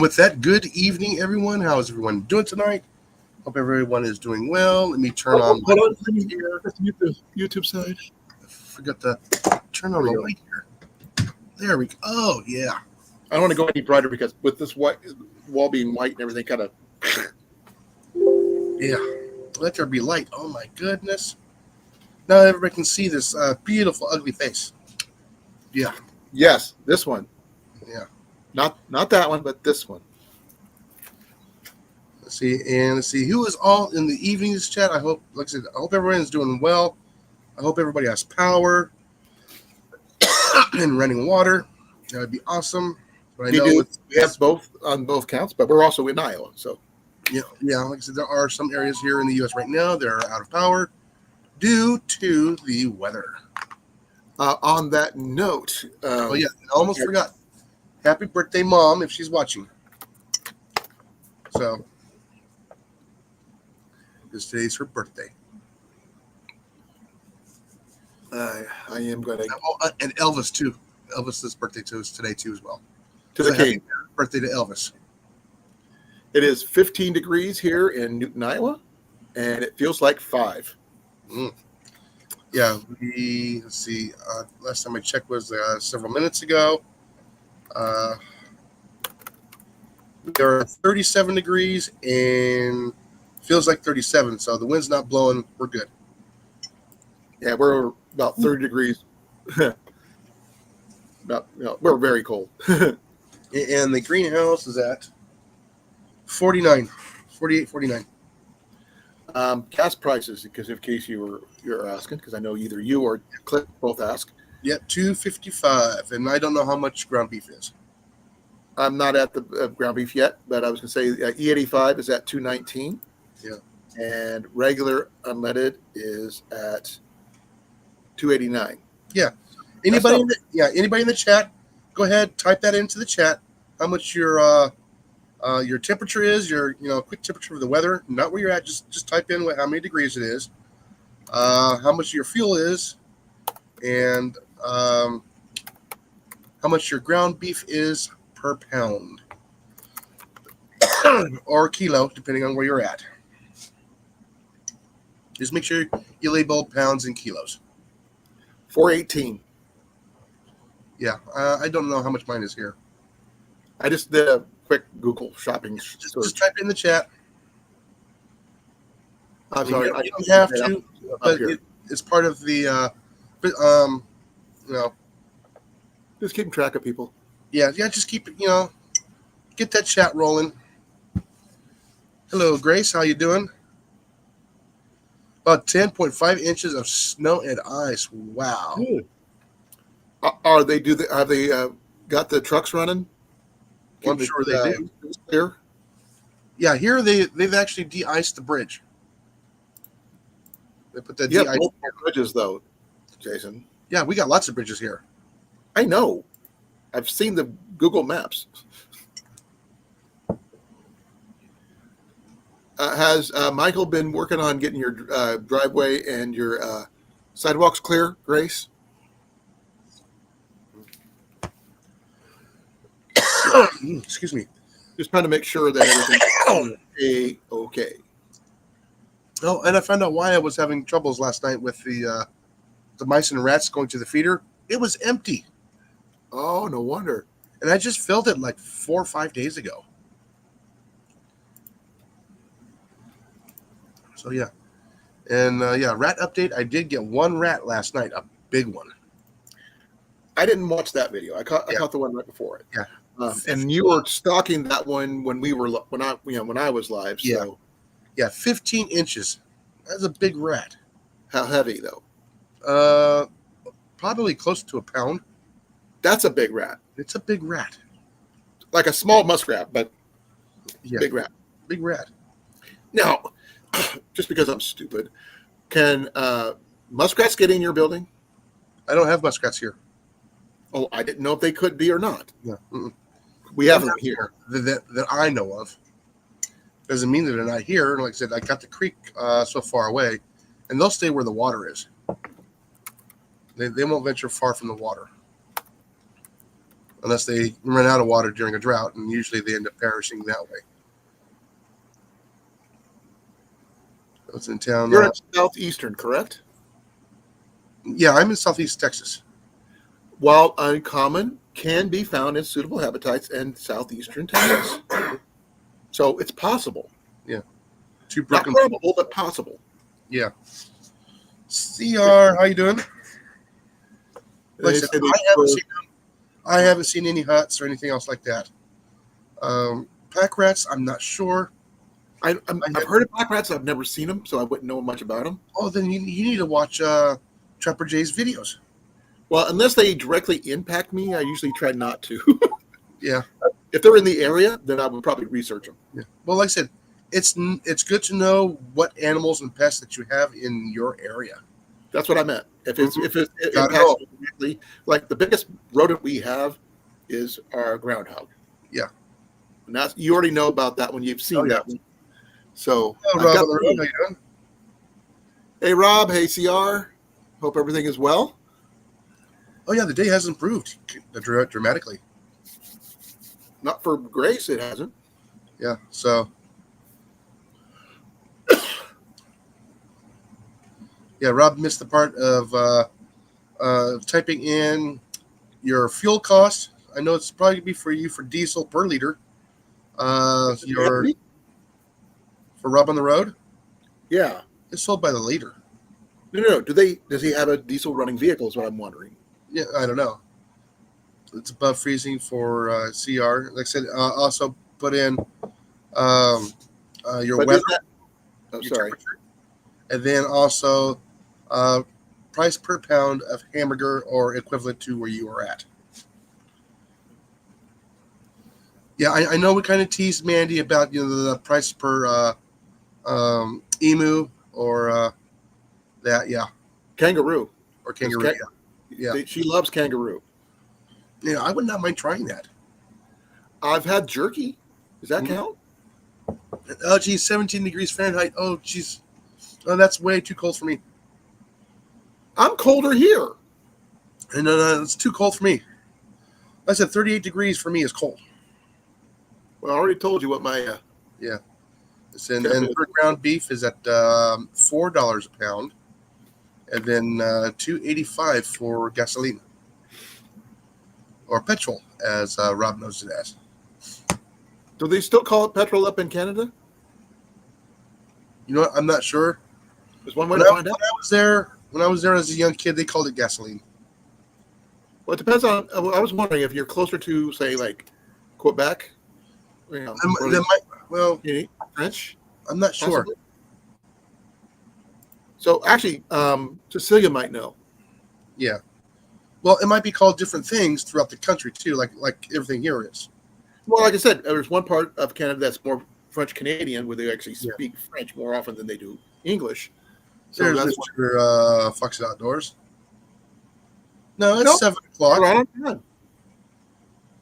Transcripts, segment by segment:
with that, good evening, everyone. How is everyone doing tonight? Hope everyone is doing well. Let me turn on my Hold on. light here. Let's mute the YouTube side. I forgot to turn on the light here. There we go. Oh, yeah. I don't want to go any brighter because with this white wall being white and everything kind of. Yeah. Let there be light. Oh, my goodness. Now everybody can see this beautiful, ugly face. Yeah. Yes, this one. Yeah. Not that one, but this one. Let's see who is all in the evenings chat. I hope, like I said, I hope everyone is doing well. I hope everybody has power and running water. That would be awesome. But I know we have both on both counts, but we're also in Iowa, so yeah. Like I said, there are some areas here in the U.S. right now that are out of power due to the weather. On that note, I almost forgot. Happy birthday, Mom, if she's watching. So, because today's her birthday. I am going to. And Elvis, too. Elvis's birthday is today, too, as well. To the king. Birthday to Elvis. It is 15 degrees here in Newton, Iowa, and it feels like 5. Yeah, let's see. Last time I checked was several minutes ago. There are 37 degrees and feels like 37. So the wind's not blowing. We're good. Yeah, we're about 30 degrees. We're very cold. And the greenhouse is at 48, 49. Gas prices, because in case you're asking, because I know either you or Cliff both ask. Yeah, $2.55, and I don't know how much ground beef is. I'm not at the ground beef yet, but I was going to say E85 is at $2.19. Yeah, and regular unleaded is at $2.89. Yeah. Anybody in the chat? Go ahead, type that into the chat. How much your temperature is, your quick temperature of the weather, not where you're at. Just type in how many degrees it is, how much your fuel is, and how much your ground beef is per pound or kilo, depending on where you're at. Just make sure you label pounds and kilos. 418. Yeah, I don't know how much mine is here. I just did a quick Google shopping search. Just type in the chat. I'm sorry. You don't have to, but it's part of the, Just keeping track of people. Yeah, just keep it, get that chat rolling. Hello, Grace. How you doing? About 10.5 inches of snow and ice. Wow. Have they got the trucks running? Well, I'm sure they do. Clear? Yeah, here they've actually de-iced the bridge. They put that de-iced bridges, though, Jason. Yeah, we got lots of bridges here. I know. I've seen the Google Maps. Has Michael been working on getting your driveway and your sidewalks clear, Grace? Excuse me. Just trying to make sure that everything's okay. Oh, and I found out why I was having troubles last night with the mice and rats going to the feeder. It was empty. Oh, no wonder. And I just filled it like 4 or 5 days ago. So, yeah. And, rat update. I did get one rat last night, a big one. I didn't watch that video. I caught the one right before it. Yeah. And you were stalking that one when I was live. So. Yeah, 15 inches. That's a big rat. How heavy, though? Probably close to a pound. That's a big rat. It's a big rat. Like a small muskrat, but big rat. Big rat. Now, just because I'm stupid, can muskrats get in your building? I don't have muskrats here. Oh, I didn't know if they could be or not. Yeah. We have them here. That I know of. Doesn't mean that they're not here. Like I said, I got the creek so far away, and they'll stay where the water is. They won't venture far from the water. unless they run out of water during a drought, and usually they end up perishing that way. It's in town. You're in southeastern, correct? Yeah, I'm in Southeast Texas. Wild uncommon can be found in suitable habitats in southeastern Texas. So it's possible. Yeah. Two Not broken. probable, but possible. Yeah. CR, how you doing? Like I said, I haven't seen any huts or anything else like that. Pack rats, I'm not sure. I've heard of pack rats. I've never seen them, so I wouldn't know much about them. Oh, then you need to watch Trapper Jay's videos. Well, unless they directly impact me, I usually try not to. Yeah. If they're in the area, then I would probably research them. Yeah. Well, like I said, it's good to know what animals and pests that you have in your area. That's what I meant. If it Got impacts it. me directly, like the biggest rodent we have is our groundhog. Yeah. And that's, you already know about that when you've seen that one. So, Hello, Rob on the road. How you doing? Hey, Rob. Hey, CR. Hope everything is well. Oh, yeah, the day has improved dramatically. Not for Grace, it hasn't. Yeah, so. Yeah, Rob missed the part of typing in your fuel cost. I know it's probably going to be for you for diesel per liter. For Rob on the road? Yeah. It's sold by the liter. No. Does he have a diesel running vehicle is what I'm wondering. Yeah, I don't know. It's above freezing for CR. Like I said, also put in your weather. Sorry. And then also price per pound of hamburger or equivalent to where you are at. Yeah, I know we kind of teased Mandy about the price per emu or that, yeah. Kangaroo. Or kangaroo, yeah. She loves kangaroo. Yeah, I would not mind trying that. I've had jerky. Does that count? Oh, geez, 17 degrees Fahrenheit. Oh, geez. Oh, that's way too cold for me. I'm colder here. No, it's too cold for me. I said 38 degrees for me is cold. Well, I already told you what my... yeah. And for ground beef is at $4 a pound. And then $2.85 for gasoline. Or petrol, as Rob knows it as. Do they still call it petrol up in Canada? You know what? I'm not sure. There's one way to find out. When I was there as a young kid, they called it gasoline. Well, it depends on... I was wondering if you're closer to, say, like, Quebec. French? I'm not sure. Possibly. So, actually, Cecilia might know. Yeah. Well, it might be called different things throughout the country, too, like everything here is. Well, like I said, there's one part of Canada that's more French-Canadian where they actually speak French more often than they do English. So there's Mr. Fox Outdoors. No, it's 7 o'clock. Right on time.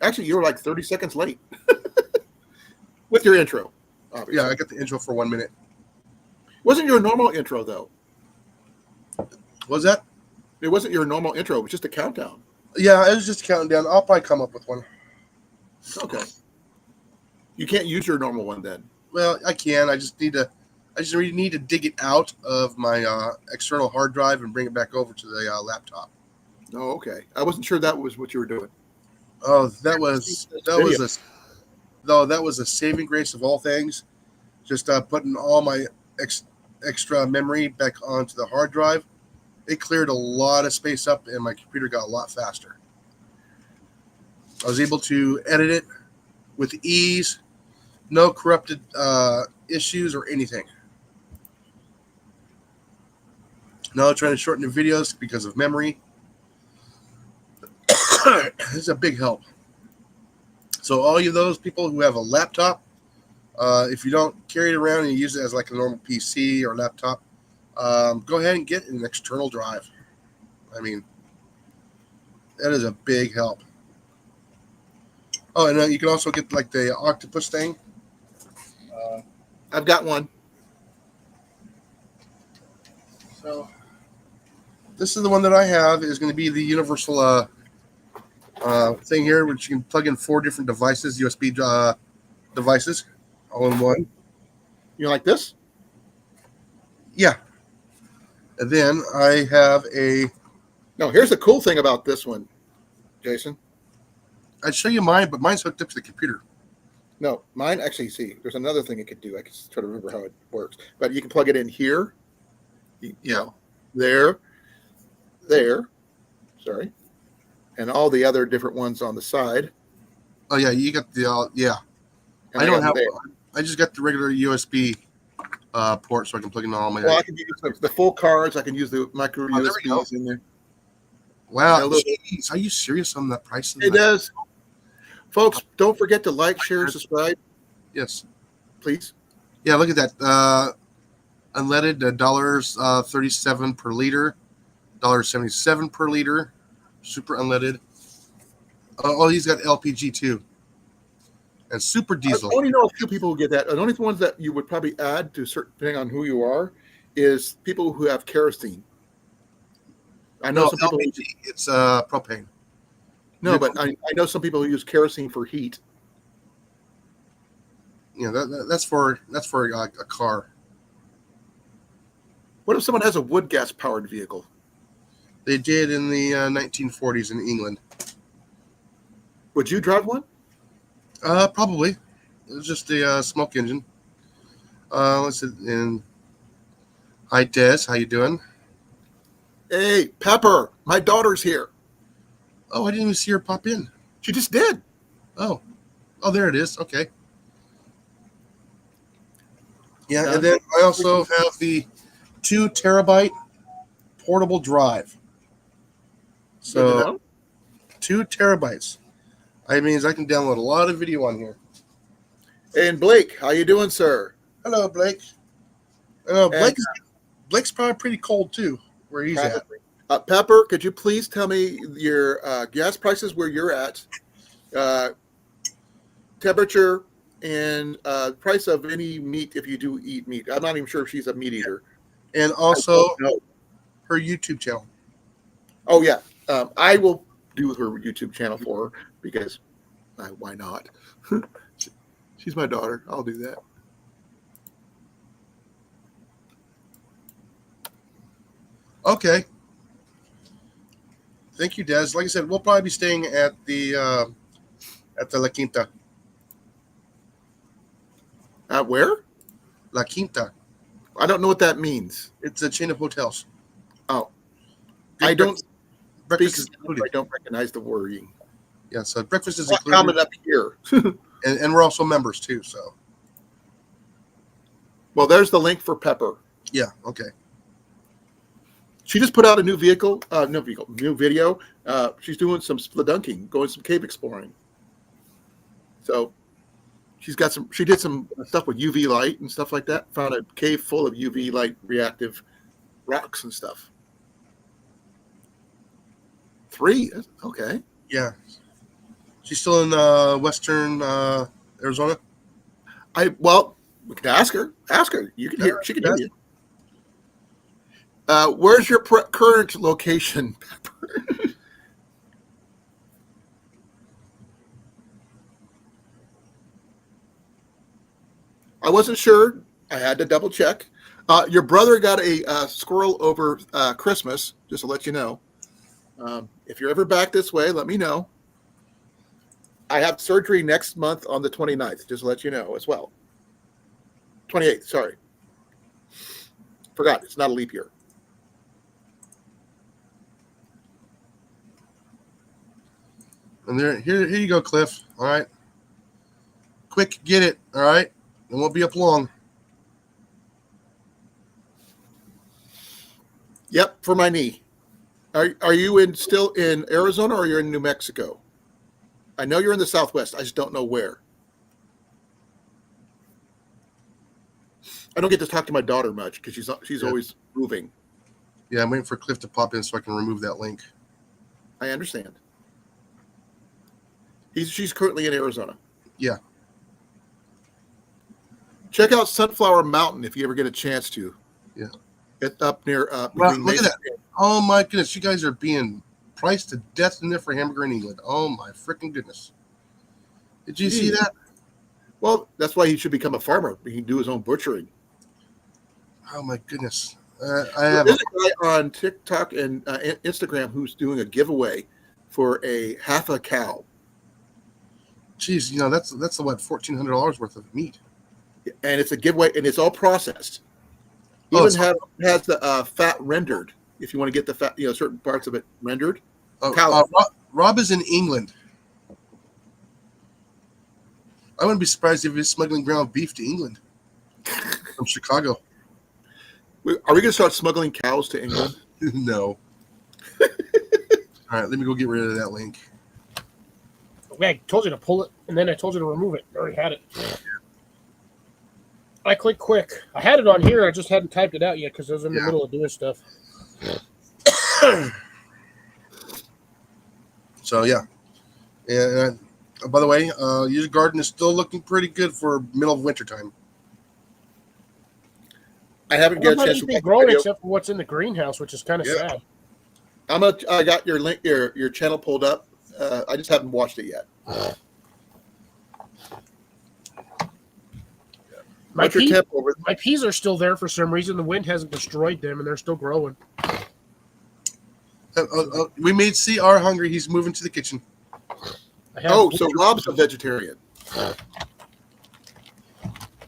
Actually, you were like 30 seconds late with your intro. Obviously. Yeah, I got the intro for 1 minute. Wasn't your normal intro, though? Was that? It wasn't your normal intro. It was just a countdown. Yeah, it was just counting down. I'll probably come up with one. Okay. You can't use your normal one then. Well, I can. I just really need to dig it out of my external hard drive and bring it back over to the laptop. Oh, okay. I wasn't sure that was what you were doing. Oh, that was a saving grace of all things. Just putting all my extra memory back onto the hard drive. It cleared a lot of space up, and my computer got a lot faster. I was able to edit it with ease, no corrupted issues or anything. Now trying to shorten the videos because of memory. This is a big help. So all of those people who have a laptop, if you don't carry it around and you use it as like a normal PC or laptop, go ahead and get an external drive. I mean, that is a big help. Oh, and you can also get like the octopus thing. I've got one. So this is the one that I have. Is going to be the universal thing here, which you can plug in 4 different devices, USB devices, all in one. You like this? Yeah. And then I have No, here's the cool thing about this one, Jason. I'd show you mine, but mine's hooked up to the computer. No, mine actually, see, there's another thing it could do. I can try to remember how it works. But you can plug it in here. Yeah. There. Sorry. And all the other different ones on the side. Oh yeah, you got the yeah. And I don't have. there. I just got the regular USB port, so I can plug in all my. Well, I can use the full cards. I can use the micro Oh, there we go. USBs in there. Wow, jeez, are you serious on that price? It does. Folks, don't forget to like, share, and subscribe. Yes. Please. Yeah, look at that. Unleaded, $1.37 per liter, $1.77 per liter. Super unleaded. Oh, he's got LPG too. And super diesel. I only know a few people who get that. The only ones that you would probably add to certain, depending on who you are, is people who have kerosene. I know some people. LPG, it's propane. No, but I know some people who use kerosene for heat. Yeah, that's for a car. What if someone has a wood gas powered vehicle? They did in the 1940s in England. Would you drive one? Probably. It was just a smoke engine. Let's see. And hi, Des. How you doing? Hey, Pepper, my daughter's here. Oh, I didn't even see her pop in. She just did. Oh, there it is. Okay. Yeah, and then I also have the 2 terabyte portable drive. So 2 terabytes. I mean, I can download a lot of video on here. And Blake, how you doing, sir? Hello, Blake. Blake's probably pretty cold too, where he's at. Pepper, could you please tell me your gas prices where you're at, temperature, and price of any meat if you do eat meat? I'm not even sure if she's a meat eater. And also her YouTube channel. Oh, yeah. I will do her YouTube channel for her because why not? She's my daughter. I'll do that. Okay. Thank you, Des. Like I said, we'll probably be staying at the La Quinta. At where? La Quinta. I don't know what that means. It's a chain of hotels. Oh. I don't recognize the wording. Yeah, so breakfast is included. Coming up here. and we're also members too, so. Well, there's the link for Pepper. Yeah, okay. She just put out a new video. She's doing some spelunking, going some cave exploring. So she did some stuff with UV light and stuff like that. Found a cave full of UV light reactive rocks and stuff. 3, okay. Yeah. She's still in western Arizona? We can ask her. You can hear. She can hear you. Where's your current location, Pepper? I wasn't sure. I had to double check. Your brother got a squirrel over Christmas, just to let you know. If you're ever back this way, let me know. I have surgery next month on the 29th, just to let you know as well. 28th, sorry. Forgot, it's not a leap year. And here you go, Cliff. All right. Quick, get it. All right. It won't be up long. Yep, for my knee. Are you still in Arizona or you're in New Mexico? I know you're in the Southwest. I just don't know where. I don't get to talk to my daughter much because she's always moving. Yeah, I'm waiting for Cliff to pop in so I can remove that link. I understand. She's currently in Arizona. Yeah. Check out Sunflower Mountain if you ever get a chance to. Yeah. It's up near. Well, look at that. Oh my goodness, you guys are being priced to death in there for hamburger in England. Oh my freaking goodness! Did you see that? Well, that's why he should become a farmer. He can do his own butchering. Oh my goodness! There's a guy on TikTok and Instagram who's doing a giveaway for a half a cow. Geez, that's what $1,400 worth of meat. And it's a giveaway, and it's all processed. Has the fat rendered. If you want to get the fat, certain parts of it rendered. Rob is in England. I wouldn't be surprised if he's smuggling ground beef to England from Chicago. Are we going to start smuggling cows to England? No. All right, let me go get rid of that link. I told you to pull it, and then I told you to remove it. I already had it. I clicked quick. I had it on here. I just hadn't typed it out yet because I was in the middle of doing stuff. So, yeah. And by the way, your garden is still looking pretty good for middle of winter time. I haven't got a chance to grow except for what's in the greenhouse, which is kind of sad. I got your link, your channel pulled up. I just haven't watched it yet. My peas are still there for some reason. The wind hasn't destroyed them, and they're still growing. We made CR hungry. He's moving to the kitchen. So Rob's a vegetarian.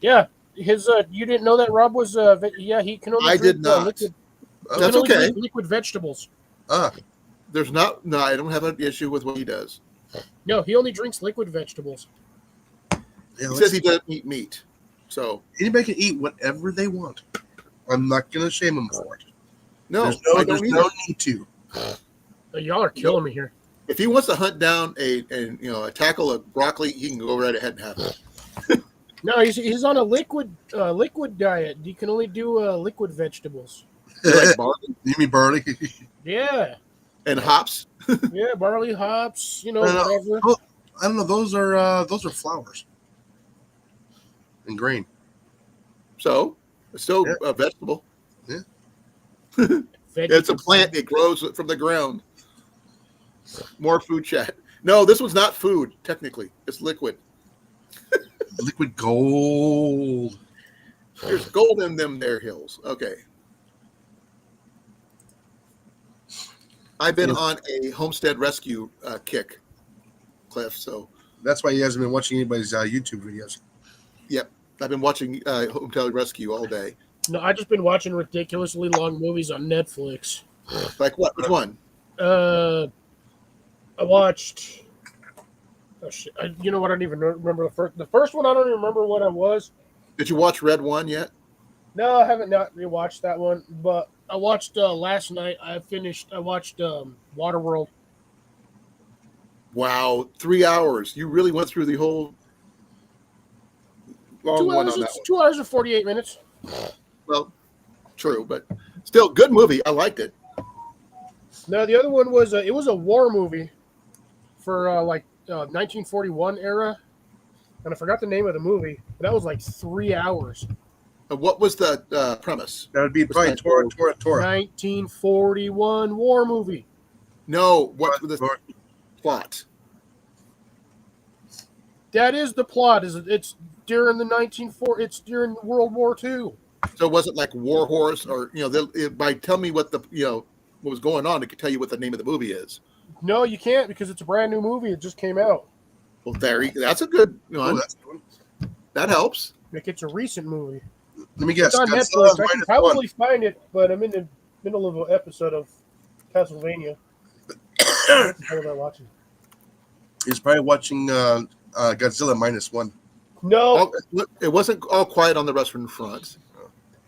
Yeah, his. You didn't know that Rob was. He can only. I did not. That's okay. Liquid vegetables. There's not. No, I don't have an issue with what he does. No, he only drinks liquid vegetables. Yeah, he says he doesn't eat meat. So anybody can eat whatever they want. I'm not going to shame him for it. No, there's no need to. Y'all are killing me here. If he wants to hunt down a tackle of broccoli, he can go right ahead and have it. No, he's on a liquid diet. You can only do liquid vegetables. Like barley? You mean barley? Yeah. And hops? Yeah, barley, hops. Whatever. I don't know. Those are flowers and grain. So it's still a vegetable. Yeah. It's a plant. It grows from the ground. More food chat. No, this one's not food, technically. It's liquid. Liquid gold. There's gold in them there hills. Okay. I've been on a homestead rescue kick, Cliff, so. That's why he hasn't been watching anybody's YouTube videos. Yep. I've been watching Homestead Rescue all day. No, I've just been watching ridiculously long movies on Netflix. Like what? Which one? I watched. Oh shit! You know what? I don't even remember the first. The first one, I don't even remember what it was. Did you watch Red One yet? No, I haven't not rewatched that one. But I watched last night. I watched Waterworld. Wow, 3 hours! You really went through the whole long one on that one. 2 hours and 48 minutes. Well, true, but still, good movie. I liked it. No, the other one was it was a war movie for 1941 era, and I forgot the name of the movie. But that was like 3 hours. What was the premise? That would be probably Tora. 1941 war movie. No, what was the plot? That is the plot. It's during It's during World War II. So it wasn't like War Horse, or tell me what what was going on, it could tell you what the name of the movie is. No, you can't because it's a brand new movie. It just came out. Well, that's a good one. That helps. Like it's a recent movie. Let me guess. It's on Netflix. I can probably find it, but I'm in the middle of an episode of Castlevania. What am I watching? He's probably watching Godzilla -1. No, it wasn't All Quiet on the Western Front.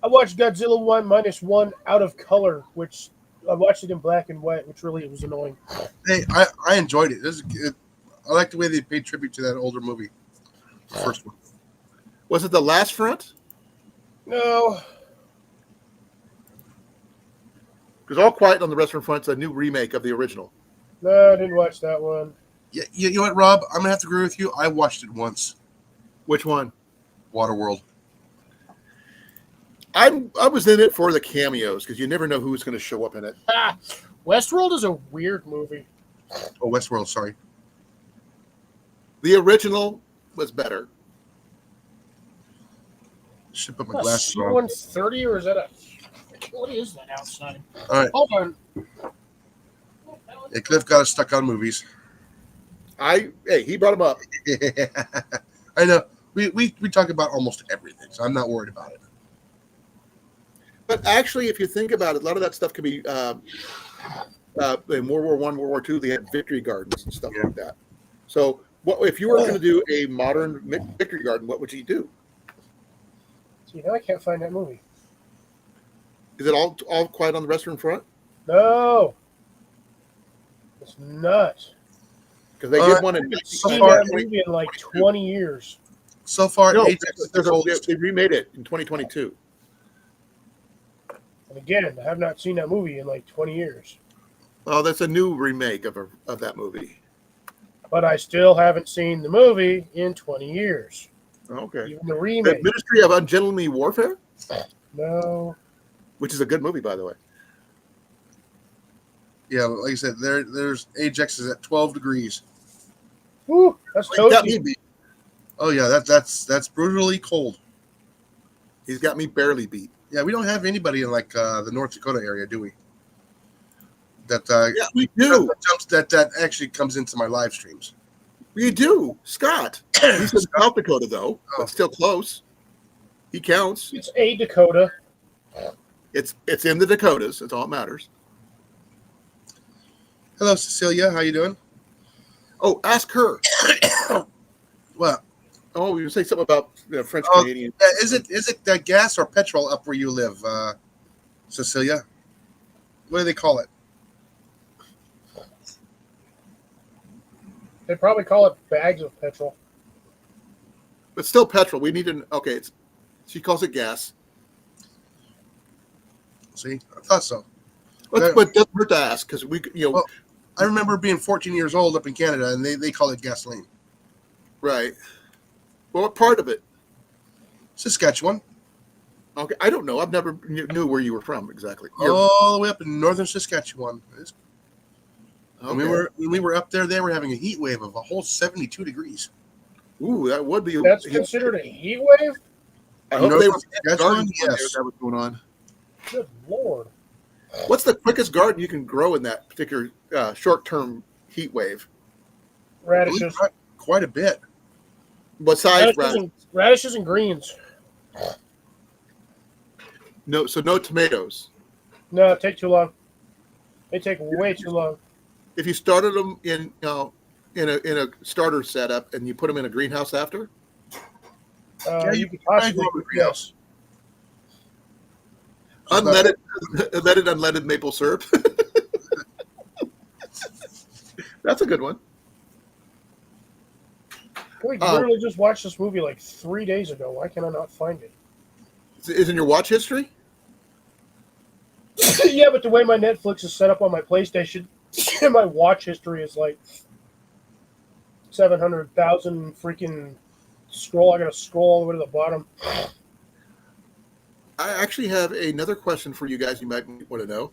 I watched Godzilla 1-1 out of color, which I watched it in black and white, which really was annoying. Hey, I enjoyed it. I like the way they paid tribute to that older movie. The first one. Was it The Last Front? No. Because All Quiet on the Western Front's a new remake of the original. No, I didn't watch that one. Yeah, you know what, Rob? I'm gonna have to agree with you. I watched it once. Which one? Waterworld. I was in it for the cameos because you never know who's going to show up in it. Westworld is a weird movie. Oh, Westworld. Sorry. The original was better. Should put my A glasses on. C-130 or is that a? What is that outside? All right. Hold on. Yeah, Cliff got us stuck on movies. Hey, he brought him up. I know. We talk about almost everything, so I'm not worried about it. But actually, if you think about it, a lot of that stuff can be in World War I, World War II, they had victory gardens and stuff like that. So what if you were going to do a modern victory garden, what would you do? See, now I can't find that movie. Is it all quiet on the restaurant front? No. It's not. Because they did one in I've seen that movie in like 20 years. So far, No, Ajax they remade it in 2022. And again, I have not seen that movie in like 20 years. Well, that's a new remake of that movie. But I still haven't seen the movie in 20 years. Okay. Even the The remake. Ministry of Ungentlemanly Warfare, No. which is a good movie, by the way. Yeah, like I said, there's Ajax is at 12 degrees. Woo, that's He's got toasty. me beat. Oh yeah, that's brutally cold. He's got me barely beat. Yeah, we don't have anybody in like the North Dakota area, do we? That Yeah, we do. that actually comes into my live streams. We do. Scott. He's in South Dakota, though, Oh. but still close. He counts. It's a Dakota. It's in the Dakotas. That's all that matters. Hello, Cecilia. How you doing? Oh, ask her. Well, Oh, you say something about French Oh, Canadian. is it that gas or petrol up where you live, Cecilia? What do they call it? They probably call it bags of petrol. But still petrol. We need to. Okay, she calls it gas. See, I thought so. But it doesn't hurt to ask because Well, I remember being 14 years old up in Canada, and they call it gasoline. right. Well, what part of it? Saskatchewan, Okay, I don't know. I've never knew where you were from exactly. all the way up in northern Saskatchewan. When Okay. we were up there, they were having a heat wave of a whole 72 degrees. Ooh, that would be. That's considered a heat wave? I hope North they were Saskatchewan, gardens when yes. that was going on. Good Lord. What's the quickest garden you can grow in that particular short-term heat wave? I believe Radishes. quite a bit. Besides Radishes and greens. no tomatoes. No, it take too long. They take way too long. If you started them in a starter setup and you put them in a greenhouse after, You could possibly, I agree. yes. unleaded maple syrup. That's a good one. We literally just watched this movie like 3 days ago. Why can I not find it? Is in your watch history? Yeah, but the way my Netflix is set up on my PlayStation, my watch history is like 700,000 freaking scroll. I gotta scroll all the way to the bottom. I actually have another question for you guys. You might want to know.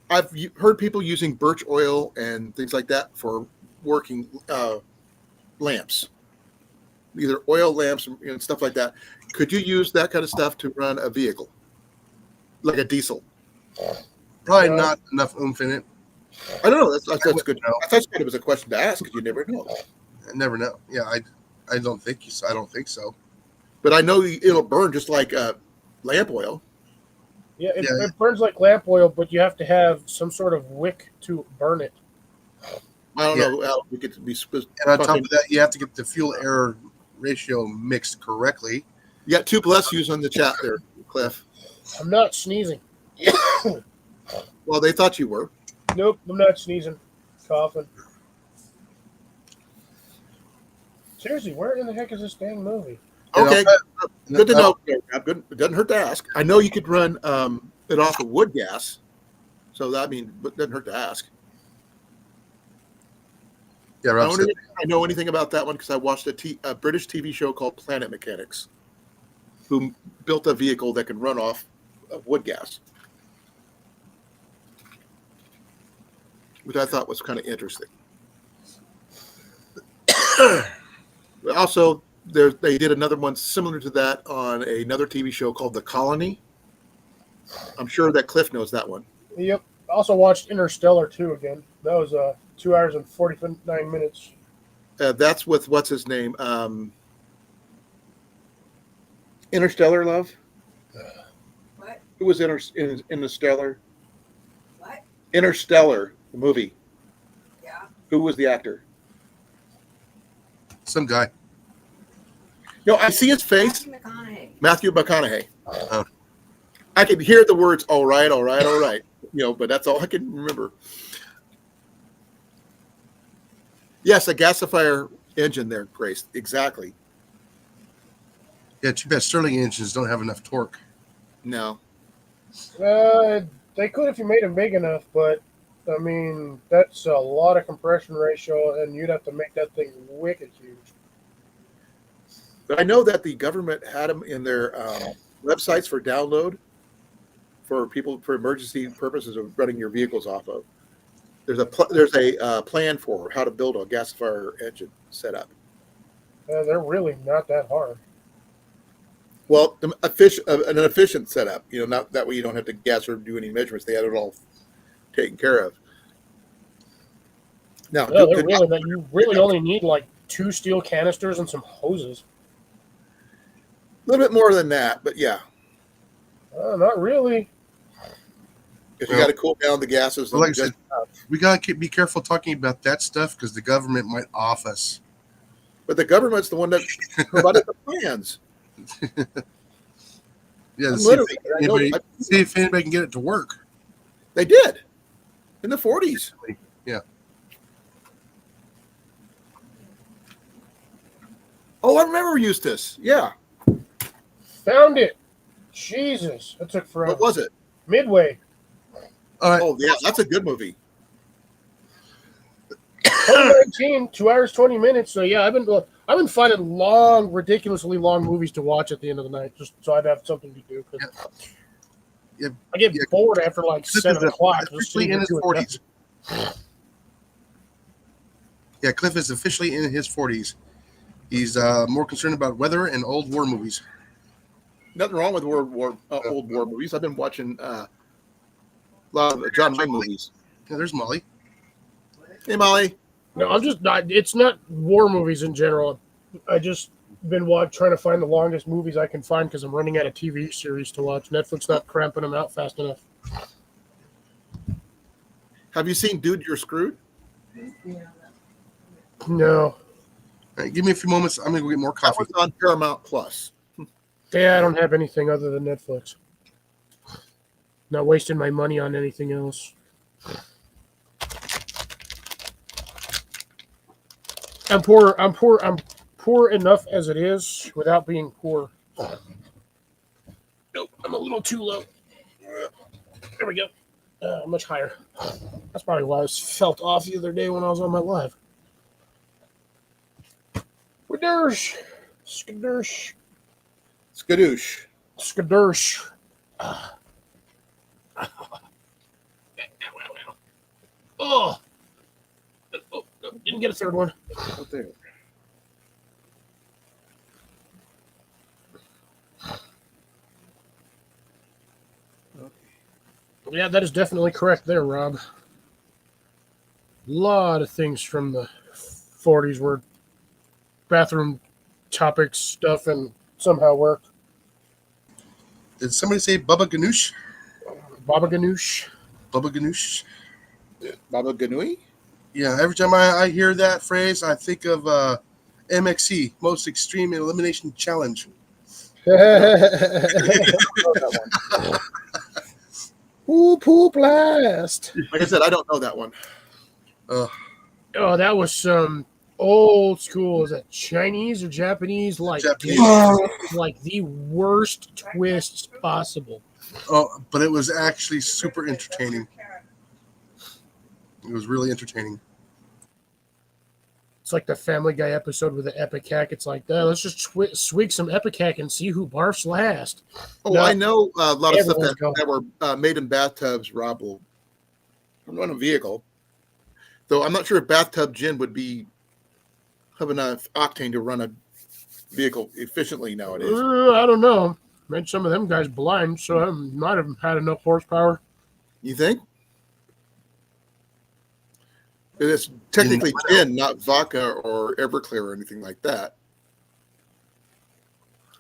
I've heard people using birch oil and things like that for working lamps, either oil lamps and stuff like that. Could you use that kind of stuff to run a vehicle, like a diesel? Probably not enough oomph in it. I don't know. That's good. know. I thought it was a question to ask because you never know. I never know. Yeah, I don't think so. I don't think so. But I know it'll burn just like lamp oil. Yeah, it burns like lamp oil, but you have to have some sort of wick to burn it. I don't know how we get to be specific. And on top of that, you have to get the fuel air ratio mixed correctly. You got 2 bless yous on the chat there, Cliff. I'm not sneezing. Well, they thought you were. Nope, I'm not sneezing. Coughing. Seriously, where in the heck is this dang movie? Okay, good to know. Good. It doesn't hurt to ask. I know you could run it off of wood gas, so that it doesn't hurt to ask. Yeah, I Rob said, know anything about that one because I watched a British TV show called Planet Mechanics, who built a vehicle that can run off of wood gas. which I thought was kind of interesting. Also, they did another one similar to that on another TV show called The Colony. I'm sure that Cliff knows that one. Yep. Also watched Interstellar 2 again. That was 2 hours and 49 minutes. That's with what's his name? Interstellar, love. What? Who was Interstellar? What? Interstellar, the movie. Yeah. Who was the actor? Some guy. I see his face. Matthew McConaughey. Matthew McConaughey. Oh. I can hear the words, all right, all right, all right. But that's all I can remember. Yes, a gasifier engine there, Grace. Exactly. Yeah, too bad Stirling engines don't have enough torque. No. They could if you made them big enough, but I mean that's a lot of compression ratio, and you'd have to make that thing wicked huge. But I know that the government had them in their websites for download for people for emergency purposes of running your vehicles off of. There's a plan for how to build a gasifier engine setup. They're really not that hard. Well, an efficient setup. Not that way you don't have to gas or do any measurements. They had it all taken care of. Now, You really only need like 2 steel canisters and some hoses. a little bit more than that, but yeah, Not really. because you got to cool down the gases. Well, like I said, we got to be careful talking about that stuff because the government might off us. But the government's the one that provided the plans. Yeah, Literally, see if anybody can get it to work. They did in the 40s. Yeah. Oh, I remember Eustace. Yeah. Found it. Jesus, that took forever. What was it? Midway. All right. Oh, yeah, that's a good movie. 2019, 2 hours 20 minutes. So yeah, I've been finding ridiculously long movies to watch at the end of the night, just so I'd have something to do. Yeah. I get bored after like Cliff 7 is o'clock. officially in his 40s. Yeah, Cliff is officially in his 40s. He's more concerned about weather and old war movies. Nothing wrong with old war movies. I've been watching a lot of John Wayne movies. Yeah, there's Molly. Hey, Molly. No, I'm just not. It's not war movies in general. I just been trying to find the longest movies I can find because I'm running out of TV series to watch. Netflix not cramping them out fast enough. Have you seen Dude, You're Screwed? No. All right, give me a few moments. I'm going to go get more That coffee. was on Paramount Plus. Yeah, I don't have anything other than Netflix. Not wasting my money on anything else. I'm poor enough as it is without being poor. Nope, I'm a little too low. There we go. Much higher. That's probably why I felt off the other day when I was on my live. Skadoosh. Skadoosh. Skadoosh. Skadoosh. Oh. Oh, didn't get a third one. Right there. Yeah, that is definitely correct there, Rob. A lot of things from the 40s were bathroom topics stuff and somehow worked. Did somebody say Baba Ganoush? Baba Ganoush. Baba Ganoush? Baba Ganoush? Yeah, every time I hear that phrase, I think of MXC, Most Extreme Elimination Challenge. Ooh, poo blast. Like I said, I don't know that one. Oh, that was some old school. Is that Chinese or Japanese? Japanese. Like the worst twists possible. Oh, but it was actually super entertaining. It was really entertaining. It's like the Family Guy episode with the Epic Hack. It's like, let's just swig some Epic Hack and see who barfs last. Oh, No, I know a lot of stuff everyone's that were made in bathtubs, Rob will run a vehicle. Though I'm not sure if bathtub gin would have enough octane to run a vehicle efficiently nowadays. I don't know. Made some of them guys blind, so I might have had enough horsepower. You think? It's technically gin, not vodka or Everclear or anything like that.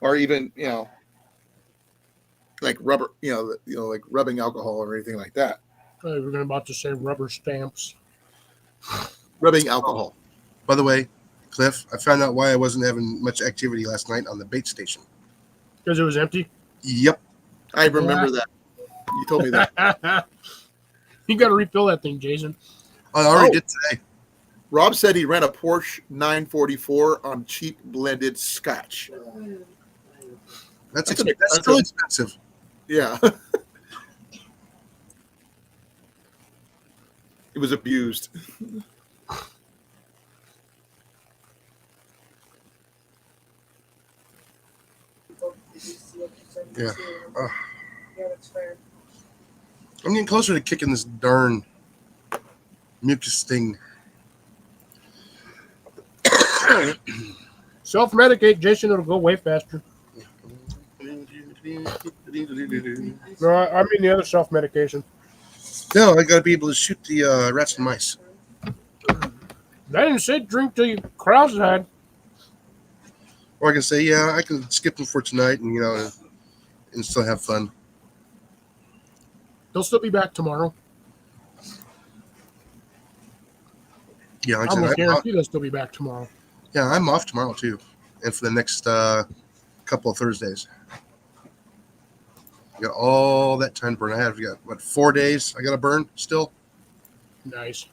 Or even, like rubber, like rubbing alcohol or anything like that. We were about to say rubber stamps. Rubbing alcohol. By the way, Cliff, I found out why I wasn't having much activity last night on the bait station. Because it was empty? Yep. I remember that. You told me that. You got to refill that thing, Jason. I already did today. Rob said he ran a Porsche 944 on cheap blended scotch. That's still expensive. Yeah. It was abused. Yeah. I'm getting closer to kicking this darn mucus thing. Self-medicate, Jason. It'll go way faster. No, I mean the other self-medication. No, I got to be able to shoot the rats and mice. I didn't say drink till you cross-eyed. Or I can say, yeah, I can skip them for tonight and, and still have fun. They'll still be back tomorrow. Yeah, like I I'm said, almost guarantee they'll still be back tomorrow. yeah, I'm off tomorrow too. And for the next couple of Thursdays. I got all that time to burn. I got 4 days I got to burn still. Nice.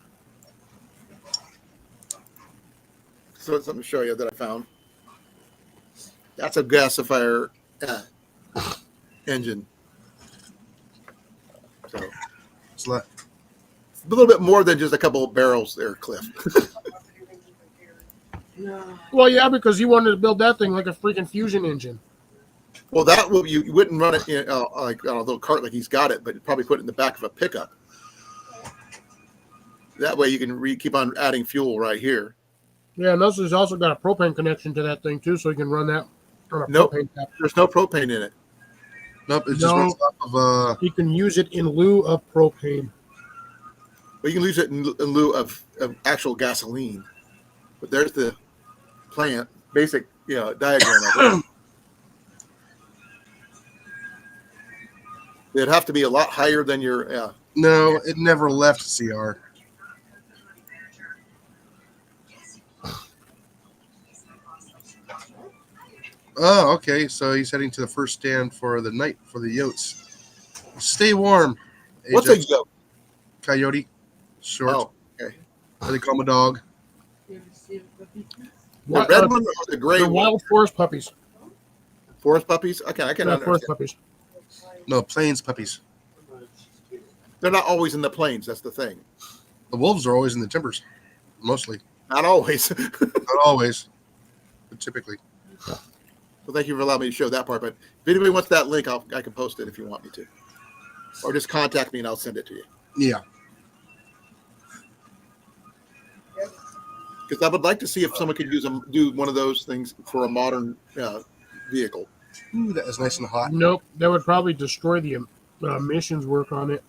So it's something to show you that I found. That's a gasifier engine. So It's a little bit more than just a couple of barrels there, Cliff. Well, yeah, because he wanted to build that thing like a freaking fusion engine. Well, that will you wouldn't run it in like on a little cart like he's got it, but you'd probably put it in the back of a pickup. That way you can keep on adding fuel right here. Yeah, and he's also got a propane connection to that thing too, so he can run that on a Nope. propane tap. There's no propane in it. Nope, it just runs off of He can use it in lieu of propane. Well, you can use it in lieu of actual gasoline. But there's the plant basic diagram of it. It'd have to be a lot higher than your no, it never left CR. Oh, okay. So he's heading to the first stand for the night for the yotes. Stay warm. What's a Ajax. yoke? Coyote? Short. Oh, okay. They call him a dog. The red one or the gray The one? wild forest puppies. Forest puppies? Okay, I can Forest understand. puppies. No, plains puppies. They're not always in the plains. That's the thing. The wolves are always in the timbers. Mostly. Not always. Not always. But typically. Well, thank you for allowing me to show that part. But if anybody wants that link, I can post it if you want me to. Or just contact me and I'll send it to you. Yeah. Because I would like to see if someone could do one of those things for a modern vehicle. Ooh, that is nice and hot. Nope, that would probably destroy the emissions work on it.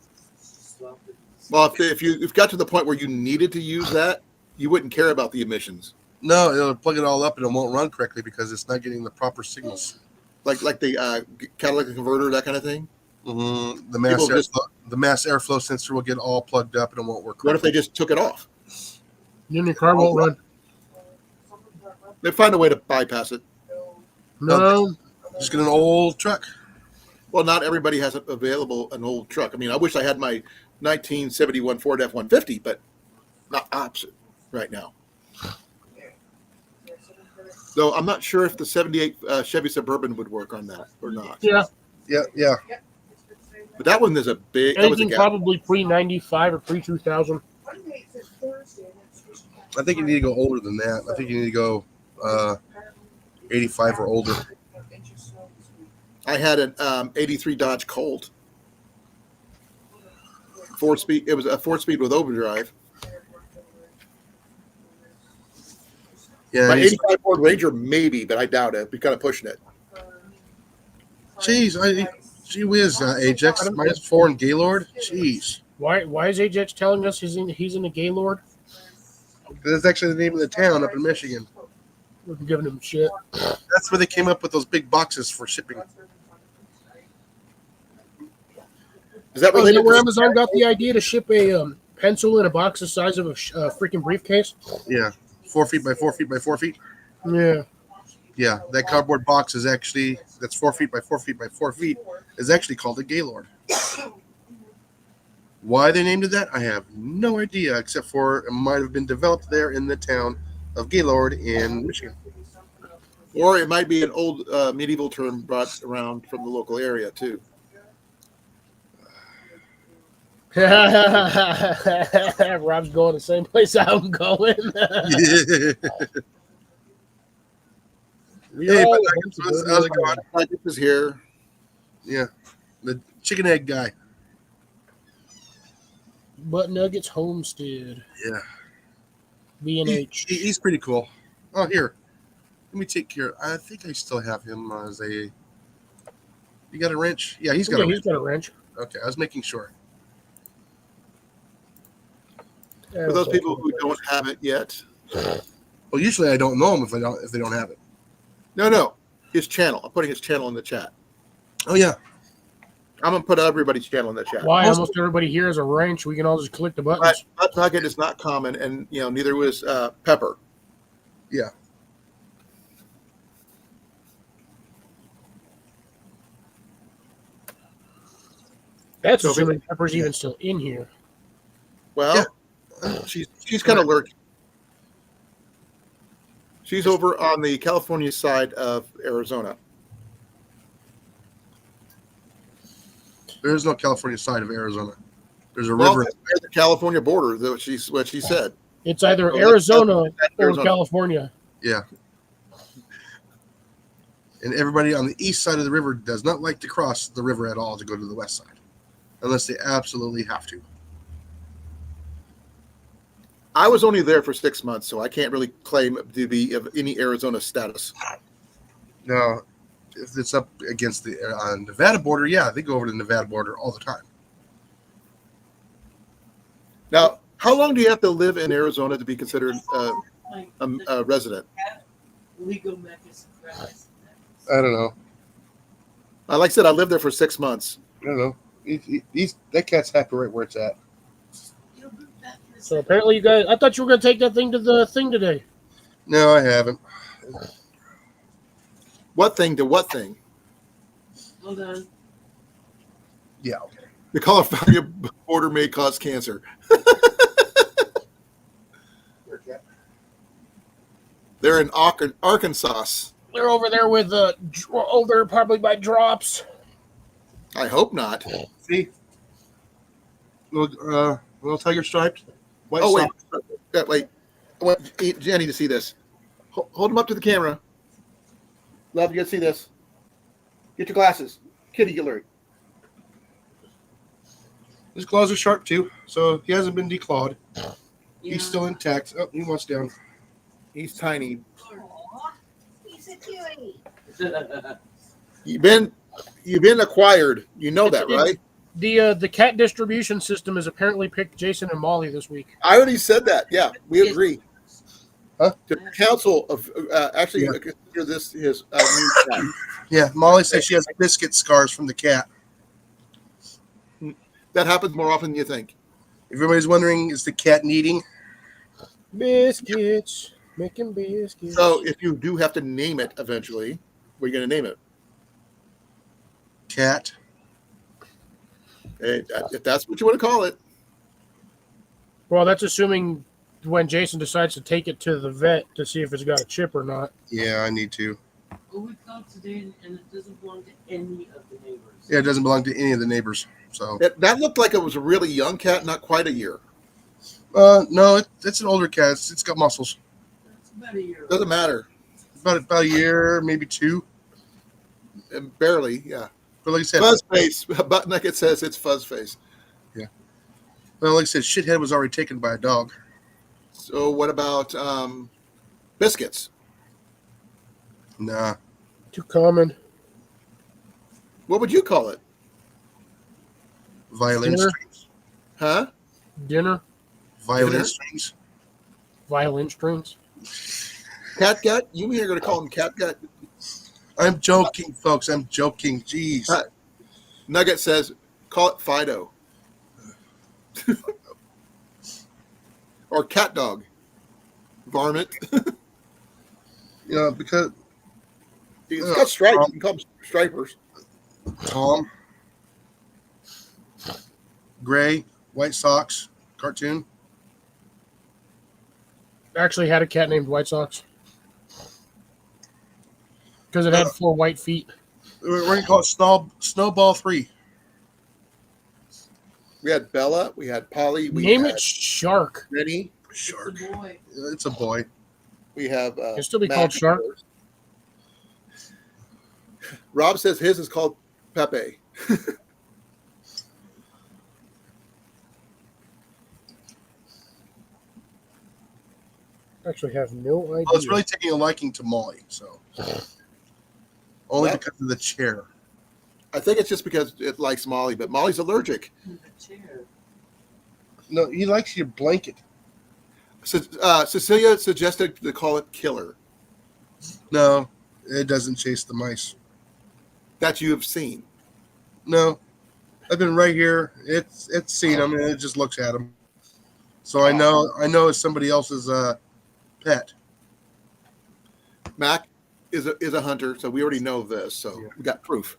Well, if you got to the point where you needed to use that, you wouldn't care about the emissions. No, it'll plug it all up and it won't run correctly because it's not getting the proper signals. Like the catalytic converter, that kind of thing. Mm-hmm. People The mass airflow sensor will get all plugged up and it won't work correctly. What if they just took it off? Then your car won't run. They'd find a way to bypass it. No, Just get an old truck. Well, not everybody has available an old truck. I mean, I wish I had my 1971 Ford F-150, but not option right now. Though I'm not sure if the 78 Chevy Suburban would work on that or not. yeah, Yeah. But that one is a big. That was a anything gap. probably pre-95 or pre-2000. I think you need to go older than that. I think you need to go 85 or older. I had an 83 Dodge Colt. 4-speed. It was a 4-speed with overdrive. Yeah, My and he's, 85 Ford Ranger, maybe, but I doubt it. Be kind of pushing it. geez, gee whiz, Ajax, -4 in Gaylord. Jeez. Why is Ajax telling us he's in a Gaylord? That's actually the name of the town up in Michigan. We're giving him shit. That's where they came up with those big boxes for shipping. Is that Oh, is related that where to Amazon got the idea to ship a pencil in a box the size of a freaking briefcase? Yeah, 4 feet by 4 feet by 4 feet. Yeah. Yeah, that cardboard box is actually that's 4 feet by 4 feet by 4 feet is actually called a Gaylord. Why they named it that, I have no idea, except for it might have been developed there in the town of Gaylord in Michigan. Or it might be an old medieval term brought around from the local area, too. Rob's going the same place I'm going. We Hey, all but went to how's go it to going? This is here. Yeah, the chicken egg guy. Butt Nuggets Homestead. Yeah, B&H. he's pretty cool. Oh, here, let me take care. I think I still have him as a. You got a wrench? Yeah, he's got Yeah, a he's wrench. got a wrench. Okay, I was making sure. For those people who don't have it yet. Well, usually I don't know him if they don't have it. No. His channel. I'm putting his channel in the chat. Oh yeah, I'm going to put everybody's channel in the chat. Why? Almost everybody here has a wrench. We can all just click the But buttons. Butt Nugget is not common, and neither was Pepper. yeah. That's So assuming Pepper's even still in here. Well, she's kind of lurking. She's over on the California side of Arizona. There is no California side of Arizona. There's a Well, river. at the California border, though, what she said. It's either Oh, Arizona that's or Arizona. California. Yeah. And everybody on the east side of the river does not like to cross the river at all to go to the west side, unless they absolutely have to. I was only there for 6 months, so I can't really claim to be of any Arizona status. Now, if it's up against the Nevada border, yeah, they go over to the Nevada border all the time. Now, how long do you have to live in Arizona to be considered a resident? Legal mechanisms. I don't know. Like I said, I lived there for 6 months. I don't know. That cat's happy right where it's at. So apparently you guys, I thought you were going to take that thing to the thing today. No, I haven't. What thing to what thing? Hold on. Yeah, okay. The California border may cause cancer. They're in Arkansas. They're over there with they're probably by drops. I hope not. See? Little tiger striped. White Oh, wait. sock. Wait. I want Jenny to see this. Hold them up to the camera. Love, you get to see this. Get your glasses. Kitty, get Larry. His claws are sharp too, so he hasn't been declawed. Yeah. He's still intact. Oh, he wants down. He's tiny. Aw, he's a cutie. You've been acquired. You know that, right? The cat distribution system has apparently picked Jason and Molly this week. I already said that. Yeah, we agree. Huh? The council of actually consider this his new cat. Yeah, Molly says she has biscuit scars from the cat. That happens more often than you think. If everybody's wondering, is the cat needing? Biscuits. Making biscuits. So if you do have to name it eventually, what are you going to name it? Cat. If that's what you want to call it. Well, that's assuming when Jason decides to take it to the vet to see if it's got a chip or not. Yeah, I need to. Well, we called today, and it doesn't belong to any of the neighbors. Yeah, it doesn't belong to any of the neighbors. So That looked like it was a really young cat, not quite a year. no, it's an older cat. It's got muscles. It's about a year. Doesn't matter. About a year, maybe two. Barely, yeah. But like I said, Fuzz face. But like it says, it's fuzz face. well, like I said, shithead was already taken by a dog. So what about Biscuits. Nah. Too common. What would you call it? Violin Dinner. strings. Huh? Dinner. Violin Dinner? strings. Violin strings. Catgut? You mean you're going to call them catgut? I'm joking, folks. I'm joking. Jeez. Nugget says, call it Fido. Or cat dog. Varmint. You know, because It's got stripes. You can call them stripers. Tom, Gray, White Sox, cartoon. I actually had a cat named White Sox because it had 4 white feet. We're going to call it Snowball 3. We had Bella. We had Polly. We Name had it Shark. Rennie. Shark. It's a boy. It's a boy. We have. It'll still be Mac, called Shark. of course. Rob says his is called Pepe. Actually, have no idea. Well, it's really taking a liking to Molly, so only What? because of the chair. I think it's just because it likes Molly, but Molly's allergic. In the chair. No, he likes your blanket. So, Cecilia suggested to call it Killer. No, it doesn't chase the mice. That you have seen. No, I've been right here. It's seen them and it just looks at them. So I know it's somebody else's pet. Mac is a hunter, so we already know this. So we got proof.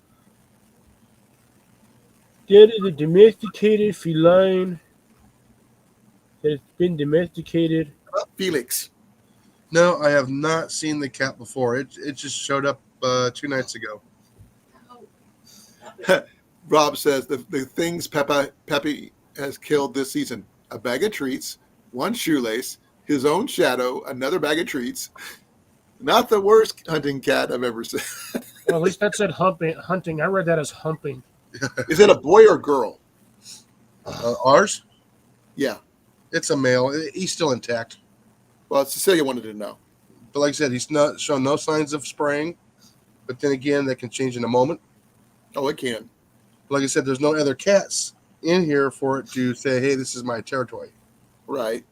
That is a domesticated feline that has been domesticated. Felix. No, I have not seen the cat before. It just showed up 2 nights ago. Oh, stop it. Rob says the things Pepe has killed this season: a bag of treats, 1 shoelace, his own shadow, another bag of treats. Not the worst hunting cat I've ever seen. Well, at least that said hunting. I read that as humping. Is it a boy or girl? Ours? Yeah. It's a male. He's still intact. Well, Cecilia wanted to know. But like I said, he's not shown no signs of spraying. But then again, that can change in a moment. Oh, it can. Like I said, there's no other cats in here for it to say, hey, this is my territory. Right.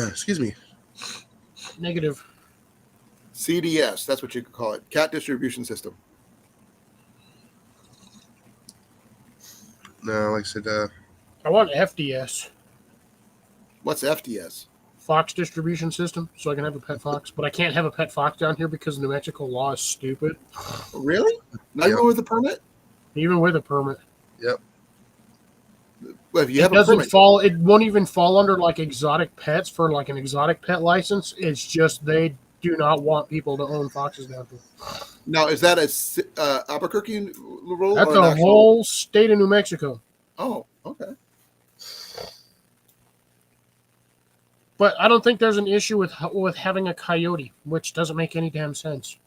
Excuse me. Negative. CDS, that's what you could call it. Cat distribution system. No, like I said, I want FDS, What's FDS? Fox Distribution System, so I can have a pet fox. But I can't have a pet fox down here because New Mexico law is stupid, Really? Not Yeah. even with a permit? even with a permit. Well, if you It have a doesn't permit. fall. It won't even fall under like exotic pets for like an exotic pet license. It's just they do not want people to own foxes down here. Now, is that a Albuquerque rule? That's or a national? whole state of New Mexico. Oh, okay. But I don't think there's an issue with having a coyote, which doesn't make any damn sense.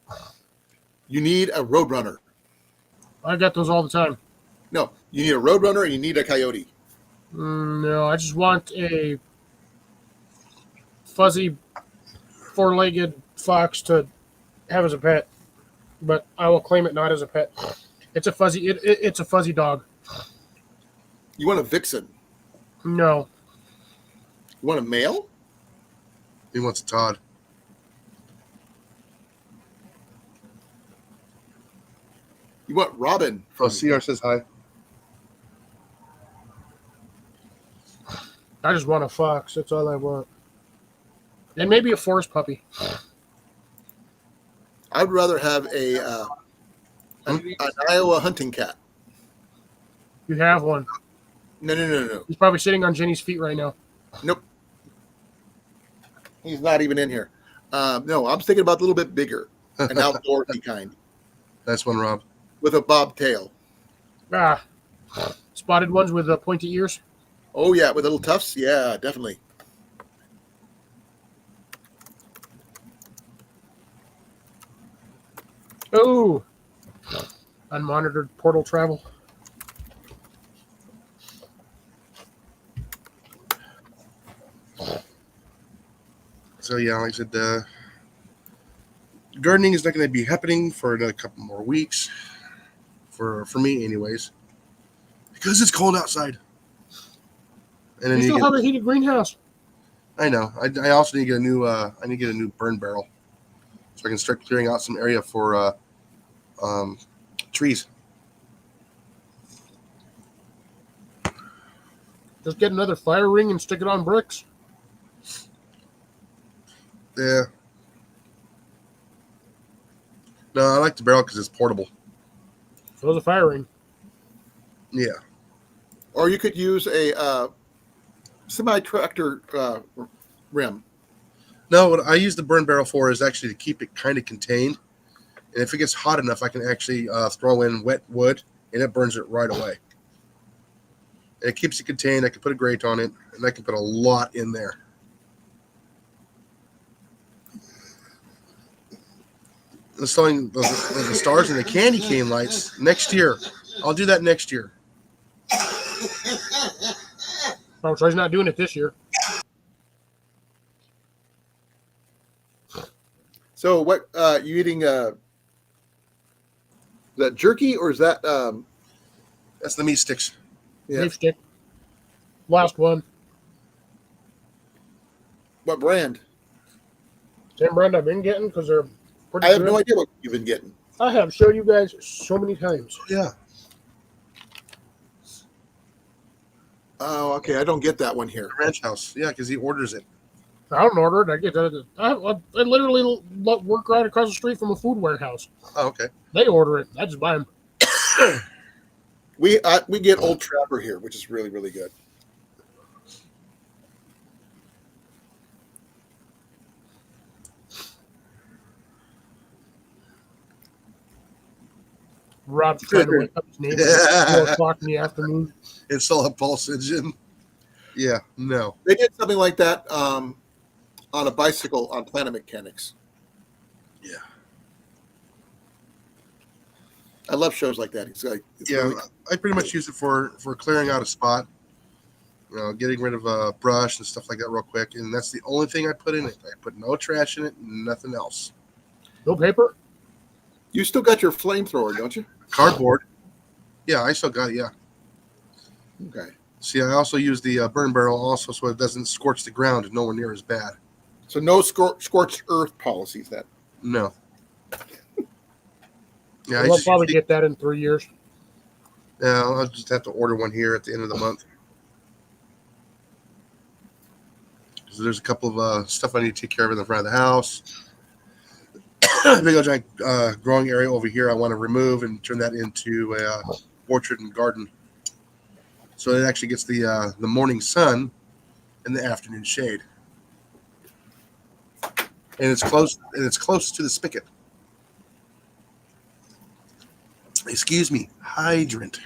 You need a roadrunner. I got those all the time. No, you need a roadrunner and you need a coyote. No, I just want a fuzzy, 4-legged fox to have as a pet. But I will claim it not as a pet. It's a fuzzy. It's a fuzzy dog. You want a vixen. No, You want a male? he wants a Todd. You want Robin. Oh, CR says hi. I just want a fox. That's all I want. And maybe a forest puppy. I'd rather have an Iowa hunting cat. You have one. No. He's probably sitting on Jenny's feet right now. Nope. He's not even in here. No, I'm thinking about a little bit bigger, an outdoorsy kind That's one, Rob. with a bobtail. Ah, spotted ones with pointy ears. Oh yeah, with little tufts. Yeah, definitely. Oh, unmonitored portal travel. So yeah, like I said, gardening is not going to be happening for another couple more weeks, for me, anyways, because it's cold outside. And then You still get, have a heated greenhouse. I know. I also need to get a new. I need to get a new burn barrel, so I can start clearing out some area for trees. Just get another fire ring and stick it on bricks. Yeah. No, I like the barrel because it's portable. So the fire ring. Yeah. Or you could use a semi-tractor rim. No, what I use the burn barrel for is actually to keep it kind of contained. And if it gets hot enough, I can actually throw in wet wood, and it burns it right away. And it keeps it contained. I can put a grate on it, and I can put a lot in there. Installing the stars and the candy cane lights next year. I'll do that next year. Oh, so he's not doing it this year. So what you eating? Is that jerky or is that? That's the meat sticks. Yeah. Beef stick. Last one. What brand? Same brand I've been getting because they're pretty I have good. no idea what you've been getting. I have showed you guys so many times. Yeah. Oh, okay. I don't get that one here. The ranch house. Yeah, because he orders it. I don't order it. I get that. I literally work right across the street from a food warehouse. Oh, okay. They order it. I just buy them. We get Old Trapper here, which is really, really good. Rob's trying to wake up his neighbor at 4 o'clock in the afternoon. Install a pulse engine. Yeah, no. They did something like that on a bicycle on Planet Mechanics. Yeah. I love shows like that. It's Yeah, really, I pretty much use it for clearing out a spot, getting rid of brush and stuff like that real quick, and that's the only thing I put in it. I put no trash in it, nothing else. No paper? you still got your flamethrower, don't you? Cardboard. Yeah, I still got it. Yeah. Okay. See, I also use the burn barrel also so it doesn't scorch the ground. It's nowhere near as bad. So no scorched earth policies then. No. Yeah, We'll probably get that in 3 years. Yeah, I'll just have to order one here at the end of the month. So there's a couple of stuff I need to take care of in the front of the house. Big old giant growing area over here I want to remove and turn that into a orchard and garden. So it actually gets the morning sun and the afternoon shade. And it's close to the spigot. Excuse me, hydrant.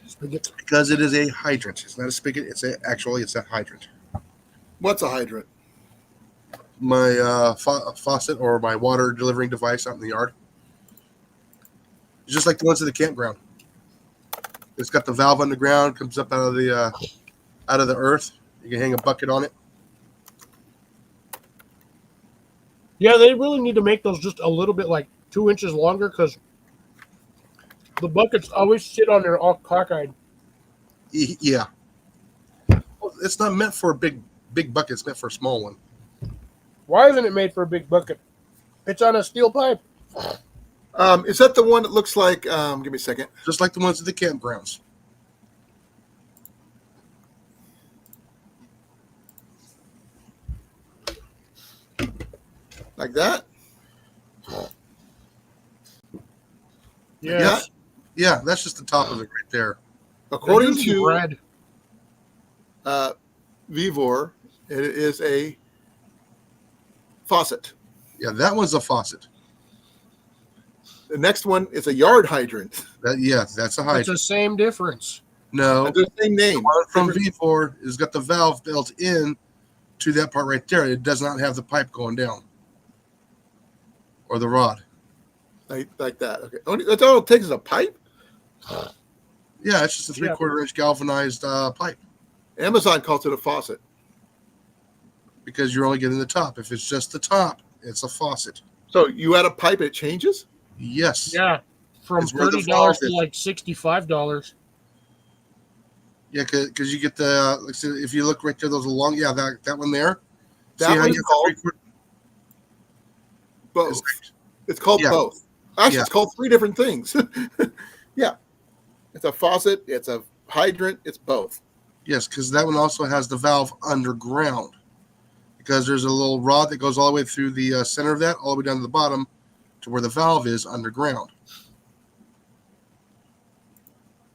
Spigot. Because it is a hydrant. It's not a spigot, it's a hydrant. What's a hydrant? My faucet or my water delivering device out in the yard. It's just like the ones at the campground. It's got the valve on the ground, comes up out of the earth. You can hang a bucket on it. Yeah, they really need to make those just a little bit like 2 inches longer because the buckets always sit on there all cockeyed. Yeah. It's not meant for a big bucket. It's meant for a small one. Why isn't it made for a big bucket? It's on a steel pipe. Is that the one that looks like? Give me a second. Just like the ones at the campgrounds. Like that? Yes. Yeah, that's just the top of it right there. According They're using to bread. Vivor, it is a faucet. Yeah, that one's a faucet. The next one is a yard hydrant. That's a It's hydrant. the same difference. No, It's the same name. the one from V4 has got the valve built in to that part right there. It does not have the pipe going down or the rod. Like that. Okay. That's all it takes is a pipe? Yeah, it's just a 3/4 inch galvanized pipe. Amazon calls it a faucet. because you're only getting the top. If it's just the top, it's a faucet. So you add a pipe, it changes? Yes. Yeah, from It's where the $30 valve to is. like $65. Yeah, because you get the like, so if you look right there, those long, yeah, that one there. That See how one's you called have both. It's called Yeah. both. Actually, Yeah. it's called three different things. Yeah. It's a faucet, it's a hydrant, it's both. Yes, because that one also has the valve underground. Because there's a little rod that goes all the way through the center of that, all the way down to the bottom, to where the valve is underground.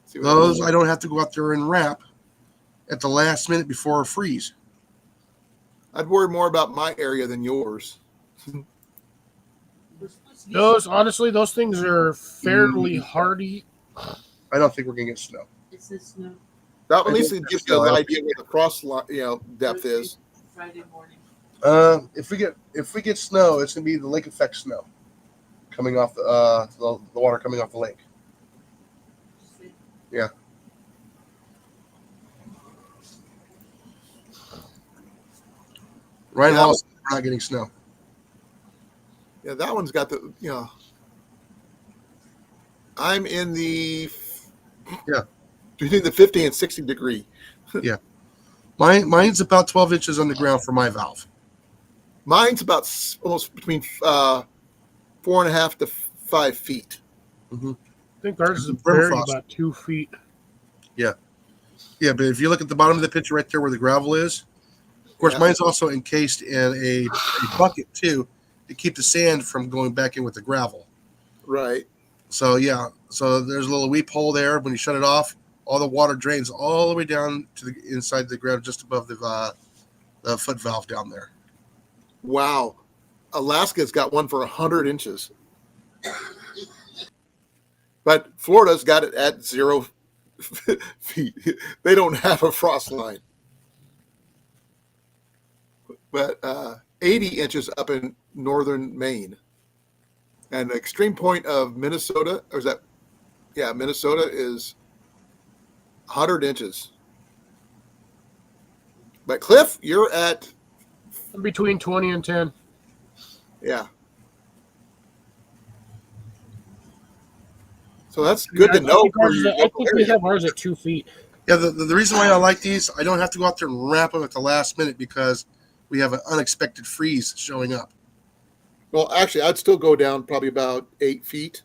See what Those I don't have to go out there and wrap at the last minute before a freeze. I'd worry more about my area than yours. We're supposed to get Those honestly, those things are fairly Mm. hardy. I don't think we're gonna get snow. It says snow That one I needs to think give so. you an idea where the cross depth is. Friday morning. If we get snow, it's gonna be the lake effect snow coming off the water coming off the lake. Yeah. Ryan Yeah, Hall said we're not getting snow. Yeah, that one's got the I'm in the between the 50 and 60 degree. Mine's about 12 inches underground for my valve. Mine's about almost between 4.5 to 5 feet. Mm-hmm. I think ours is Permafrost. buried about 2 feet. Yeah, but if you look at the bottom of the picture right there where the gravel is, of course, Yeah. mine's also encased in a bucket too to keep the sand from going back in with the gravel. Right. So yeah, so there's a little weep hole there. When you shut it off, all the water drains all the way down to the inside the ground, just above the foot valve down there. Wow. Alaska's got one for 100 inches. But Florida's got it at 0 feet. They don't have a frost line. But 80 inches up in northern Maine. And the extreme point of Minnesota, or is that, yeah, Minnesota is 100 inches. But Cliff, you're at, Between 20 and 10. yeah. So that's good to know. For your I local think we area. have ours at 2 feet. Yeah, the reason why I like these, I don't have to go out there and wrap them at the last minute because we have an unexpected freeze showing up. Well, actually, I'd still go down probably about 8 feet,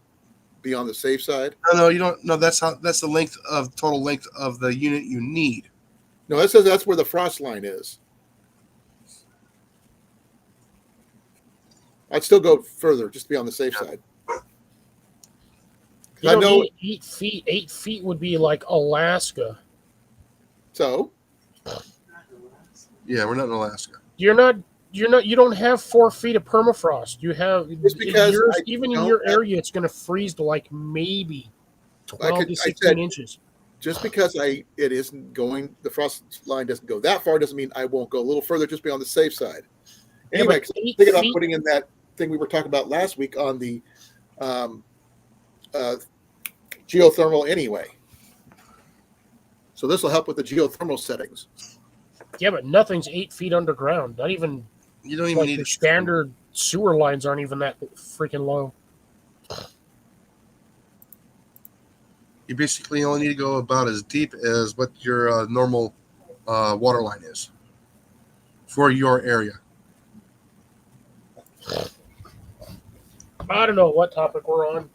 be on the safe side. No, you don't. No, that's the length of total length of the unit you need. No, it says that's where the frost line is. I'd still go further, just to be on the safe side. You I don't know. need 8 feet. 8 feet would be like Alaska. So, Yeah, we're not in Alaska. You don't have 4 feet of permafrost. You have Just because I even in don't your have- area, it's going to freeze to like maybe 12 to I 16 said- inches. just because it isn't going, the frost line doesn't go that far, doesn't mean I won't go a little further, just be on the safe side. Yeah, Anyway, but 'cause I'm 8 thinking about feet- putting in that thing we were talking about last week on the geothermal anyway. So this will help with the geothermal settings. Yeah, but nothing's 8 feet underground. Not even You don't even like need the a standard sewer lines aren't even that freaking low. You basically only need to go about as deep as what your normal water line is for your area. I don't know what topic we're on.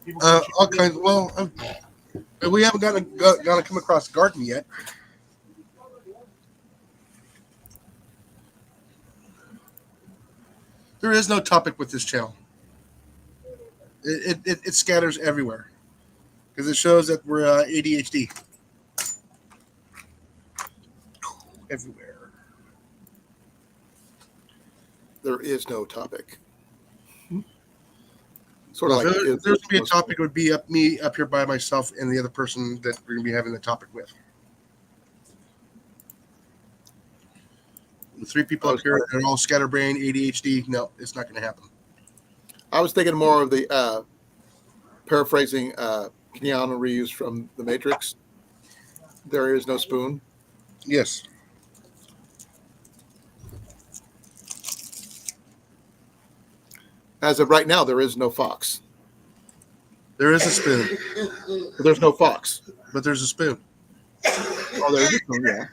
People can shoot All me. kinds. Well, we haven't gotten to come across garden yet. There is no topic with this channel. It scatters everywhere because it shows that we're ADHD everywhere. There is no topic. Sort of Well, like if there's gonna be a topic, it would be me up here by myself and the other person that we're gonna be having the topic with. The 3 people up here that are all scatterbrained, ADHD. No, it's not gonna happen. I was thinking more of the paraphrasing Keanu Reeves from The Matrix. There is no spoon. Yes. As of right now, there is no fox. There is a spoon, There's no fox. but there's a spoon. Oh, there's a spoon, yeah.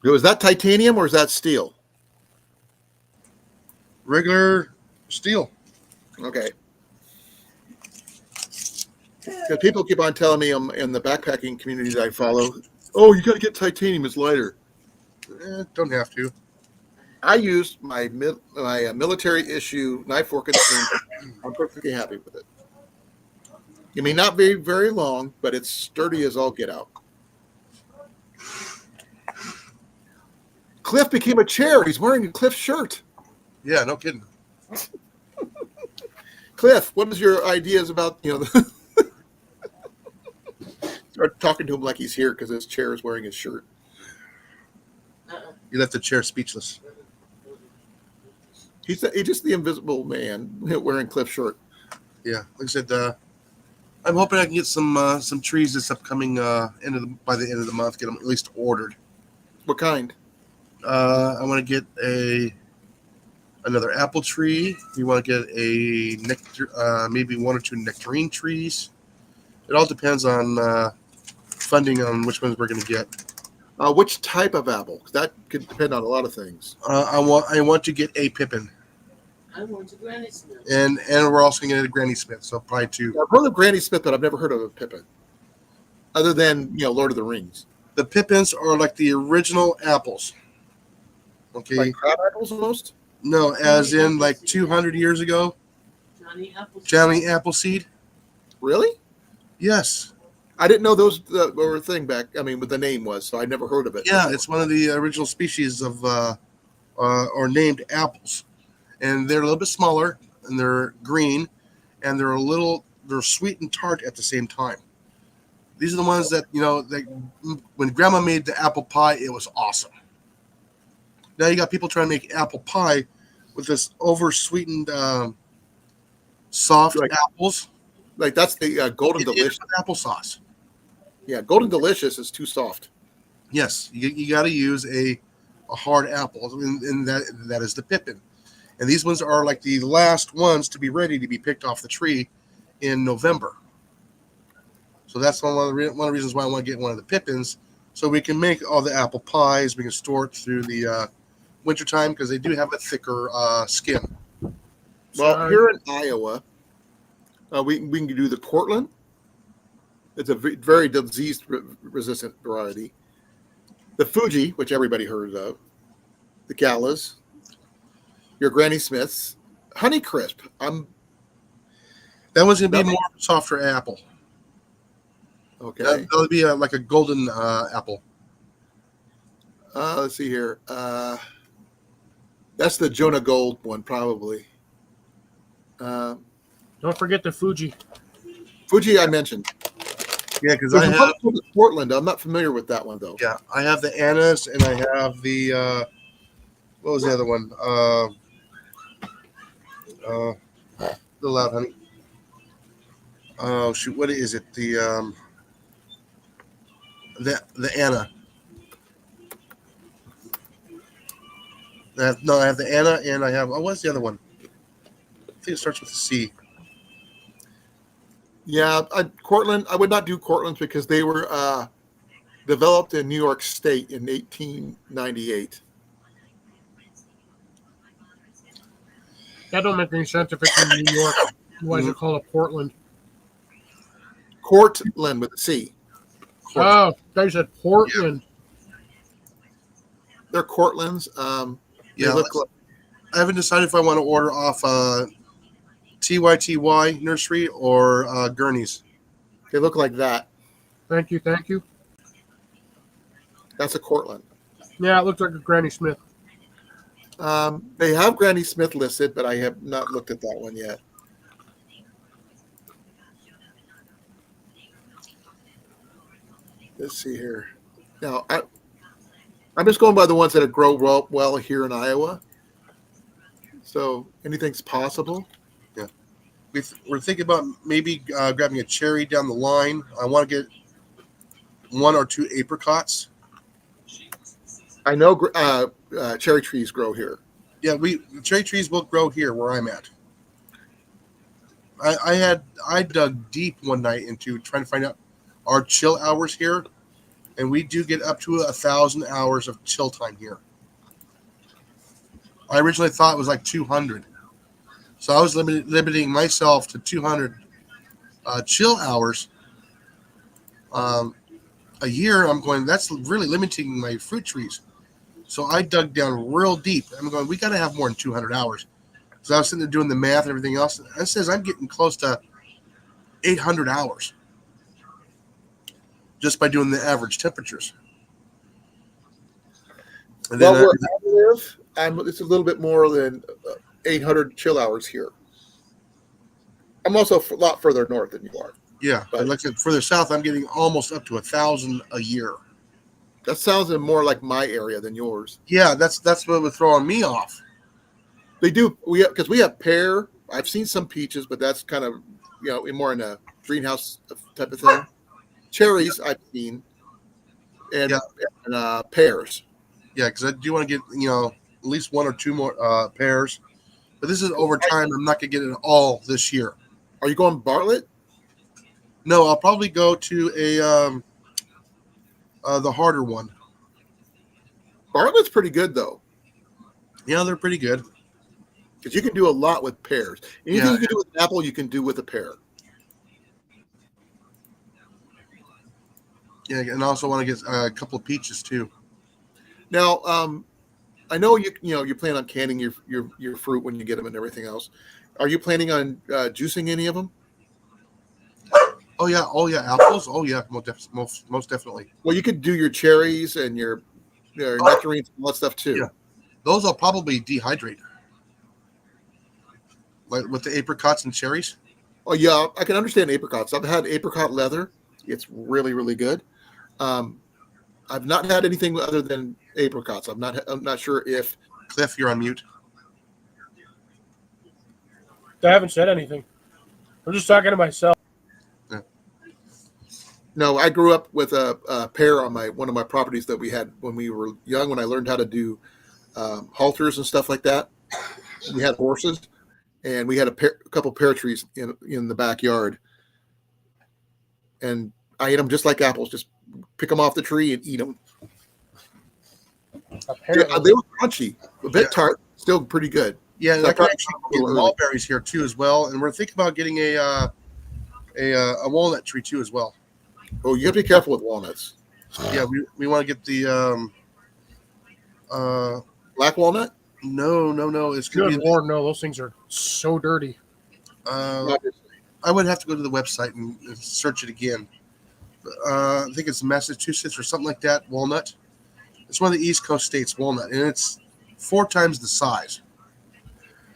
Was that titanium or is that steel? Regular steel. Okay. Because people keep on telling me in the backpacking communities I follow, oh, you got to get titanium. It's lighter. Don't have to. I used my military issue knife, fork, and spoon. I'm perfectly happy with it. It may not be very long, but it's sturdy as all get out. Cliff became a chair. He's wearing a Cliff shirt. Yeah, no kidding. Cliff, what is your ideas about, start talking to him like he's here because his chair is wearing his shirt. You left the chair speechless. He's just the invisible man wearing Cliff's shirt. Yeah, like I said, I'm hoping I can get some trees this upcoming by the end of the month. Get them at least ordered. What kind? I want to get another apple tree. We want to get a maybe one or two nectarine trees. It all depends on funding on which ones we're going to get. Which type of apple? That could depend on a lot of things. I want to get a pippin, I want a Granny Smith. and we're also going to get a Granny Smith. So probably two. I've heard of Granny Smith, but I've never heard of a Pippin, other than Lord of the Rings. The pippins are like the original apples. Okay. Like crab apples almost. No, as in like 200 years ago, Johnny Appleseed. Really? Yes. I didn't know those were a thing back. I mean, what the name was, so I never heard of it. Yeah, it's one of the original species of or named apples, and they're a little bit smaller, and they're green, and they're sweet and tart at the same time. These are the ones that when Grandma made the apple pie, it was awesome. Now you got people trying to make apple pie with this over sweetened soft apples. Like that's the Golden Delicious applesauce. Yeah, Golden Delicious is too soft. Yes, you got to use a hard apple, and that is the pippin. And these ones are like the last ones to be ready to be picked off the tree in November. So that's one of the reasons why I want to get one of the pippins, so we can make all the apple pies. We can store it through the wintertime because they do have a thicker skin. Well, here in Iowa, we can do the Cortland. It's a very disease-resistant variety. The Fuji, which everybody heard of. The Galas. Your Granny Smiths. Honeycrisp. That one's going to be more softer apple. Okay. That'll be like a golden apple. Let's see here. That's the Jonah Gold one, probably. Don't forget the Fuji. Fuji, I mentioned. Yeah, because I have Portland. I'm not familiar with that one though. Yeah, I have the Annas, and I have the what was the other one? The Loud Honey. Oh shoot, what is it? The Anna. I have the Anna, and I have what's the other one? I think it starts with a C. Yeah, Cortland. I would not do Cortlands because they were developed in New York State in 1898. That don't make any sense if it's in New York. Why is it called a Portland? Cortland with a C. Oh, they said Portland. They're Cortlands. Yeah, I haven't decided if I want to order off TYTY Nursery or Gurney's. They look like that. Thank you. That's a Cortland. Yeah, it looks like a Granny Smith. They have Granny Smith listed, but I have not looked at that one yet. Let's see here. Now, I'm just going by the ones that grow well here in Iowa. So anything's possible. Yeah. We're thinking about maybe grabbing a cherry down the line. I want to get 1 or 2 apricots. I know cherry trees grow here. Yeah, the cherry trees will grow here where I'm at. I dug deep one night into trying to find out our chill hours here, and we do get up to 1,000 hours of chill time here. I originally thought it was like 200, so I was limiting myself to 200 chill hours a year. I'm going, that's really limiting my fruit trees. So I dug down real deep. I'm going, we got to have more than 200 hours. So I was sitting there doing the math and everything else. And it says I'm getting close to 800 hours just by doing the average temperatures. And Well, then, where I live, it's a little bit more than 800 chill hours here. I'm also a lot further north than you are. yeah, but like I said, further south, I'm getting almost up to 1,000 a year. That sounds more like my area than yours. Yeah, that's what was throwing me off. They do because we have pear. I've seen some peaches, but that's kind of more in a greenhouse type of thing. Cherries I've seen, and, Yeah. and pears. Yeah, because I do want to get at least one or two more pears, but this is over time. I'm not gonna get it all this year. Are you going Bartlett? No, I'll probably go to the harder one. Bartlett's pretty good though, Yeah, they're pretty good. because you can do a lot with pears. Anything Yeah. you can do with an apple, you can do with a pear. Yeah, and I also want to get a couple of peaches too. Now, I know you plan on canning your fruit when you get them and everything else. Are you planning on juicing any of them? Oh yeah, apples. Oh yeah, most definitely. Well, you could do your cherries and your nectarines and all that stuff too. Yeah. Those I'll probably dehydrate, like with the apricots and cherries. Oh yeah, I can understand apricots. I've had apricot leather. It's really, really good. I've not had anything other than apricots. I'm not sure if Cliff, you're on mute. I haven't said anything. I'm just talking to myself. No, I grew up with a pear on one of my properties that we had when we were young. When I learned how to do halters and stuff like that, we had horses, and we had a couple pear trees in the backyard, and I ate them just like apples. Just pick them off the tree and eat them. Apparently. They were crunchy, a bit tart, still pretty good. Yeah, and So I can probably actually a get little early. mulberries here too as well, and we're thinking about getting a walnut tree too as well. Oh, you have to be careful with walnuts. Yeah, we want to get the Black walnut? no, it's gonna Good be Lord, no, those things are so dirty. I would have to go to the website and search it again. I think it's Massachusetts or something like that. Walnut. It's one of the East Coast states. Walnut, and it's 4 times the size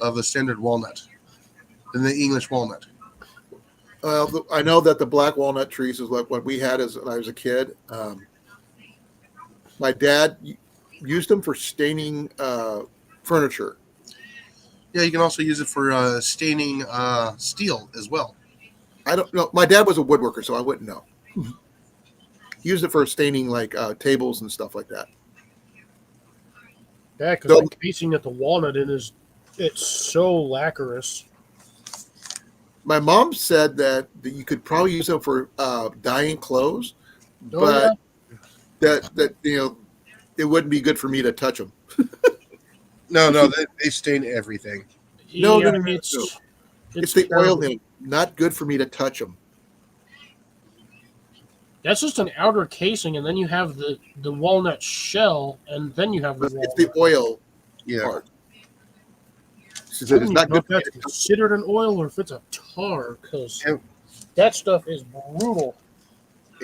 of a standard walnut than the English walnut. Well, I know that the black walnut trees is like what we had when I was a kid. My dad used them for staining furniture. Yeah, you can also use it for staining steel as well. I don't know. My dad was a woodworker, so I wouldn't know. He used it for staining like tables and stuff like that. Yeah, because So- the casing that the walnut in it's so lacquerous. My mom said that you could probably use them for dyeing clothes, Oh, but that it wouldn't be good for me to touch them. No, they stain everything. No, yeah, no, it's the terrible. oil in it. Not good for me to touch them. That's just an outer casing, and then you have the walnut shell, and then you have the walnut. It's the oil Yeah, part. She I said don't it's even not know good if for me that's to touch. considered an oil or if it's a tar, because Yeah. that stuff is brutal.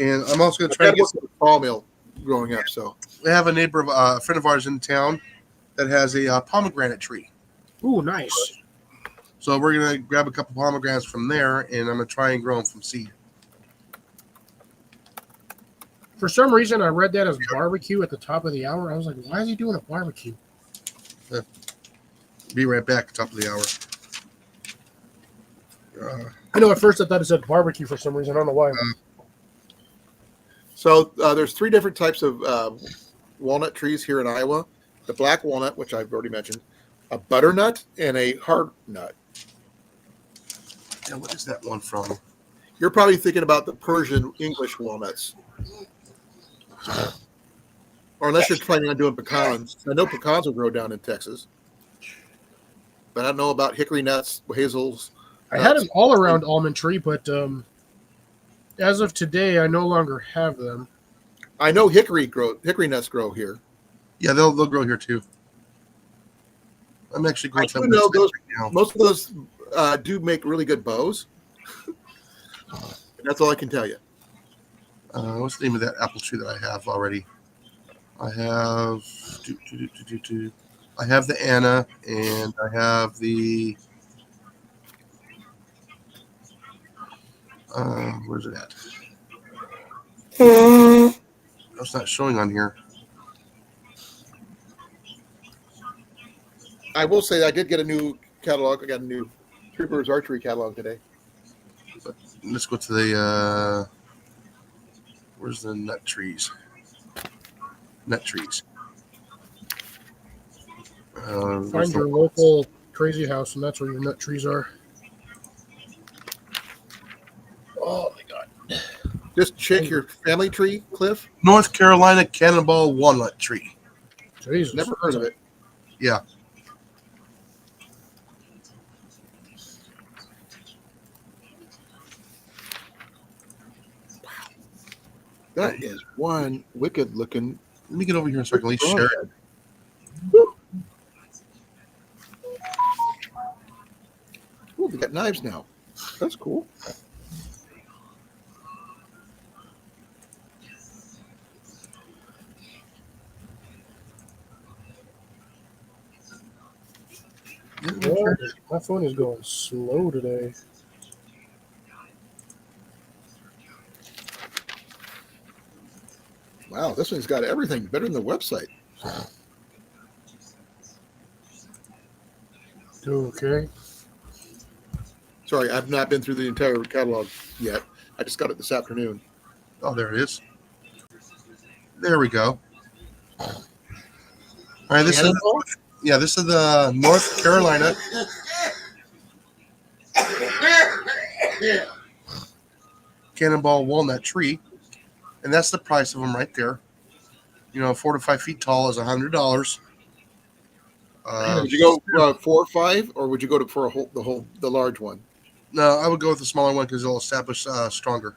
and I'm also going My to try to dad get. worked at a sawmill growing up, so We have a friend of ours in town that has a pomegranate tree. Ooh, nice. So we're going to grab a couple pomegranates from there, and I'm going to try and grow them from seed. For some reason, I read that as barbecue at the top of the hour. I was like, why is he doing a barbecue? Be right back, top of the hour. I know at first I thought it said barbecue for some reason. I don't know why. So there's 3 different types of walnut trees here in Iowa. The black walnut, which I've already mentioned, a butternut, and a hard nut. Yeah, what is that one from? You're probably thinking about the Persian English walnuts. Or unless you're planning on doing pecans. I know pecans will grow down in Texas. But I don't know about hickory nuts, hazels. I had nuts. an all-around almond tree, but as of today, I no longer have them. I know hickory nuts grow here. Yeah, they'll grow here too. I'm actually going I to do them know those. right now. Most of those do make really good bows. That's all I can tell you. What's the name of that apple tree that I have already? I have I have the Anna, and I have the where's it at? It's not showing on here. I will say I did get a new catalog. I got a new Three Birds Archery catalog today. Let's go to the where's the nut trees? Nut trees. Find your local crazy house, and that's where your nut trees are. Oh my god! Just check your family tree, Cliff. North Carolina Cannonball Walnut Tree. Jesus, Never heard of it. Yeah. That is one wicked looking. Let me get over here so I can at least share it. Ooh, we got knives now. That's cool. Well, my phone is going slow today. Wow, this one's got everything better than the website. Okay. Sorry, I've not been through the entire catalog yet. I just got it this afternoon. Oh, there it is. There we go. All right, this is the North Carolina Cannonball Walnut Tree, and that's the price of them right there. 4 to 5 feet tall is $100. Would you go 4 or 5, or would you go for the large one? No, I would go with the smaller one because it'll establish stronger.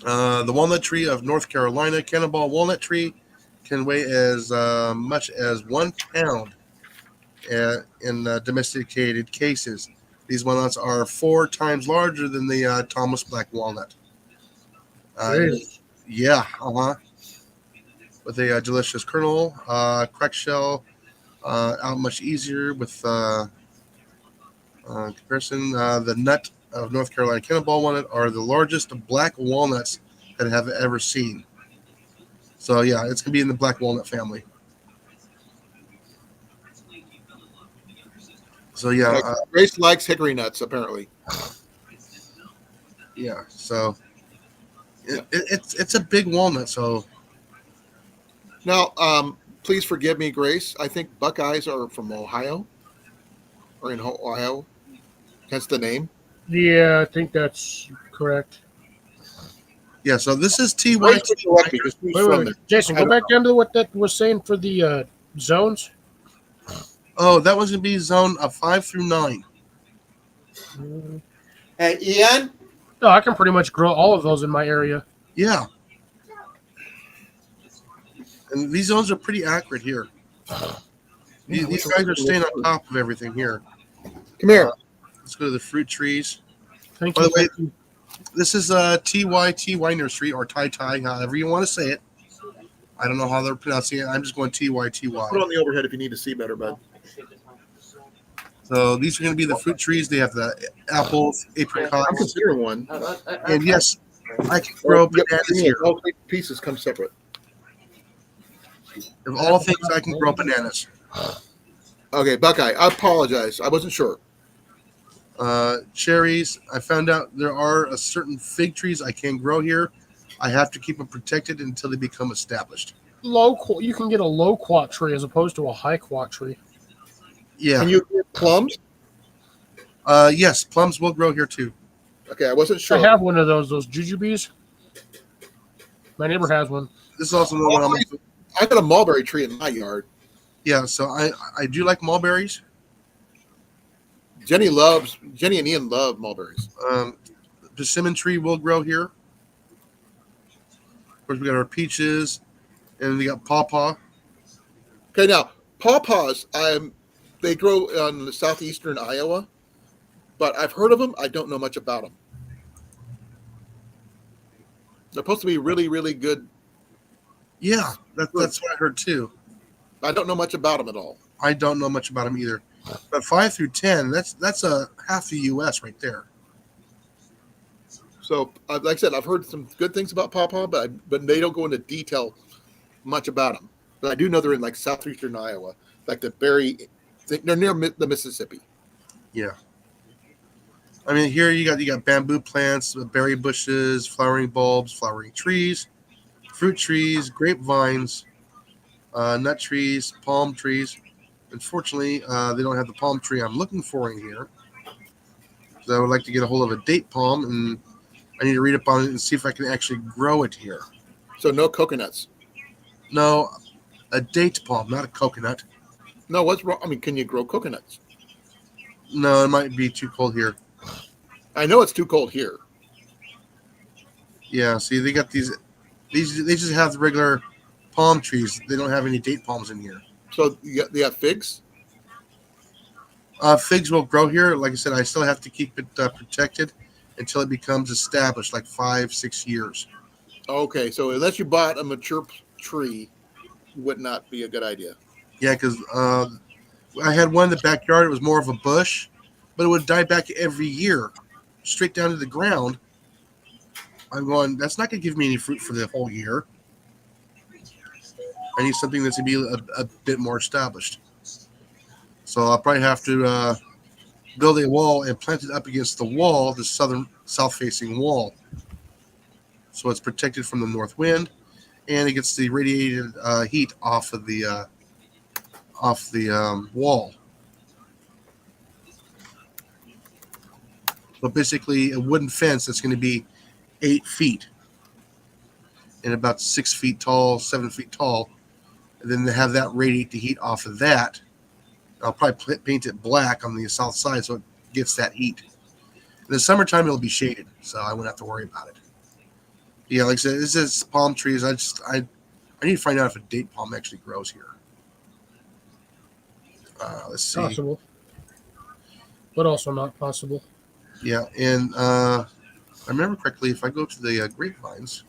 The walnut tree of North Carolina, Cannonball Walnut Tree, can weigh as much as 1 pound in domesticated cases. These walnuts are 4 times larger than the Thomas Black walnut. Yeah, with a delicious kernel, cracked shell, out much easier with comparison. The nut of North Carolina Cannonball walnut are the largest black walnuts that I have ever seen. So yeah, it's gonna be in the black walnut family. So yeah, Grace likes hickory nuts apparently. Yeah, so it's a big walnut. So now, please forgive me, Grace. I think Buckeyes are from Ohio, or in Ohio. Hence the name. Yeah, I think that's correct. yeah, so this is TY. Grace would correct me because he's from Wait. there. Jason, go back down to what that was saying for the zones. Oh, that was gonna be zone of 5 through 9. Hey, Ian. No, I can pretty much grow all of those in my area. Yeah, and these zones are pretty accurate here. These guys are staying on top of everything here. Come here. Let's go to the fruit trees. Thank By you. the way, this is TYTY Nursery, or Tai, however you want to say it. I don't know how they're pronouncing it. I'm just going TYTY. Put on the overhead if you need to see better, bud. So these are going to be the fruit trees. They have the apples, I'm apricots, considering one. and yes, I can grow bananas here. All 3 pieces come separate. Of all things, I can grow bananas. Okay, Buckeye. I apologize. I wasn't sure. Cherries. I found out there are certain fig trees I can grow here. I have to keep them protected until they become established. You can get a low quat tree as opposed to a high quat tree. Yeah. Can you get plums? Yes, plums will grow here too. Okay, I wasn't sure. I have one of those jujubes. My neighbor has one. This is also one I'm. I got a mulberry tree in my yard. Yeah, so I do like mulberries. Jenny and Ian love mulberries. Persimmon tree will grow here. Of course, we got our peaches, and we got pawpaw. Okay, now pawpaws, they grow in the southeastern Iowa, but I've heard of them. I don't know much about them. They're supposed to be really, really good. Yeah, that's what I heard too. I don't know much about them at all. I don't know much about them either. But 5 through 10, that's a half the U.S. right there. So, like I said, I've heard some good things about pawpaw, but they don't go into detail much about them. But I do know they're in like southeastern Iowa, like they're near the Mississippi. Yeah. I mean, here you got bamboo plants, berry bushes, flowering bulbs, flowering trees, fruit trees, grapevines, nut trees, palm trees. Unfortunately, they don't have the palm tree I'm looking for in here. So I would like to get a hold of a date palm, and I need to read up on it and see if I can actually grow it here. So no coconuts. No, a date palm, not a coconut. No, what's wrong? I mean, can you grow coconuts? No, it might be too cold here. I know it's too cold here. Yeah, see, they got these. They just have the regular palm trees. They don't have any date palms in here. So they got figs? Figs will grow here. Like I said, I still have to keep it protected until it becomes established, like 5-6 years. Okay, so unless you bought a mature tree, would not be a good idea. Yeah, because I had one in the backyard. It was more of a bush, but it would die back every year, straight down to the ground. I'm going, that's not going to give me any fruit for the whole year. I need something that's going to be a bit more established. So I'll probably have to build a wall and plant it up against the wall, the south-facing wall. So it's protected from the north wind, and it gets the radiated heat off the wall. So basically, a wooden fence that's going to be 8 feet and about 6 feet tall, 7 feet tall, and then they have that radiate the heat off of that. I'll probably paint it black on the south side so it gets that heat. In the summertime, it'll be shaded, so I won't have to worry about it. Yeah, like I said, this is palm trees. I need to find out if a date palm actually grows here. Let's see. Possible, but also not possible. Yeah, and I remember correctly, if I go to the grapevines.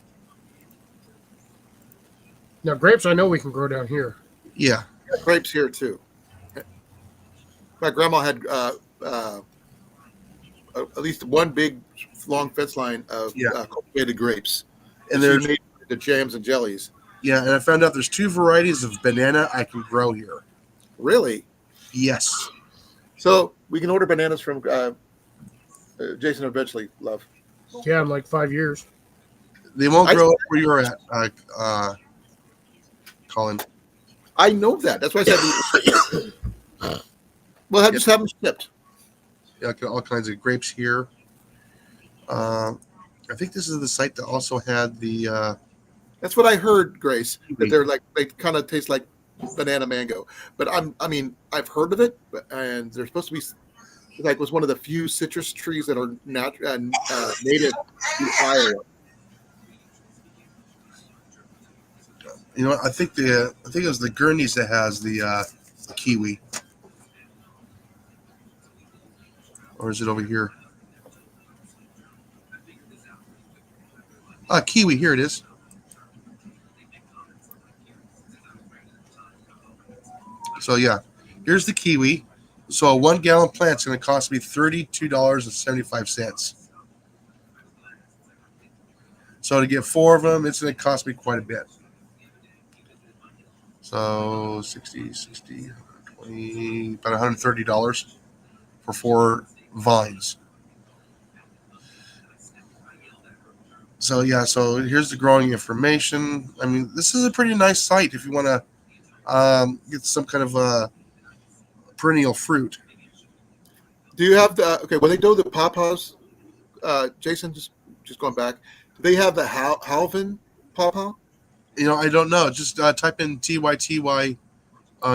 Now, grapes, I know we can grow down here. Yeah. Grapes here too. My grandma had at least one big long fence line of cultivated grapes, and there's made the jams and jellies. Yeah, and I found out there's 2 varieties of banana I can grow here. Really? Yes. So we can order bananas from Jason eventually, love. Yeah, in like 5 years. They won't grow up where you're at, Colin. I know that. That's why I said. Well, just have them shipped. Yeah, all kinds of grapes here. I think this is the site that also had the. That's what I heard, Grace. That they kind of taste like banana mango. But I've heard of it, and they're supposed to be like was one of the few citrus trees that are native to Iowa. You know, I think it was the Gurney's that has the kiwi, or is it over here? Kiwi. Here it is. So yeah, here's the kiwi. So a 1 gallon plant is going to cost me $32.75. So to get 4 of them, it's going to cost me quite a bit. So 60, 20, about $130 for 4 vines. So yeah, so here's the growing information. I mean, this is a pretty nice site if you want to get some kind of perennial fruit. Do you have the okay? When they do the pawpaws, Jason, just going back, do they have the Halvin pawpaw? I don't know. Just type in TYTY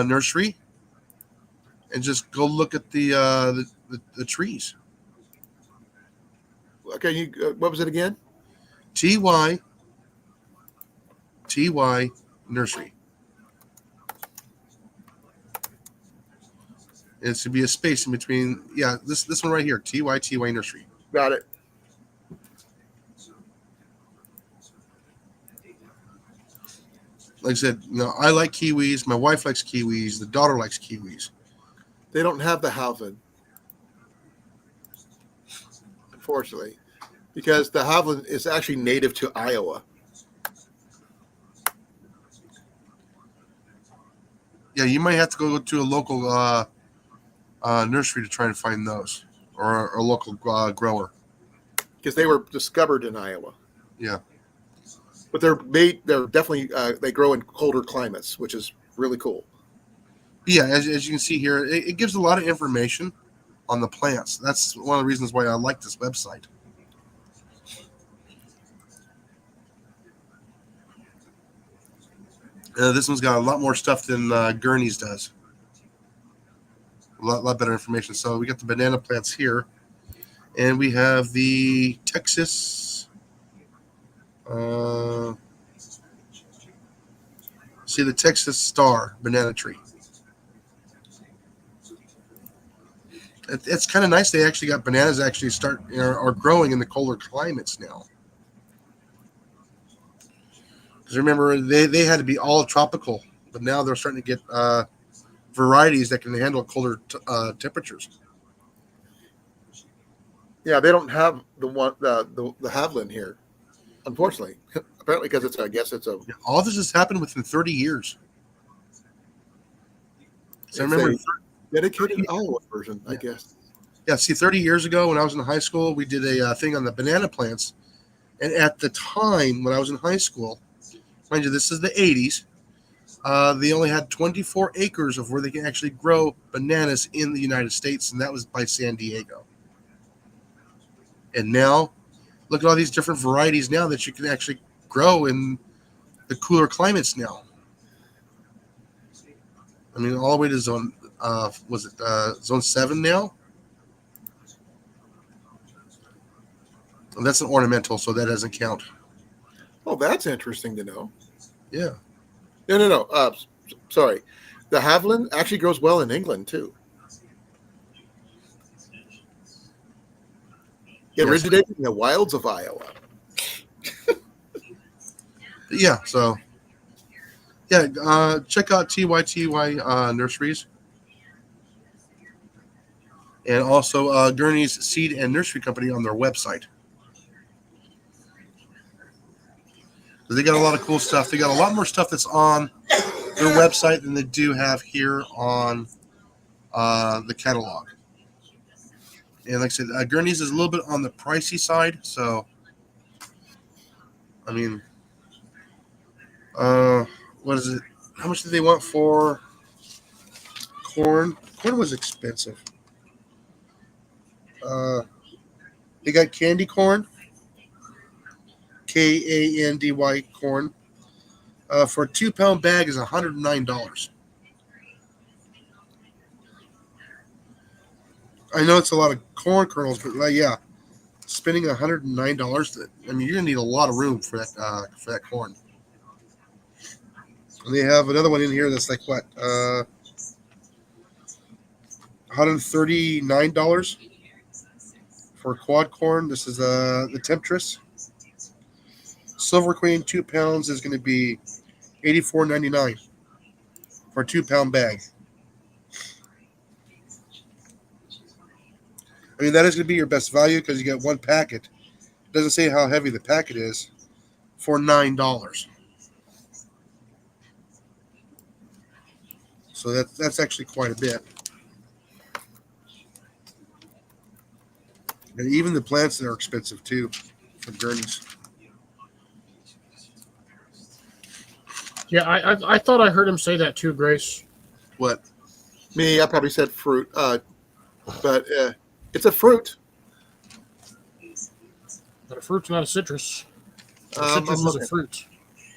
nursery and just go look at the trees. Okay, what was it again? TYTY nursery. And it should be a space in between. Yeah, this one right here, TYTY nursery. Got it. Like I said, I like kiwis. My wife likes kiwis. The daughter likes kiwis. They don't have the Halvin, unfortunately, because the Halvin is actually native to Iowa. Yeah, you might have to go to a local nursery to try and find those, or a local grower. Because they were discovered in Iowa. Yeah. But they're definitely they grow in colder climates, which is really cool. Yeah, as you can see here, it gives a lot of information on the plants. That's one of the reasons why I like this website. This one's got a lot more stuff than Gurney's does. A lot better information. So we got the banana plants here, and we have the Texas. See the Texas Star banana tree. It's kind of nice. They actually got bananas actually are growing in the colder climates now. Because remember, they had to be all tropical, but now they're starting to get varieties that can handle colder temperatures. Yeah, they don't have the Havlin here, unfortunately. Apparently, because I guess it's a. All this has happened within 30 years. So remember, dedicated Iowa version, I guess. Yeah, see, 30 years ago when I was in high school, we did a thing on the banana plants. And at the time when I was in high school, mind you, this is the 80s, they only had 24 acres of where they can actually grow bananas in the United States, and that was by San Diego. And now, look at all these different varieties now that you can actually grow in the cooler climates now. I mean, all the way to zone, zone 7 now? And that's an ornamental, so that doesn't count. Oh, that's interesting to know. Yeah. No. Sorry. The Havlin actually grows well in England, too. It originated in the wilds of Iowa. Yeah, so check out TYTY nurseries, and also Gurney's Seed and Nursery Company on their website. They got a lot of cool stuff. They got a lot more stuff that's on their website than they do have here on the catalog. And like I said, Gurney's is a little bit on the pricey side. So, I mean, what is it? How much did they want for corn? Corn was expensive. They got candy corn, KANDY corn. For a 2-pound bag is $109. I know it's a lot of corn kernels, but yeah, spending $109. I mean, you're gonna need a lot of room for that corn. And they have another one in here that's like what, $139 for quad corn. This is the Temptress. Silver Queen 2 pounds is going to be $84.99 for a 2-pound bag. I mean, that is going to be your best value because you get one packet. It doesn't say how heavy the packet is for $9. So that's actually quite a bit. And even the plants that are expensive too for Gurney's. Yeah, I thought I heard him say that too, Grace. What? Me, I probably said fruit, but it's a fruit. But a fruit's not a citrus. A I'm citrus is a looking. fruit.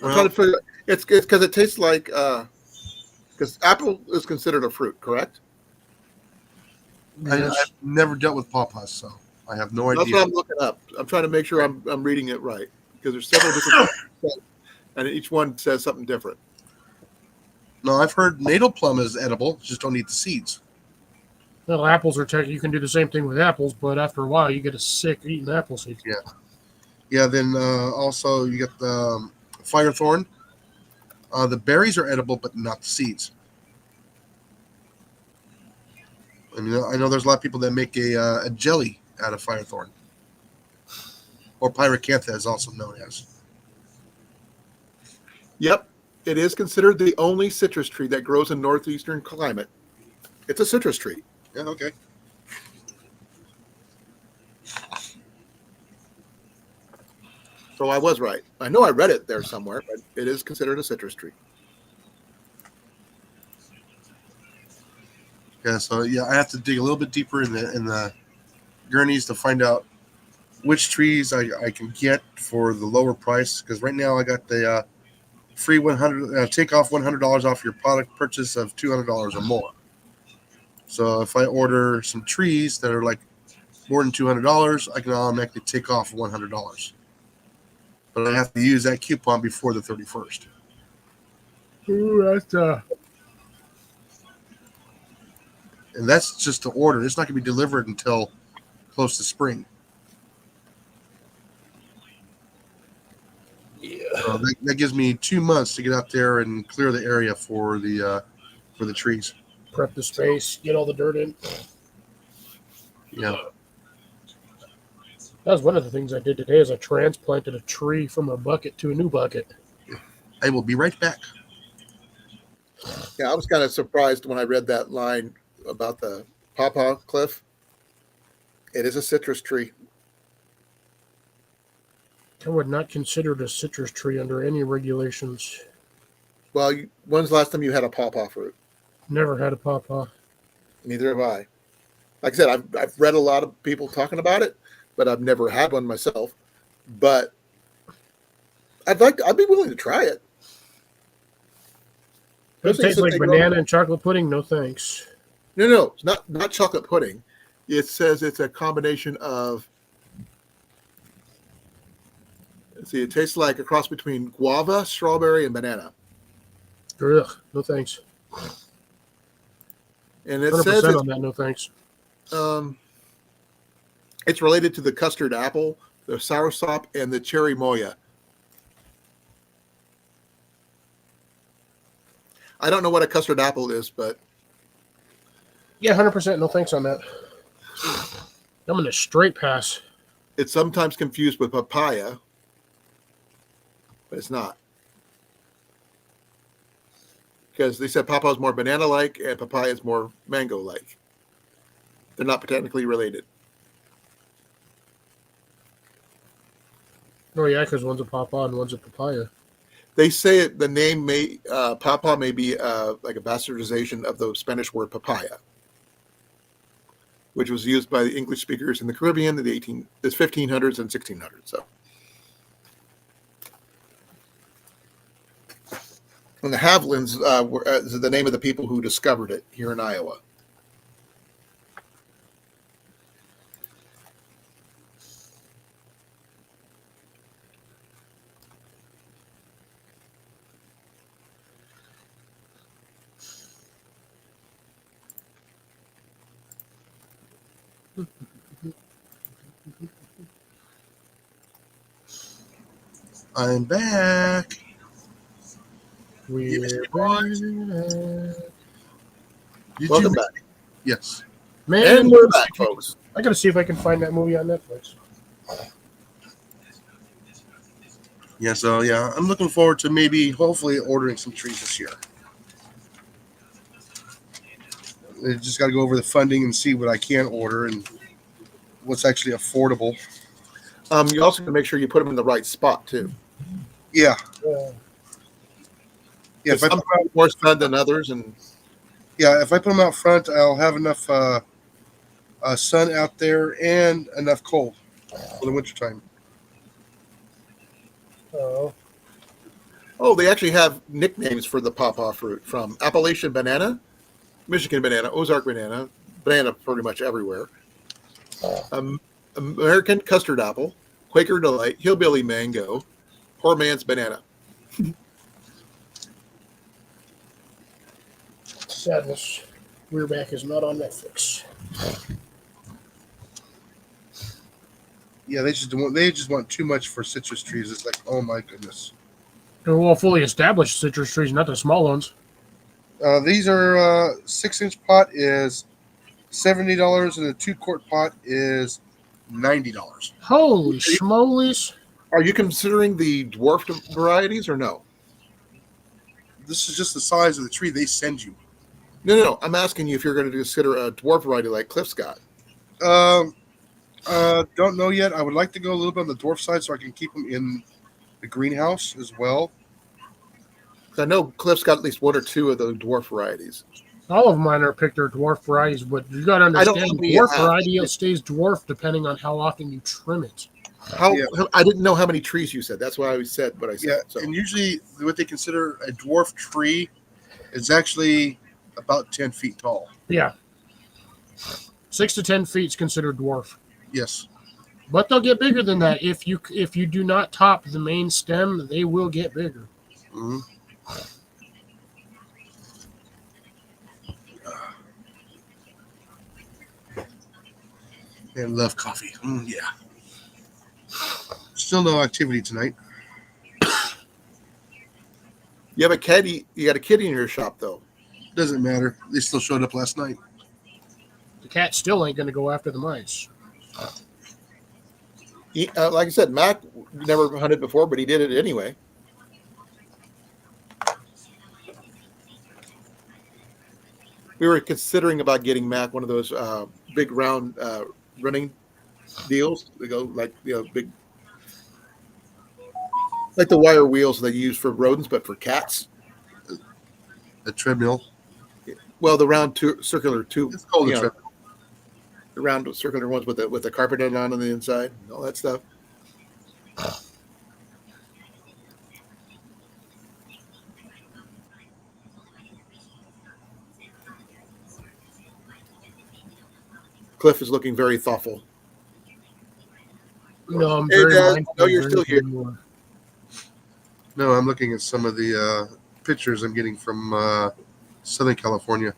I'm trying to figure. It's because it tastes like because apple is considered a fruit, correct? Yes. I've never dealt with pawpaws, so I have no That's idea. what I'm looking up. I'm trying to make sure I'm reading it right because there's several different, and each one says something different. No, I've heard natal plum is edible. Just don't eat the seeds. Well, apples are you can do the same thing with apples, but after a while you get sick eating apple seeds. Yeah. Then also you get the firethorn. The berries are edible, but not the seeds. I mean, I know there's a lot of people that make a jelly out of firethorn, or pyracantha is also known as. Yep, it is considered the only citrus tree that grows in northeastern climate. It's a citrus tree. Yeah. Okay. So I was right. I know I read it there somewhere, but it is considered a citrus tree. Yeah. So yeah, I have to dig a little bit deeper in the gurneys to find out which trees I can get for the lower price. Because right now I got the free 100 take off $100 off your product purchase of $200 or more. So if I order some trees that are like more than $200, I can automatically take off $100. But I have to use that coupon before the 31st. Ooh, that's And that's just to order. It's not going to be delivered until close to spring. yeah. So that gives me 2 months to get out there and clear the area for the trees. Prep the space, get all the dirt in. Yeah. That was one of the things I did today. Is I transplanted a tree from a bucket to a new bucket. I will be right back. Yeah, I was kind of surprised when I read that line about the pawpaw cliff. It is a citrus tree. I would not consider it a citrus tree under any regulations. Well, when's the last time you had a pawpaw fruit? Never had a pawpaw. Neither have I. Like I said, I've read a lot of people talking about it, but I've never had one myself. But I'd be willing to try it. It tastes like banana and chocolate pudding. No thanks. No, it's not chocolate pudding. It says it's a combination of. Let's see, it tastes like a cross between guava, strawberry, and banana. Ugh, no thanks. And it 100% says on that. No thanks. it's related to the custard apple, the soursop, and the cherry moya. I don't know what a custard apple is, but Yeah, 100%. No thanks on that. I'm in a straight pass. it's sometimes confused with papaya, but it's not. Because they said papaya is more banana-like and papaya is more mango-like. They're not technically related. Oh yeah, because one's a pawpaw and one's a papaya. They say the name pawpaw may be like a bastardization of the Spanish word papaya, which was used by the English speakers in the Caribbean in the 1500s and 1600s. So, and the Havilands were the name of the people who discovered it here in Iowa. I'm back. We're back. Welcome back. Yes. Man, And we're back, folks. I gotta see if I can find that movie on Netflix. Yeah. So yeah, I'm looking forward to hopefully ordering some trees this year. I just got to go over the funding and see what I can order and what's actually affordable. You also have to make sure you put them in the right spot too. Yeah. Yeah, if I Some put 'em out, more sun than others, and if I put them out front, I'll have enough sun out there and enough cold for the wintertime. Oh, they actually have nicknames for the pawpaw fruit, from Appalachian banana, Michigan banana, Ozark banana, banana pretty much everywhere. Um, American custard apple, Quaker delight, hillbilly mango, poor man's banana. sadness. We're Back is not on Netflix. Yeah, they just want too much for citrus trees. It's like, oh my goodness. Well, fully established citrus trees, not the small ones. These are 6-inch pot is $70 and a 2-quart pot is $90. Holy schmolies. Are you considering the dwarfed varieties or no? This is just the size of the tree they send you. No. I'm asking you if you're going to consider a dwarf variety like Cliff's got. Um, don't know yet. I would like to go a little bit on the dwarf side so I can keep them in the greenhouse as well. I know Cliff's got at least one or two of the dwarf varieties. All of mine are picked are dwarf varieties, but you got to I don't understand, know the, dwarf variety stays dwarf depending on how often you trim it. Yeah. I didn't know how many trees you said. That's why I said what I said. Yeah, So and usually what they consider a dwarf tree is actually about 10 feet tall. Yeah. 6 to 10 feet is considered dwarf. Yes. But they'll get bigger than that. If you do not top the main stem, they will get bigger. Mm-hmm. And love coffee. Yeah. Still no activity tonight. you have a kitty. You got a kitty in your shop, though. Doesn't matter. They still showed up last night. The cat still ain't going to go after the mice. Like I said, Mac never hunted before, but he did it anyway. We were considering about getting Mac one of those big round running deals. They go like big, like the wire wheels they use for rodents, but for cats. A treadmill. Well, the round circular tube. It's called a treadmill. The round circular ones with the carpet on the inside, all that stuff. Cliff is looking very thoughtful. No, I'm Hey, very Dad, mindful. no, you're of still here. everything you are. No, I'm looking at some of the pictures I'm getting from Southern California.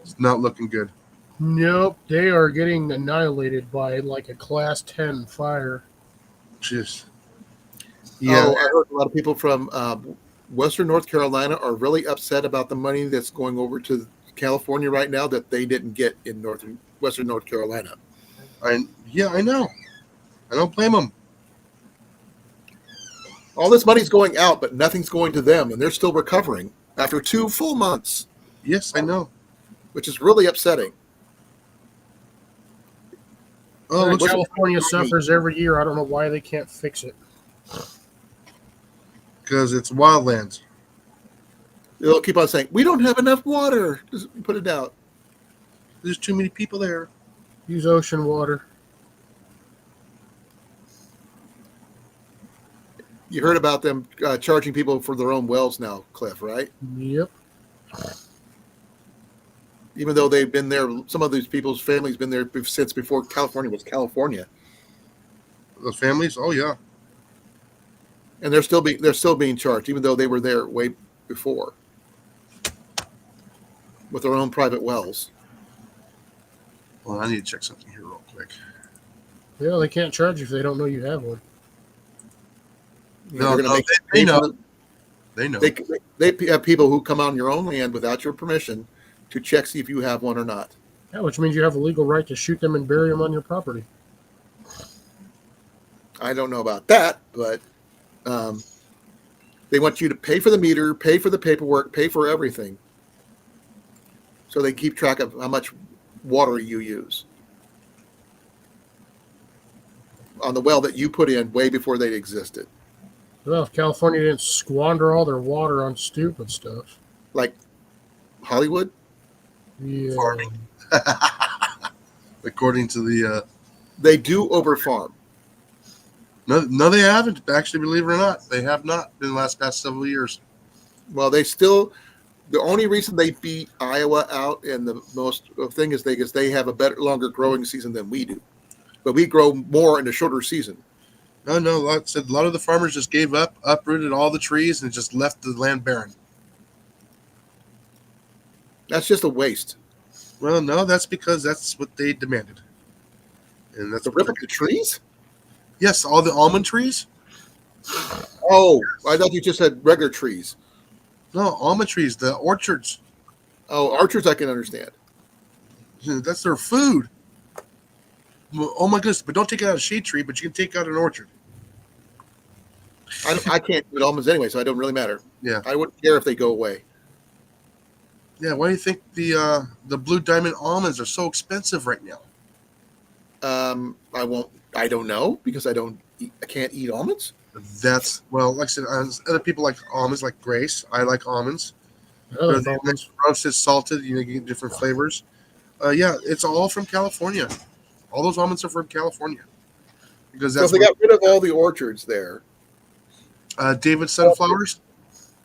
It's not looking good. Nope, they are getting annihilated by like a class 10 fire. Just yeah. Oh, I heard a lot of people from Western North Carolina are really upset about the money that's going over to California right now that they didn't get in Western North Carolina. I know. I don't blame them. All this money's going out, but nothing's going to them, and they're still recovering after 2 full months, Yes, I know. which is really upsetting. Oh, looks like California suffers every year. I don't know why they can't fix it. because it's wildlands. They'll keep on saying, "We don't have enough water. Just put it out." There's too many people there. Use ocean water. You heard about them charging people for their own wells now, Cliff, right? Yep. Even though they've been there, some of these people's families been there since before California was California, The families. Oh yeah. and they're still being charged, even though they were there way before with their own private wells. Well, I need to check something here real quick. Yeah, they can't charge you if they don't know you have one. No, They're gonna make they you pay know. for They know. They have people who come on your own land without your permission to check see if you have one or not. Yeah, which means you have a legal right to shoot them and bury them on your property. I don't know about that, but they want you to pay for the meter, pay for the paperwork, pay for everything, so they keep track of how much water you use on the well that you put in way before they existed. Well, if California didn't squander all their water on stupid stuff. Like Hollywood? Yeah. Farming. According to the They do over farm. no, they haven't. Actually, believe it or not, they have not in the past several years. Well, they still. The only reason they beat Iowa out, and the most thing is they have a better, longer growing season than we do, but we grow more in a shorter season. No, like I said, a lot of the farmers just gave up, uprooted all the trees, and just left the land barren. That's just a waste. Well, no, that's because that's what they demanded, and that's To rip up the trees? yes, all the almond trees. Oh, I thought you just said regular trees. No, almond trees, the orchards. Oh, orchards I can understand. That's their food. Well, oh my goodness! But don't take out a shade tree, but you can take out an orchard. I can't eat almonds anyway, so it don't really matter. Yeah. I wouldn't care if they go away. Yeah, why do you think the blue diamond almonds are so expensive right now? I won't. I don't know because I can't eat almonds. That's well, like I said, other people like almonds, like Grace. I like almonds. I like They're almonds. roasted, salted. You get different flavors. Yeah, it's all from California. All those almonds are from California because So that's if they got rid of all the orchards there, David sunflowers.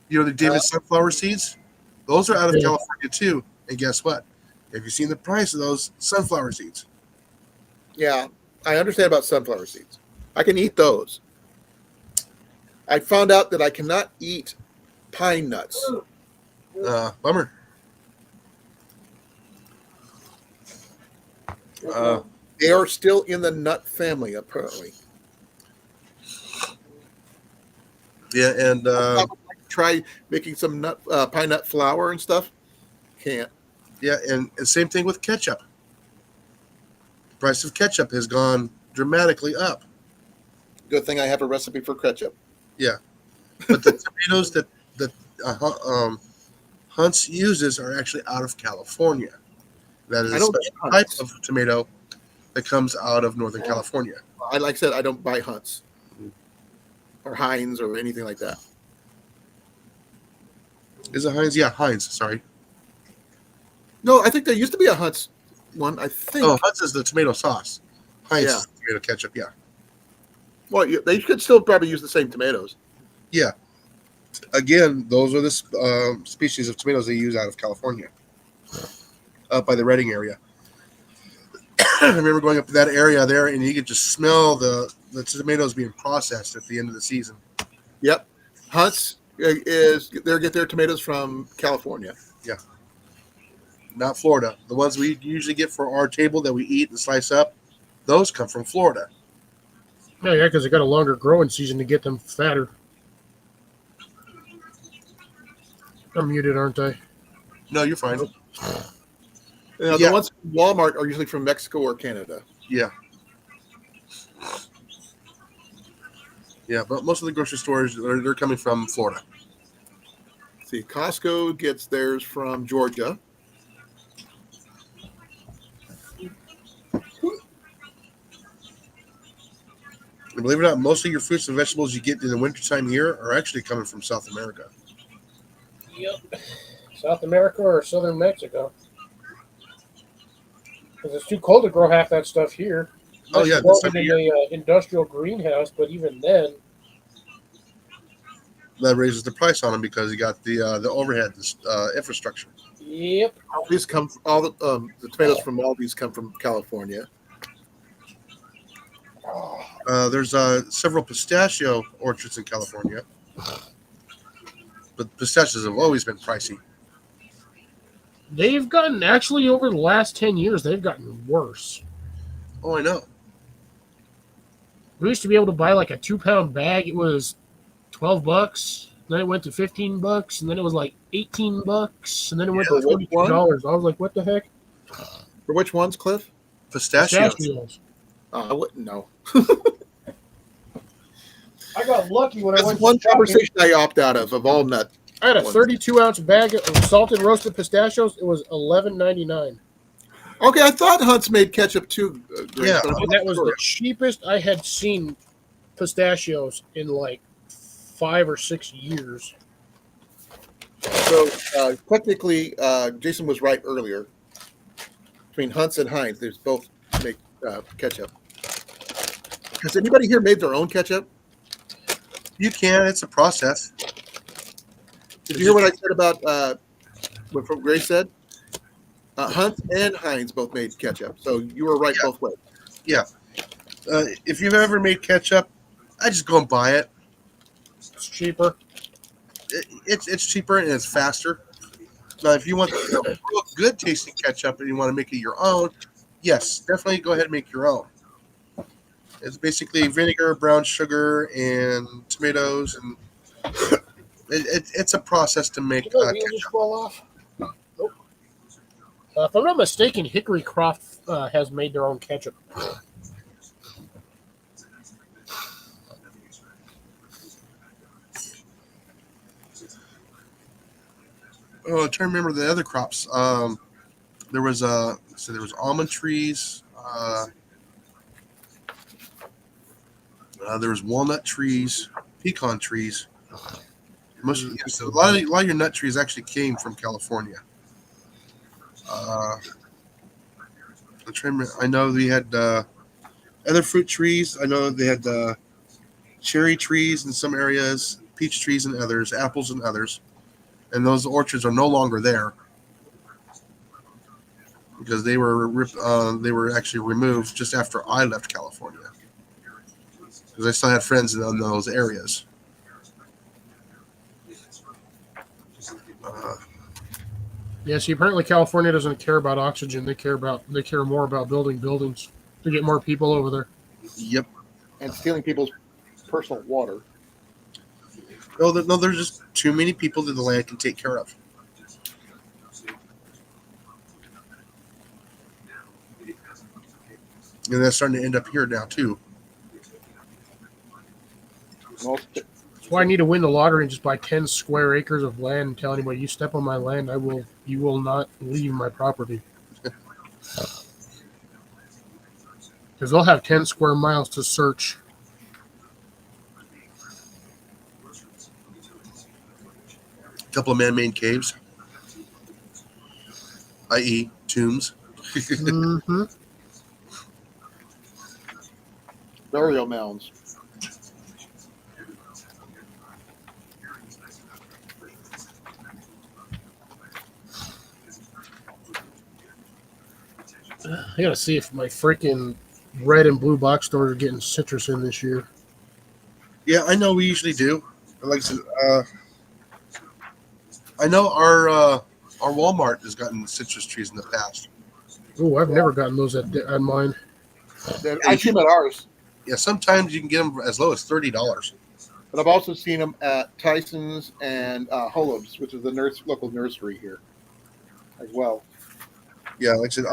You know the David sunflower seeds. Those are out of Yeah. California too. And guess what? Have you seen the price of those sunflower seeds? yeah, I understand about sunflower seeds. I can eat those. I found out that I cannot eat pine nuts. Bummer. They are still in the nut family, apparently. Yeah, and I would like to try making some pine nut flour and stuff. Can't. yeah, and same thing with ketchup. The price of ketchup has gone dramatically up. Good thing I have a recipe for ketchup. But the tomatoes that Hunt's uses are actually out of California. That is I a don't special get type Hunt's. of tomato that comes out of Northern California. Like I said, I don't buy Hunt's or Heinz or anything like that. Is it Heinz? Yeah, Heinz. Sorry. No, I think there used to be a Hunt's one. I think. Oh, Heinz is the tomato sauce. Heinz Yeah. is tomato ketchup. Yeah. Well, they could still probably use the same tomatoes. Yeah. Again, those are the species of tomatoes they use out of California, up by the Redding area. I remember going up to that area there, and you could just smell the tomatoes being processed at the end of the season. Yep. Hunt's get their tomatoes from California. Not Florida. The ones we usually get for our table that we eat and slice up, those come from Florida. Yeah, because they got a longer growing season to get them fatter. I'm muted, aren't I? No, you're fine. The Yeah. ones from Walmart are usually from Mexico or Canada. Yeah. Yeah, but most of the grocery stores, they're coming from Florida. See, Costco gets theirs from Georgia. And believe it or not, most of your fruits and vegetables you get in the wintertime here are actually coming from South America. Yep. South America or southern Mexico. Because it's too cold to grow half that stuff here. Oh, yeah, Grow this it time of in a industrial greenhouse, but even then, That raises the price on them because you got the overhead infrastructure. yep. These come all the tomatoes from all these come from California. There's several pistachio orchards in California, but pistachios have always been pricey. They've gotten, actually, over the last 10 years, they've gotten worse. Oh, I know. We used to be able to buy like a 2-pound bag. It was $12. Then it went to $15, and then it was like $18, and then it went to For which one? $22. I was like, "What the heck?" For which ones, Cliff? Pistachios. Pistachios. I wouldn't know. I got lucky when I That's went. one shopping. conversation I opt out of all nuts. I had a 32-ounce bag of salted roasted pistachios. It was $11.99, Okay, I thought Hunt's made ketchup too. Grace, Yeah. but I'm and not that was sure. the cheapest I had seen pistachios in like 5 or 6 years. So technically, Jason was right earlier. Between Hunt's and Heinz, there's both make ketchup. Has anybody here made their own ketchup? You can. It's a process. Did you hear what I said about what Grace said? Hunt and Heinz both made ketchup, so you were right both ways. Yeah. If you've ever made ketchup, I just go and buy it. It's cheaper. It's cheaper and it's faster. Now, if you want real good tasting ketchup and you want to make it your own, yes, definitely go ahead and make your own. It's basically vinegar, brown sugar, and tomatoes, and it's a process to make Did my wheel ketchup. just fall off? Nope. If I'm not mistaken, Hickory Croft has made their own ketchup. Oh, I'm trying to remember the other crops. There was almond trees. There was walnut trees, pecan trees. So a lot of your nut trees actually came from California. I'm trying to remember, I know they had other fruit trees. I know they had cherry trees in some areas, peach trees in others, apples in others. And those orchards are no longer there because they were actually removed just after I left California because I still had friends in those areas. Yeah, see, apparently California doesn't care about oxygen. They care more about building buildings to get more people over there. Yep. And stealing people's personal water. No, there's just too many people that the land can take care of. And that's starting to end up here now too. Well, That's why I need to win the lottery and just buy 10 square acres of land and tell anybody, you step on my land, you will not leave my property. Because they'll have 10 square miles to search. A couple of man-made caves, i.e., tombs. Mm-hmm. burial mounds. I gotta see if my freaking red and blue box stores are getting citrus in this year. Yeah, I know we usually do. Like I said, I know our Walmart has gotten citrus trees in the past. Oh, I've never gotten those at mine. I see them at ours, Yeah, sometimes you can get them as low as $30. but I've also seen them at Tyson's and Holub's, which is the local nursery here as well. Yeah, like I said,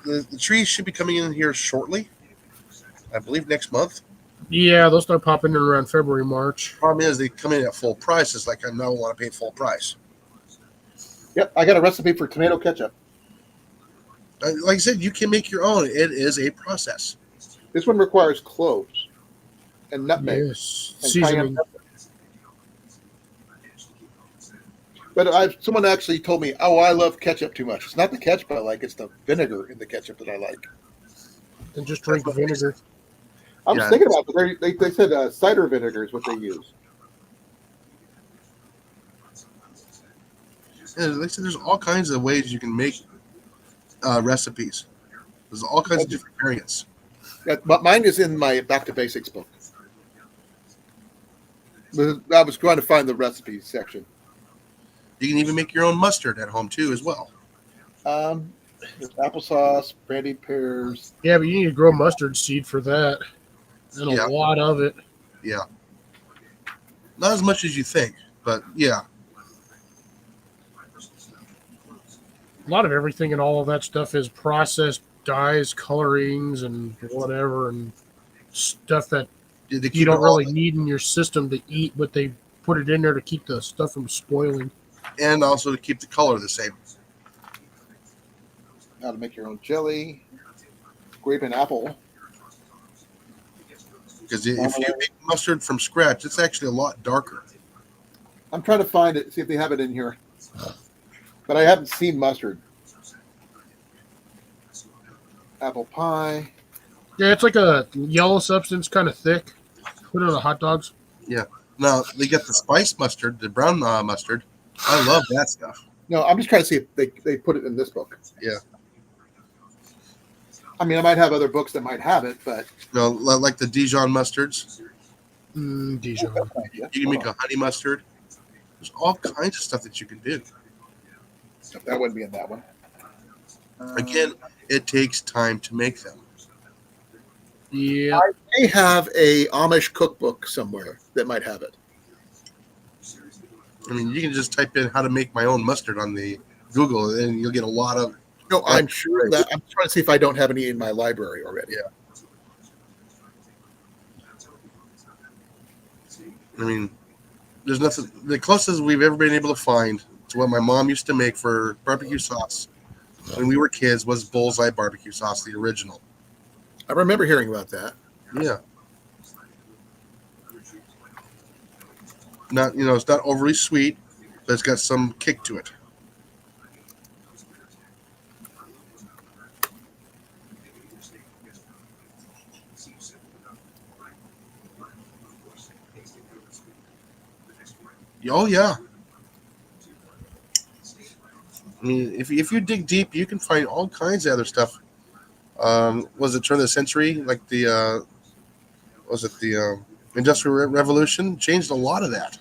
the trees should be coming in here shortly. I believe next month. Yeah, they'll start popping in around February, March. Problem is, they come in at full price. It's like I don't want to pay full price. Yep, I got a recipe for tomato ketchup. Like I said, you can make your own. It is a process. This one requires cloves and nutmeg. Yes, and seasoning. cayenne pepper. But someone actually told me, "Oh, I love ketchup too much." It's not the ketchup I like; it's the vinegar in the ketchup that I like. And just drink vinegar. I was thinking about it. They said cider vinegar is what they use. Yeah, like I said, there's all kinds of ways you can make recipes. There's all kinds of different variants. But mine is in my Back to Basics book. I was trying to find the recipes section. You can even make your own mustard at home too, as well. There's applesauce, brandied pears. Yeah, but you need to grow mustard seed for that. And a lot of it. Yeah. Not as much as you think, but yeah. A lot of everything and all of that stuff is processed dyes, colorings, and whatever, and stuff that you don't really need in your system to eat, but they put it in there to keep the stuff from spoiling. And also to keep the color the same. How to make your own jelly, grape and apple. Because if you make mustard from scratch, it's actually a lot darker. I'm trying to find it, see if they have it in here. But I haven't seen mustard. Apple pie. Yeah, it's like a yellow substance, kind of thick. Put it on the hot dogs. Yeah. Now they got the spice mustard, the brown mustard. I love that stuff. No, I'm just trying to see if they put it in this book. Yeah. I mean, I might have other books that might have it, but Like the Dijon mustards. Dijon. You can make a honey mustard. There's all kinds of stuff that you can do. That wouldn't be in that one. Again, it takes time to make them. Yeah. I may have a Amish cookbook somewhere that might have it. I mean, you can just type in how to make my own mustard on the Google, and you'll get a lot of. No, I'm sure that I'm trying to see if I don't have any in my library already. Yeah. I mean, there's nothing. The closest we've ever been able to find to what my mom used to make for barbecue sauce when we were kids was bullseye barbecue sauce, the original. I remember hearing about that. Yeah. Not, it's not overly sweet, but it's got some kick to it. Oh yeah. I mean, if you dig deep, you can find all kinds of other stuff. Was it turn of the century? Like the Industrial Revolution? Changed a lot of that.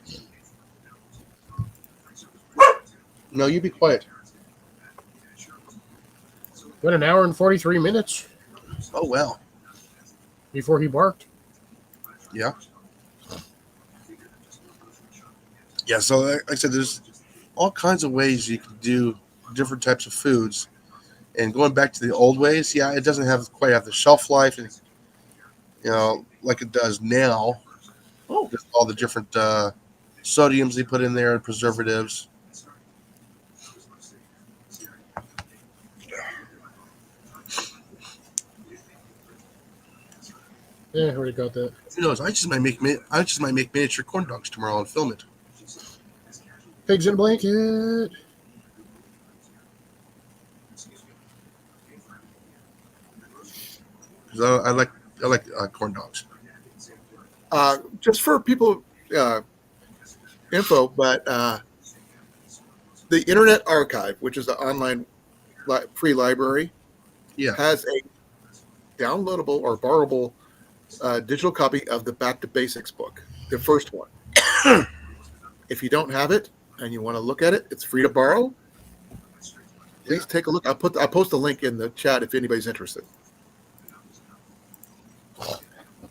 No, you be quiet. Went an hour and 43 minutes Oh well. before he barked. Yeah. Yeah, so like I said, there's all kinds of ways you can do different types of foods. And going back to the old ways, yeah, it doesn't quite have the shelf life, and like it does now. Oh, Just all the different sodiums they put in there and preservatives. Yeah, I already got that. Who knows? I just might make miniature corn dogs tomorrow and film it. Pigs in a blanket. Because I like corn dogs. just for people info, but the Internet Archive, which is the online free library, Yeah. has a downloadable or borrowable digital copy of the Back to Basics book, the first one. If you don't have it and you want to look at it, it's free to borrow. Please take a look. I'll post a link in the chat if anybody's interested.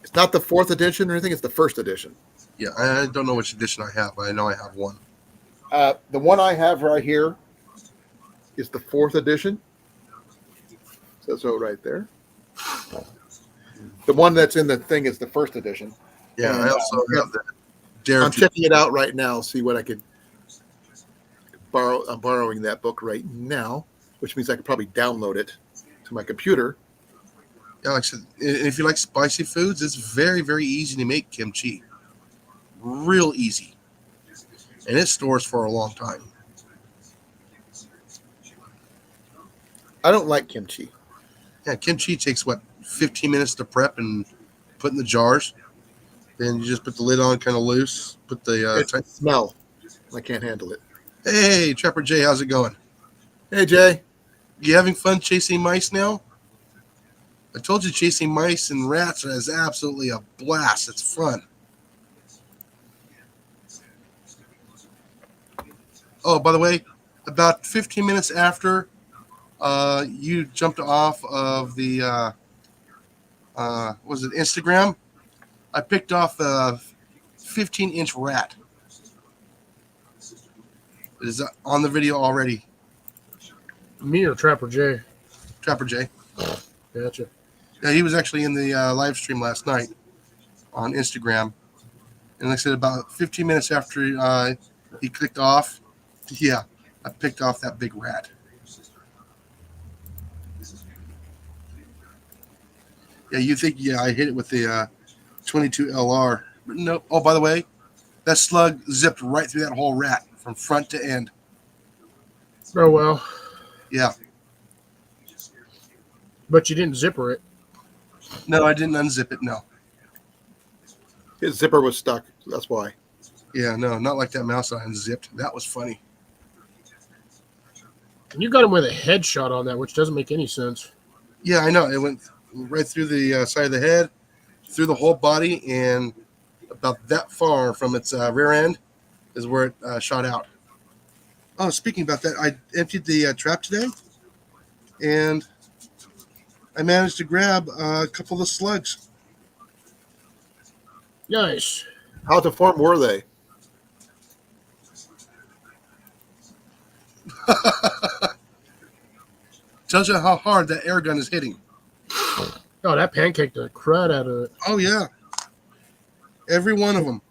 It's not the 4th edition or anything; it's the 1st edition. Yeah, I don't know which edition I have, but I know I have one. The one I have right here is the 4th edition. Says so right there. The one that's in the thing is the 1st edition. Yeah, And, I also have the Dare I'm to checking it out right now, see what I could borrow. I'm borrowing that book right now, which means I could probably download it to my computer. Yeah, like I said, if you like spicy foods, it's very, very easy to make kimchi. Real easy. And it stores for a long time. I don't like kimchi. Yeah, kimchi takes, 15 minutes to prep and put in the jars. Then you just put the lid on kind of loose. Put the It smell. I can't handle it. Hey, Trapper Jay, how's it going? Hey, Jay. You having fun chasing mice now? I told you chasing mice and rats is absolutely a blast. It's fun. Oh, by the way, about 15 minutes after you jumped off of the was it Instagram? I picked off a 15-inch rat. It is on the video already. Me or Trapper J? Trapper Jay. Gotcha. Yeah, he was actually in the live stream last night on Instagram. And like I said, about 15 minutes after he clicked off, yeah, I picked off that big rat. Yeah, you think, I hit it with the 22 LR. But no. Oh, by the way, that slug zipped right through that whole rat from front to end. Oh well. Yeah. But you didn't zipper it. No, I didn't unzip it. No. His zipper was stuck. So that's why. Yeah, no, not like that mouse I unzipped. That was funny. And you got him with a headshot on that, which doesn't make any sense. Yeah, I know. It went right through the side of the head, through the whole body, and about that far from its rear end is where it shot out. Oh, speaking about that, I emptied the trap today, and I managed to grab a couple of slugs. Nice. How deformed were they? Tells you how hard that air gun is hitting. Oh, that pancaked the crud out of it. Oh, yeah. Every one of them.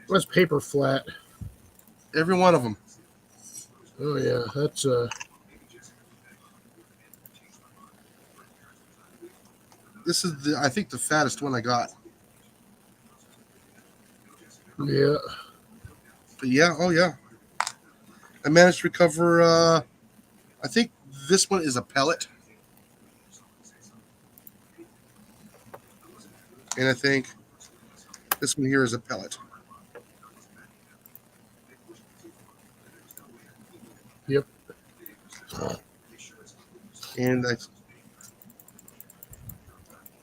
That's paper flat. Every one of them. Oh yeah, that's This is, I think, the fattest one I got. yeah. But yeah, oh yeah. I managed to recover, I think this one is a pellet. And I think this one here is a pellet. Yep. And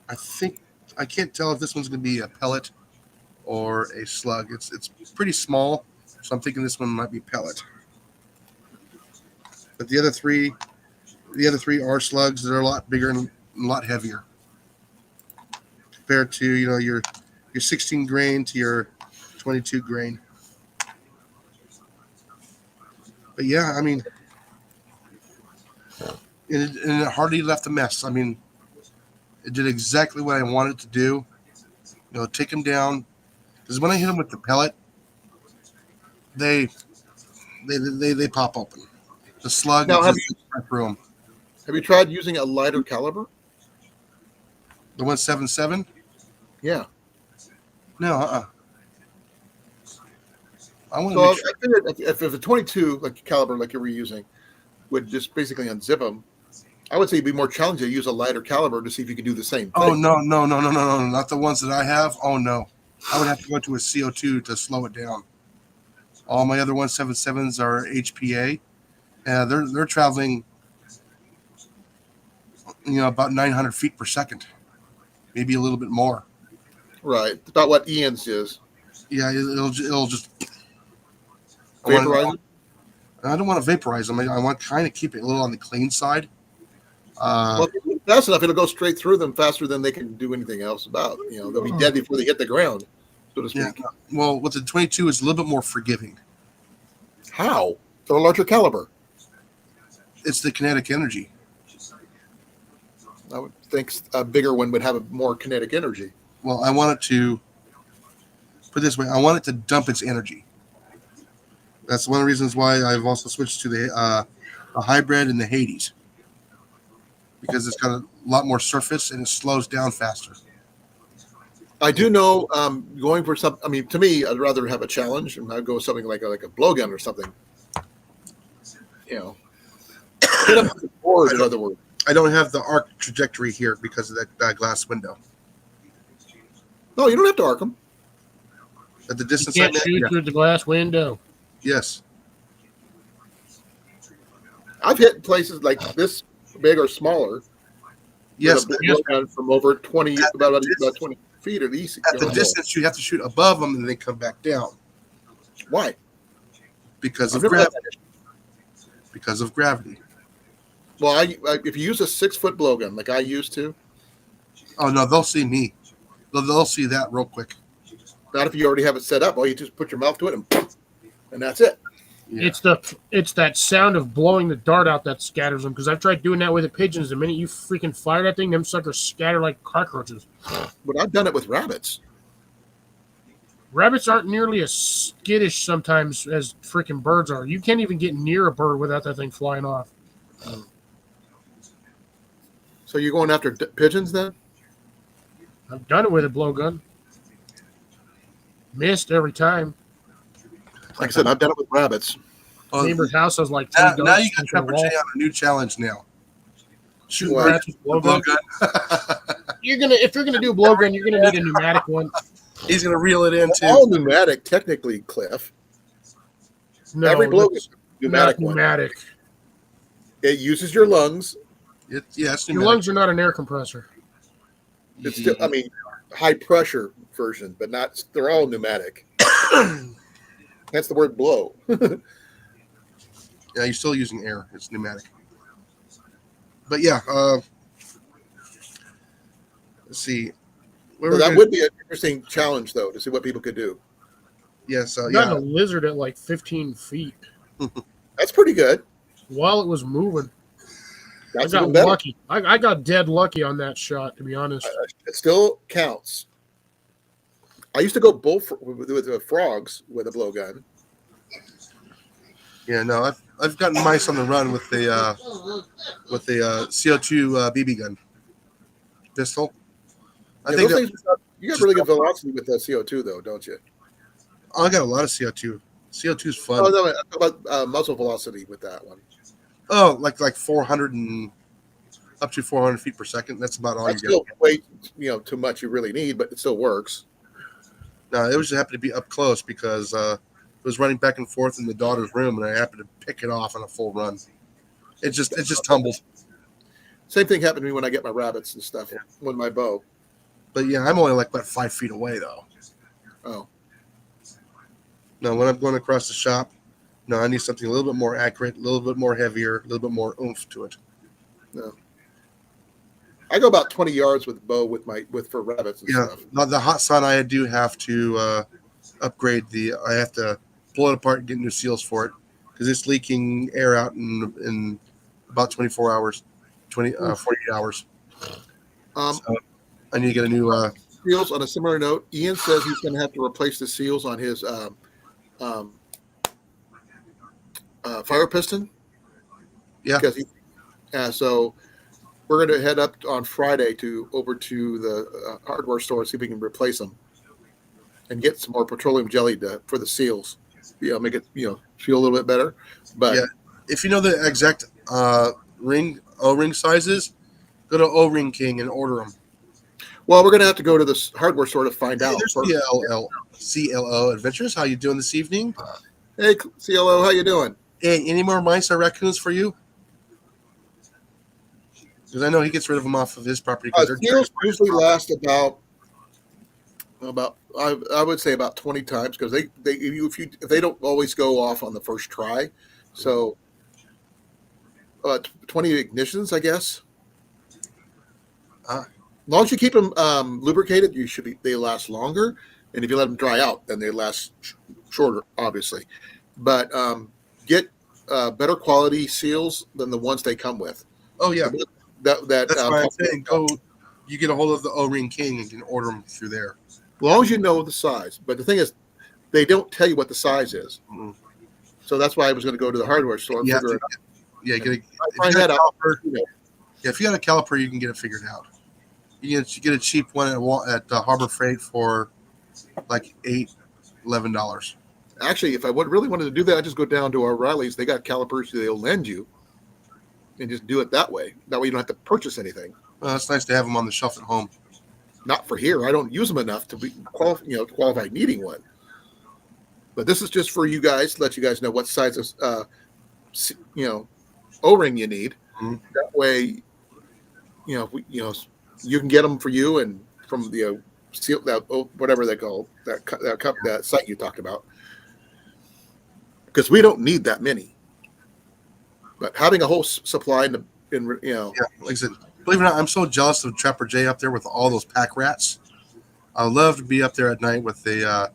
I think I can't tell if this one's going to be a pellet or a slug. It's pretty small, so I'm thinking this one might be pellet. But the other three are slugs. They're a lot bigger and a lot heavier compared to your 16 grain to your 22 grain. But yeah, I mean, and it hardly left a mess. I mean, it did exactly what I wanted to do. Take them down. Because when I hit them with the pellet, they pop open. The slug Now, just right through them. Have you tried using a lighter caliber? The 177? Yeah. No, I want to So make sure. I figured if a 22 like caliber like you were using would just basically unzip them, I would say it'd be more challenging to use a lighter caliber to see if you could do the same thing. Oh, no, not the ones that I have. Oh, no. I would have to go to a CO2 to slow it down. All my other 177s are HPA. They're traveling, about 900 feet per second, maybe a little bit more. Right. About what Ian's is. Yeah, it'll just Vaporizer? I don't want to vaporize them. I want to kind of keep it a little on the clean side. Well, if it's fast enough, it'll go straight through them faster than they can do anything else about. They'll be dead before they hit the ground, so to speak. Yeah. Well, with the 22, it's a little bit more forgiving. How? They're a larger caliber. It's the kinetic energy. I would think a bigger one would have a more kinetic energy. Well, I want it to put it this way. I want it to dump its energy. That's one of the reasons why I've also switched to the hybrid and the Hades, because it's got a lot more surface and it slows down faster. I do know going for some. I mean, to me, I'd rather have a challenge, and I'd go with something like a blowgun or something. Hit up the board, in other words. I don't have the arc trajectory here because of that glass window. No, you don't have to arc them. At the You distance can't I'm at, shoot yeah. through the glass window. Yes. I've hit places like this big or smaller. Yes. with a blowgun from over 20, about 20 feet at easy. At the distance, you have to shoot above them and then come back down Why? because I've of never had gravity. Because of gravity. Well, if you use a 6-foot blowgun like I used to, Oh no, they'll see me. They'll see that real quick. not if you already have it set up. Well, you just put your mouth to it and that's it. Yeah. It's that sound of blowing the dart out that scatters them. Because I've tried doing that with the pigeons. The minute you freaking fire that thing, them suckers scatter like cockroaches. But I've done it with rabbits. Rabbits aren't nearly as skittish sometimes as freaking birds are. You can't even get near a bird without that thing flying off. So you're going after pigeons then? I've done it with a blowgun. Missed every time. Like I said, I've done it with rabbits. Neighbor's house has like Now, three now ducks you got against the Trapper wall. J on a new challenge now. Shooting What? rats Rats with with a blow blow gun. gun. If you're gonna do blow gun, you're gonna need a pneumatic one. He's gonna reel it in They're too. all pneumatic, technically, Cliff. No, Every blow gun that's is a pneumatic not one. pneumatic. It uses your lungs. Yeah, it's Your pneumatic. lungs are not an air compressor. It's still, I mean, high pressure version, but not. They're all pneumatic. That's the word blow. Yeah, you're still using air. It's pneumatic. But yeah, let's see. What So we're that gonna- would be an interesting challenge, though, to see what people could do. yes, Got yeah. a lizard at like 15 feet That's pretty good. while it was moving. That's I got even better. lucky. I got dead lucky on that shot, to be honest. It still counts. I used to go with frogs with a blowgun. Yeah, no, I've gotten mice on the run with the CO2 BB gun pistol. I Yeah, think those that, things, you got really good velocity with the CO2, though, don't you? I got a lot of CO2. CO2 is fun. Oh, no, I talk about muzzle velocity with that one. Oh, like 400 and up to 400 feet per second. That's about all That's you get. still way, too much you really need, but it still works. No, it was just happened to be up close because it was running back and forth in the daughter's room, and I happened to pick it off on a full run. It just tumbled. Same thing happened to me when I get my rabbits and stuff with my bow. But yeah, I'm only like about 5 feet away though. Oh, No, when I'm going across the shop, no, I need something a little bit more accurate, a little bit more heavier, a little bit more oomph to it. no. I go about 20 yards with bow for rabbits and Yeah, stuff. the hot sun, I do have to upgrade I have to pull it apart and get new seals for it because it's leaking air out in about 24 hours, 48 hours. So I need to get a new. Seals, on a similar note, Ian says he's going to have to replace the seals on his fire piston. Yeah. Because so we're going to head up on Friday over to the hardware store, see if we can replace them and get some more petroleum jelly for the seals. Make it feel a little bit better. But yeah, if you know the exact O-ring sizes, go to O-Ring King and order them. well, we're going to have to go to this hardware store to find Hey, out. there's First. CLO Adventures. How you doing this evening? Hey, CLO, how you doing? Hey, any more mice or raccoons for you? Because I know he gets rid of them off of his property. Seals usually last about I would say about 20 times because if they don't always go off on the first try, so 20 ignitions, I guess. As long as you keep them lubricated, they last longer, and if you let them dry out, then they last shorter, obviously. But get better quality seals than the ones they come with. Oh yeah, That's why I'm saying go. You get a hold of the O-Ring King and you can order them through there. As long as you know the size. But the thing is, they don't tell you what the size is. Mm-hmm. So that's why I was going to go to the hardware store and figure it out. Yeah, if you got a caliper, you can get it figured out. You get a cheap one at Harbor Freight for like $11. Actually, if I really wanted to do that, I'd just go down to O'Reilly's. They got calipers they'll lend you and just do it that way. That way you don't have to purchase anything. Well, it's nice to have them on the shelf at home. Not for here. I don't use them enough to be qualified needing one. But this is just for you guys, to let you guys know what size of O-ring you need. Mm-hmm. That way, you can get them for you and from the seal whatever they call that site you talked about. Because we don't need that many. But having a whole supply Yeah, like I said, believe it or not, I'm so jealous of Trapper J up there with all those pack rats. I love to be up there at night with a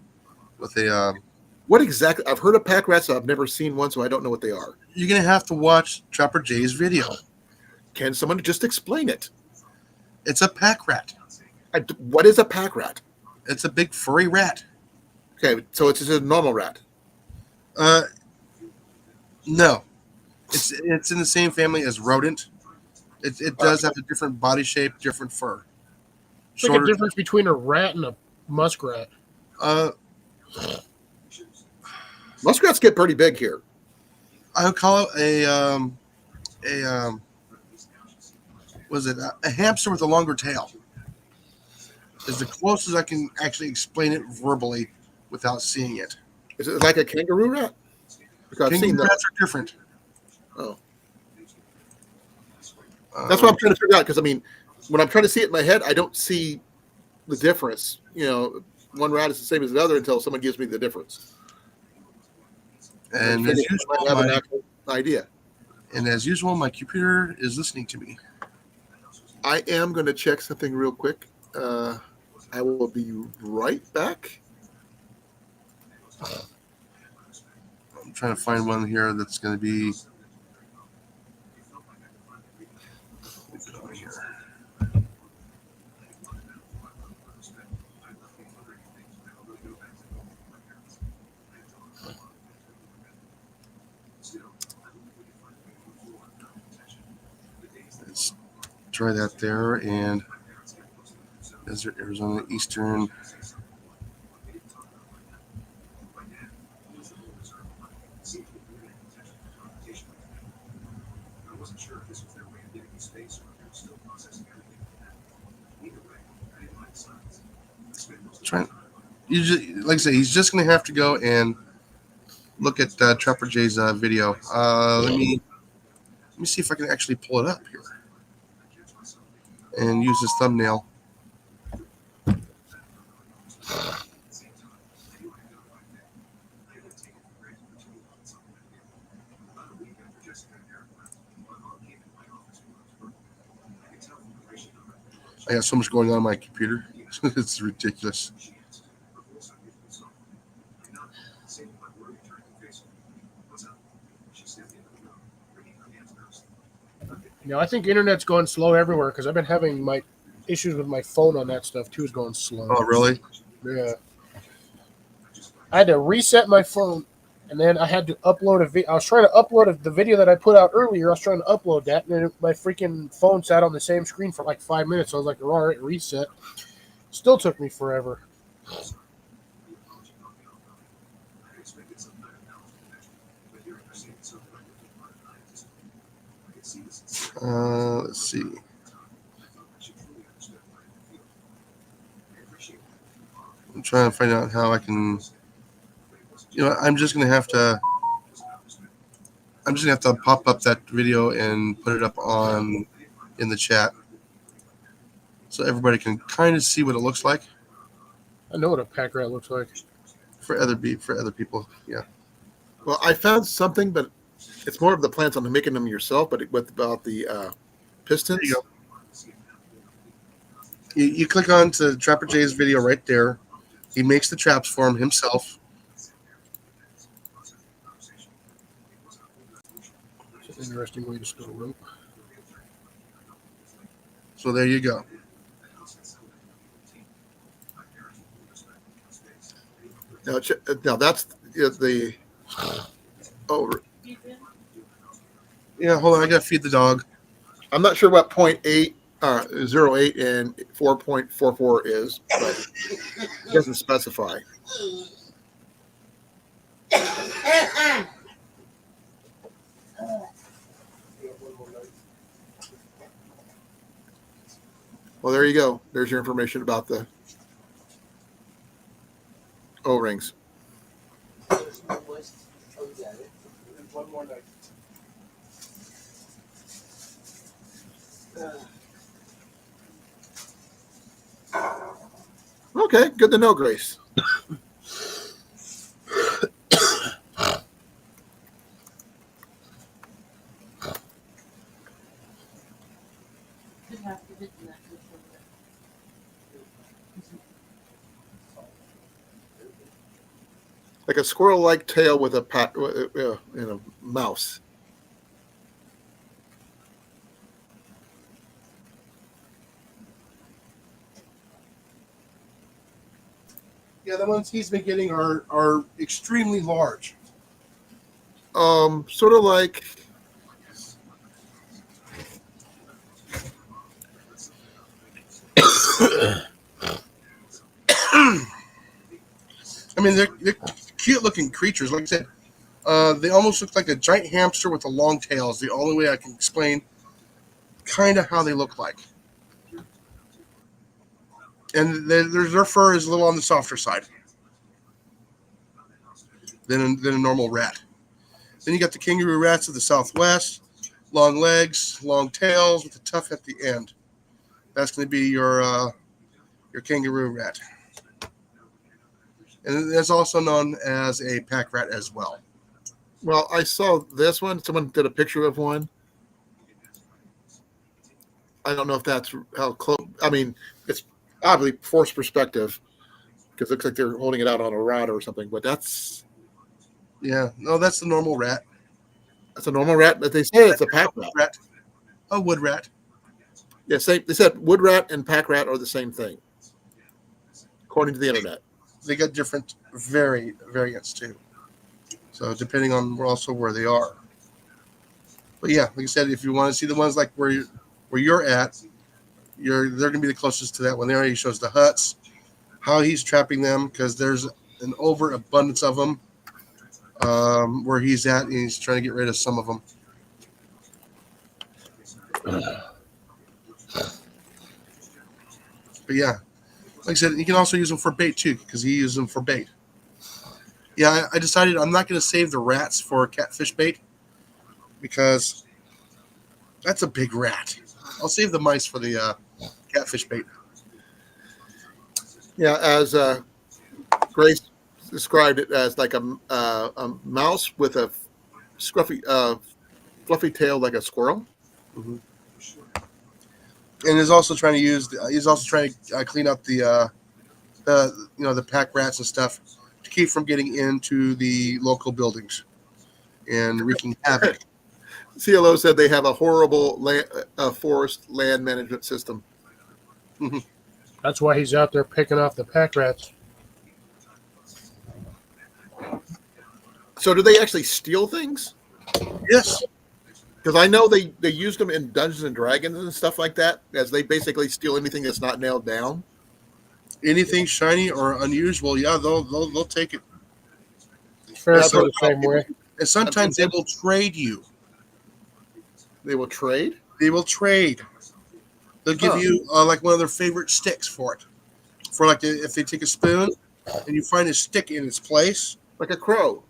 what exactly? I've heard of pack rats. I've never seen one, so I don't know what they are. You're gonna have to watch Trapper J's video. Can someone just explain it? It's a pack rat. What is a pack rat? It's a big furry rat. Okay, so it's just a normal rat. No, it's in the same family as rodent. It does have a different body shape, different fur. It's like a difference between a rat and a muskrat. Muskrats get pretty big here. I would call it a hamster with a longer tail. Is the closest I can actually explain it verbally without seeing it. Is it like a kangaroo rat? Because I've seen Kangaroo that. rats are different. Oh, that's what I'm trying to figure out. Because I mean, when I'm trying to see it in my head, I don't see the difference. You know, one rat is the same as the other until someone gives me the difference. And I as might have an actual idea. my computer is listening to me. I am going to check something real quick. I will be right back. I'm trying to find one here that's going to be. Let's try that there, and Desert Arizona Eastern. Trying, you just, like I say, he's just going to have to go and look at Trapper Jay's video. Let me see if I can actually pull it up here and use his thumbnail. I got so much going on my computer. It's ridiculous. You know, I think internet's going slow everywhere because I've been having my issues with my phone on that stuff too. Is going slow. Oh, really? Yeah. I had to reset my phone, and then I had to upload a video. I was trying to upload the video that I put out earlier. I was trying to upload that, and then my freaking phone sat on the same screen for like 5 minutes. I was like, all right, reset. Still took me forever. Let's see. I'm trying to find out how I can. You know, I'm just gonna have to pop up that video and put it up in the chat, so everybody can kind of see what it looks like I know what a pack rat looks like. for other people. Yeah. Well, I found something, but it's more of the plants on making them yourself. But about the pistons. There you go. You click on to Trapper Jay's video right there. He makes the traps for him himself. It's an interesting way to store rope. So there you go. Now that's the. Oh, Yeah, hold on. I gotta feed the dog. I'm not sure what 0.8, 08 and 4.44 is, but it doesn't specify. Well, there you go. There's your information about the O-rings. Okay, good to know, Grace. Could have to hit that before Like a squirrel-like tail with a mouse. Yeah, the ones he's been getting are extremely large. Sort of like I mean, they're cute looking creatures. Like I said, they almost look like a giant hamster with a long tail. Is the only way I can explain kind of how they look like. And their fur is a little on the softer side than a normal rat. Then you got the kangaroo rats of the Southwest, long legs, long tails with a tuft at the end. That's going to be your kangaroo rat. And that's also known as a pack rat as well. Well, I saw this one. Someone did a picture of one. I don't know if that's how close. I mean, it's obviously forced perspective because it looks like they're holding it out on a rod or something. But that's that's the normal rat. a normal rat. But they say it's a pack rat. A wood rat. Yeah, same. They said wood rat and pack rat are the same thing, according to the internet. They got different variants too. So depending on where they are. But yeah, like I said, if you want to see the ones like where you're at, they're going to be the closest to that one. There he shows the huts, how he's trapping them because there's an overabundance of them where he's at, and he's trying to get rid of some of them. But yeah, like I said, you can also use them for bait too because he uses them for bait. Yeah, I decided I'm not going to save the rats for catfish bait because that's a big rat. I'll save the mice for the catfish bait. Yeah, as Grace described it as like a mouse with a scruffy, fluffy tail like a squirrel. Mm-hmm. And he's also trying to clean up the pack rats and stuff to keep from getting into the local buildings and wreaking havoc. CLO said they have a horrible forest land management system. Mm-hmm. That's why he's out there picking off the pack rats. So do they actually steal things? Yes. Because I know they used them in Dungeons and Dragons and stuff like that, as they basically steal anything that's not nailed down. Anything shiny or unusual, they'll take it. Fair the same way. And sometimes they will trade you. They will trade? They will trade. They'll give you like one of their favorite sticks for it. For like if they take a spoon and you find a stick in its place. Like a crow.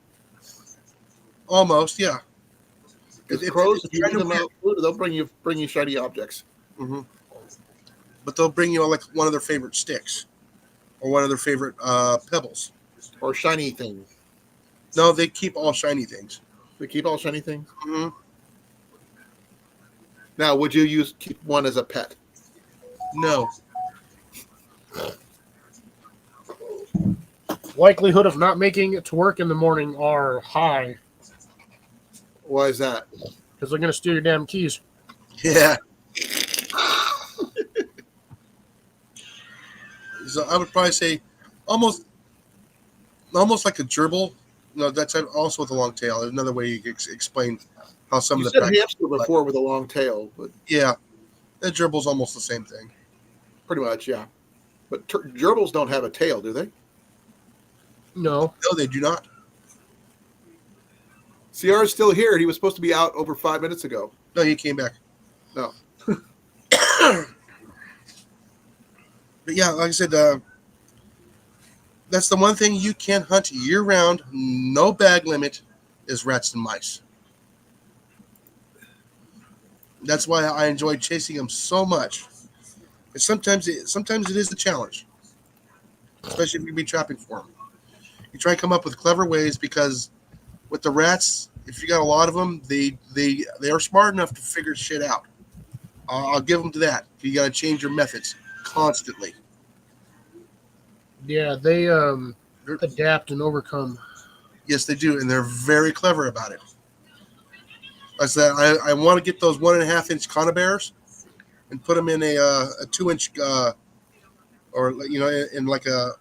Almost, yeah. If crows, if you leave them out, they'll bring you shiny objects. Mm-hmm. But they'll bring you like one of their favorite sticks. Or one of their favorite pebbles. Or shiny things. No, they keep all shiny things. They keep all shiny things? Mm-hmm. Now, would you keep one as a pet? No. Likelihood of not making it to work in the morning are high. Why is that? Because they're going to steal your damn keys. Yeah. So I would probably say almost like a gerbil. No, that's also with a long tail. Another way you could explain how some you of the said hamster before with a long tail, but yeah, that gerbil's almost the same thing. Pretty much, yeah. But gerbils don't have a tail, do they? No. No, they do not. CR is still here. He was supposed to be out over 5 minutes ago. No, he came back. No. But yeah, like I said, that's the one thing you can hunt year-round, no bag limit, is rats and mice. That's why I enjoy chasing them so much. And sometimes it is a challenge, especially if you be trapping for them. You try to come up with clever ways because with the rats, if you got a lot of them, they are smart enough to figure shit out. I'll give them to that. You got to change your methods constantly. Yeah, they adapt and overcome. Yes, they do, and they're very clever about it. Like I said, I want to get those 1.5-inch conibears and put them in a 2-inch or in like a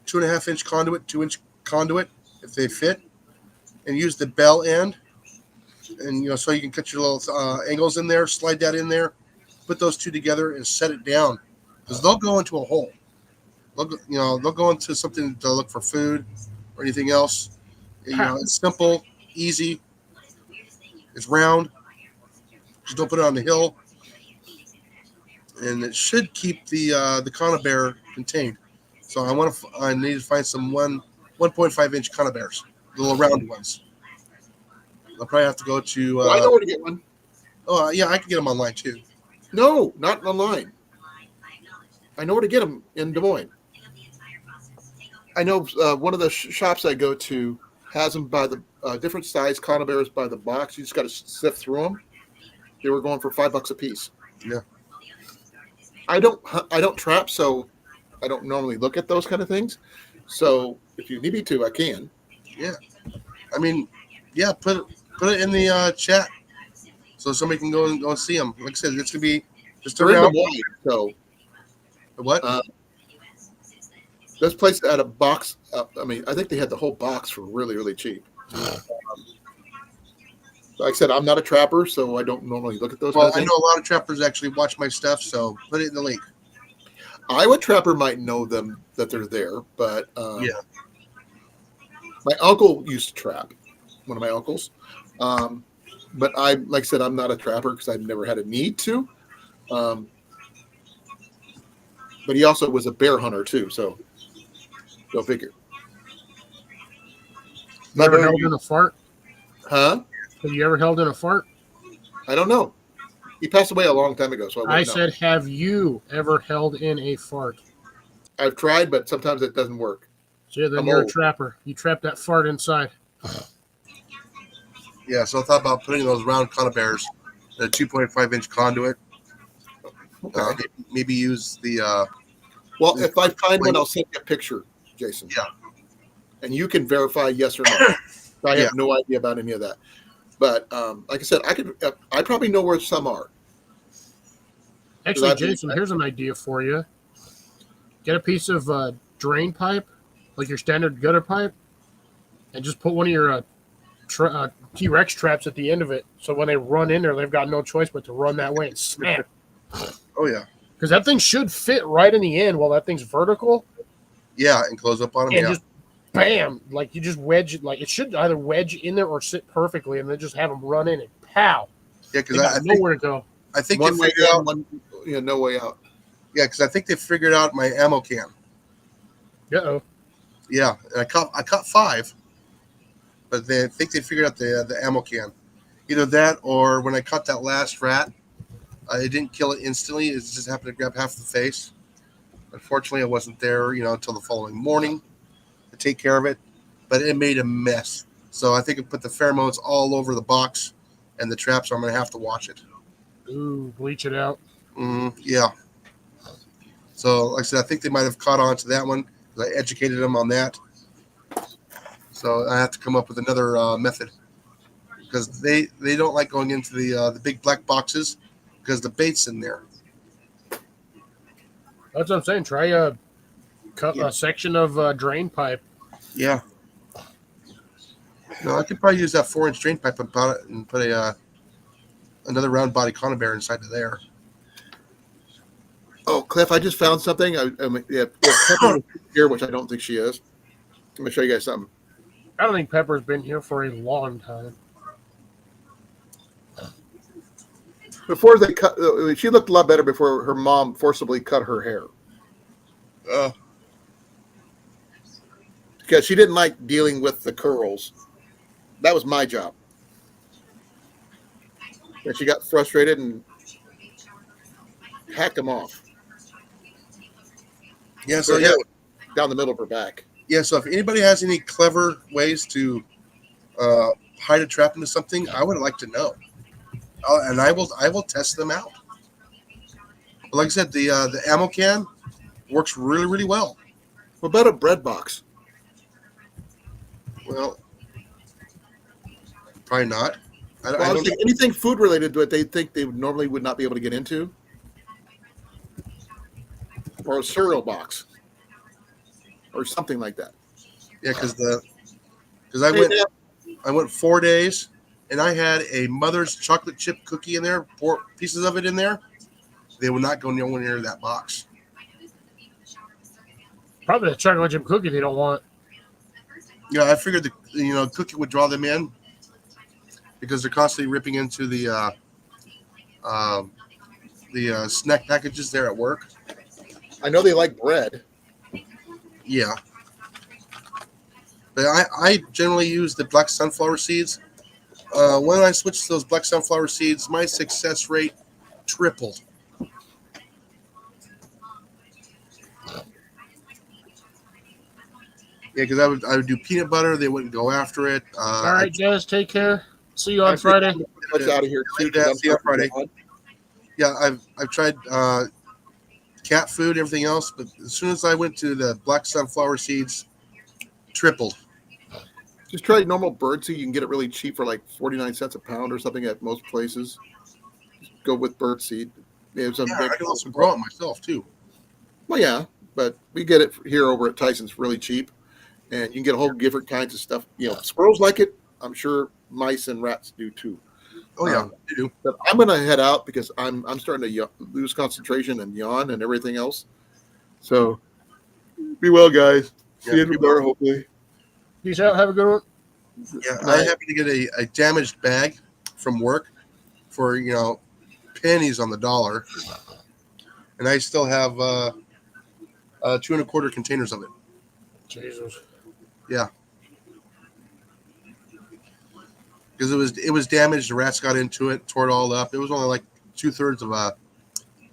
2.5-inch conduit, 2-inch conduit if they fit, and use the bell end, and so you can cut your little angles in there, slide that in there, put those two together, and set it down because they'll go into a hole. They'll go into something to look for food, or anything else. You know, it's simple, easy. It's round. Just don't put it on the hill, and it should keep the conibear contained. So I need to find some 1.5 inch conibears, the little round ones. I'll probably have to go to. Well, I know where to get one. Oh yeah, I can get them online too. No, not online. I know where to get them in Des Moines. I know one of the shops I go to has them by the different size conibears by the box. You just got to sift through them. They were going for $5 a piece. Yeah. I don't trap, so I don't normally look at those kind of things. So if you need me to, I can. Yeah. I mean, yeah. Put it in the chat so somebody can go and see them. Like I said, it's gonna be just They're in Des around. Moines, so What? this place had a box. I mean, I think they had the whole box for really, really cheap. Like I said, I'm not a trapper, so I don't normally look at those. Well, kind of I things. know a lot of trappers actually watch my stuff, so put it in the link. Iowa trapper might know them that they're there, but Yeah. my uncle used to trap. One of my uncles, but like I said, I'm not a trapper because I've never had a need to. But he also was a bear hunter too, so go figure. My Ever bear, held in a fart? huh? Have you ever held in a fart? I don't know. He passed away a long time ago, so I wouldn't know. said, have you ever held in a fart? I've tried, but sometimes it doesn't work. So yeah, then I'm you're old. a trapper. You trapped that fart inside. Yeah. So I thought about putting those round conibears in a 2.5 inch conduit. Okay. Maybe use the. Well, if I find one, I'll send you a picture, Jason. Yeah. And you can verify yes or no. I have no idea about any of that. But like I said, I probably know where some are. Actually, Jason, here's an idea for you. Get a piece of drain pipe, like your standard gutter pipe, and just put one of your T-Rex traps at the end of it. So when they run in there, they've got no choice but to run that way and smack. Oh yeah. Because that thing should fit right in the end while that thing's vertical. Yeah, and close up on them. And Yeah. just bam, like you just wedge it. Like it should either wedge in there or sit perfectly, and then just have them run in and pow. Yeah, They because got I think nowhere to go. they One way figured in, out. one, no way out. Yeah, because I think they figured out my ammo can. Uh-oh. Yeah, and I caught 5, but I think they figured out the ammo can. Either that or when I caught that last rat, it didn't kill it instantly. It just happened to grab half the face. Unfortunately, I wasn't there, until the following morning to take care of it. But it made a mess. So I think it put the pheromones all over the box and the trap. So I'm going to have to wash it. Ooh, bleach it out. Yeah. So, like I said, I think they might have caught on to that one because I educated them on that. So I have to come up with another method because they don't like going into the big black boxes because the bait's in there. That's what I'm saying. Try a section of drain pipe. Yeah. No, I could probably use that 4-inch drain pipe and put another round body conibear inside of there. Oh, Cliff, I just found something. Pepper is here, which I don't think she is. Let me show you guys something. I don't think Pepper's been here for a long time. Before they cut, she looked a lot better before her mom forcibly cut her hair because she didn't like dealing with the curls. That was my job. And she got frustrated and hacked them off. Yeah. So yeah. Down the middle of her back. Yeah. So if anybody has any clever ways to hide a trap into something, I would like to know. And I will test them out. But like I said, the ammo can works really, really well. What about a bread box? Well, probably not. I Well, don't I think anything food related to it, they think they normally would not be able to get into. Or a cereal box. Or something like that. Yeah, because I went 4 days and I had a mother's chocolate chip cookie in there, 4 pieces of it in there. They would not go nowhere near that box. Probably the chocolate chip cookie they don't want. Yeah, I figured the cookie would draw them in because they're constantly ripping into the snack packages there at work. I know they like bread. Yeah, but I generally use the black sunflower seeds. When I switched to those black sunflower seeds, my success rate tripled. Yeah, because I would do peanut butter, they wouldn't go after it. All right, Jazz, take care. See you on Friday. Much out of here too. Later, 'Cause I'm see you on starting to Friday. yawn. Yeah, I've tried cat food, everything else, but as soon as I went to the black sunflower seeds, tripled. Just try normal birdseed. You can get it really cheap for like 49 cents a pound or something at most places. Just go with birdseed. It's a Yeah, big. I can also grow it myself too. Well, yeah, but we get it here over at Tyson's really cheap, and you can get a whole different kinds of stuff. Squirrels like it. I'm sure mice and rats do too. Oh yeah, they do. But I'm gonna head out because I'm starting to lose concentration and yawn and everything else. So be well, guys. See Yeah, you be tomorrow, hopefully. Peace out. Have a good one. Yeah, I happened to get a damaged bag from work for pennies on the dollar, and I still have 2 1/4 containers of it. Jesus. Yeah, because it was damaged. The rats got into it, tore it all up. It was only like 2/3 of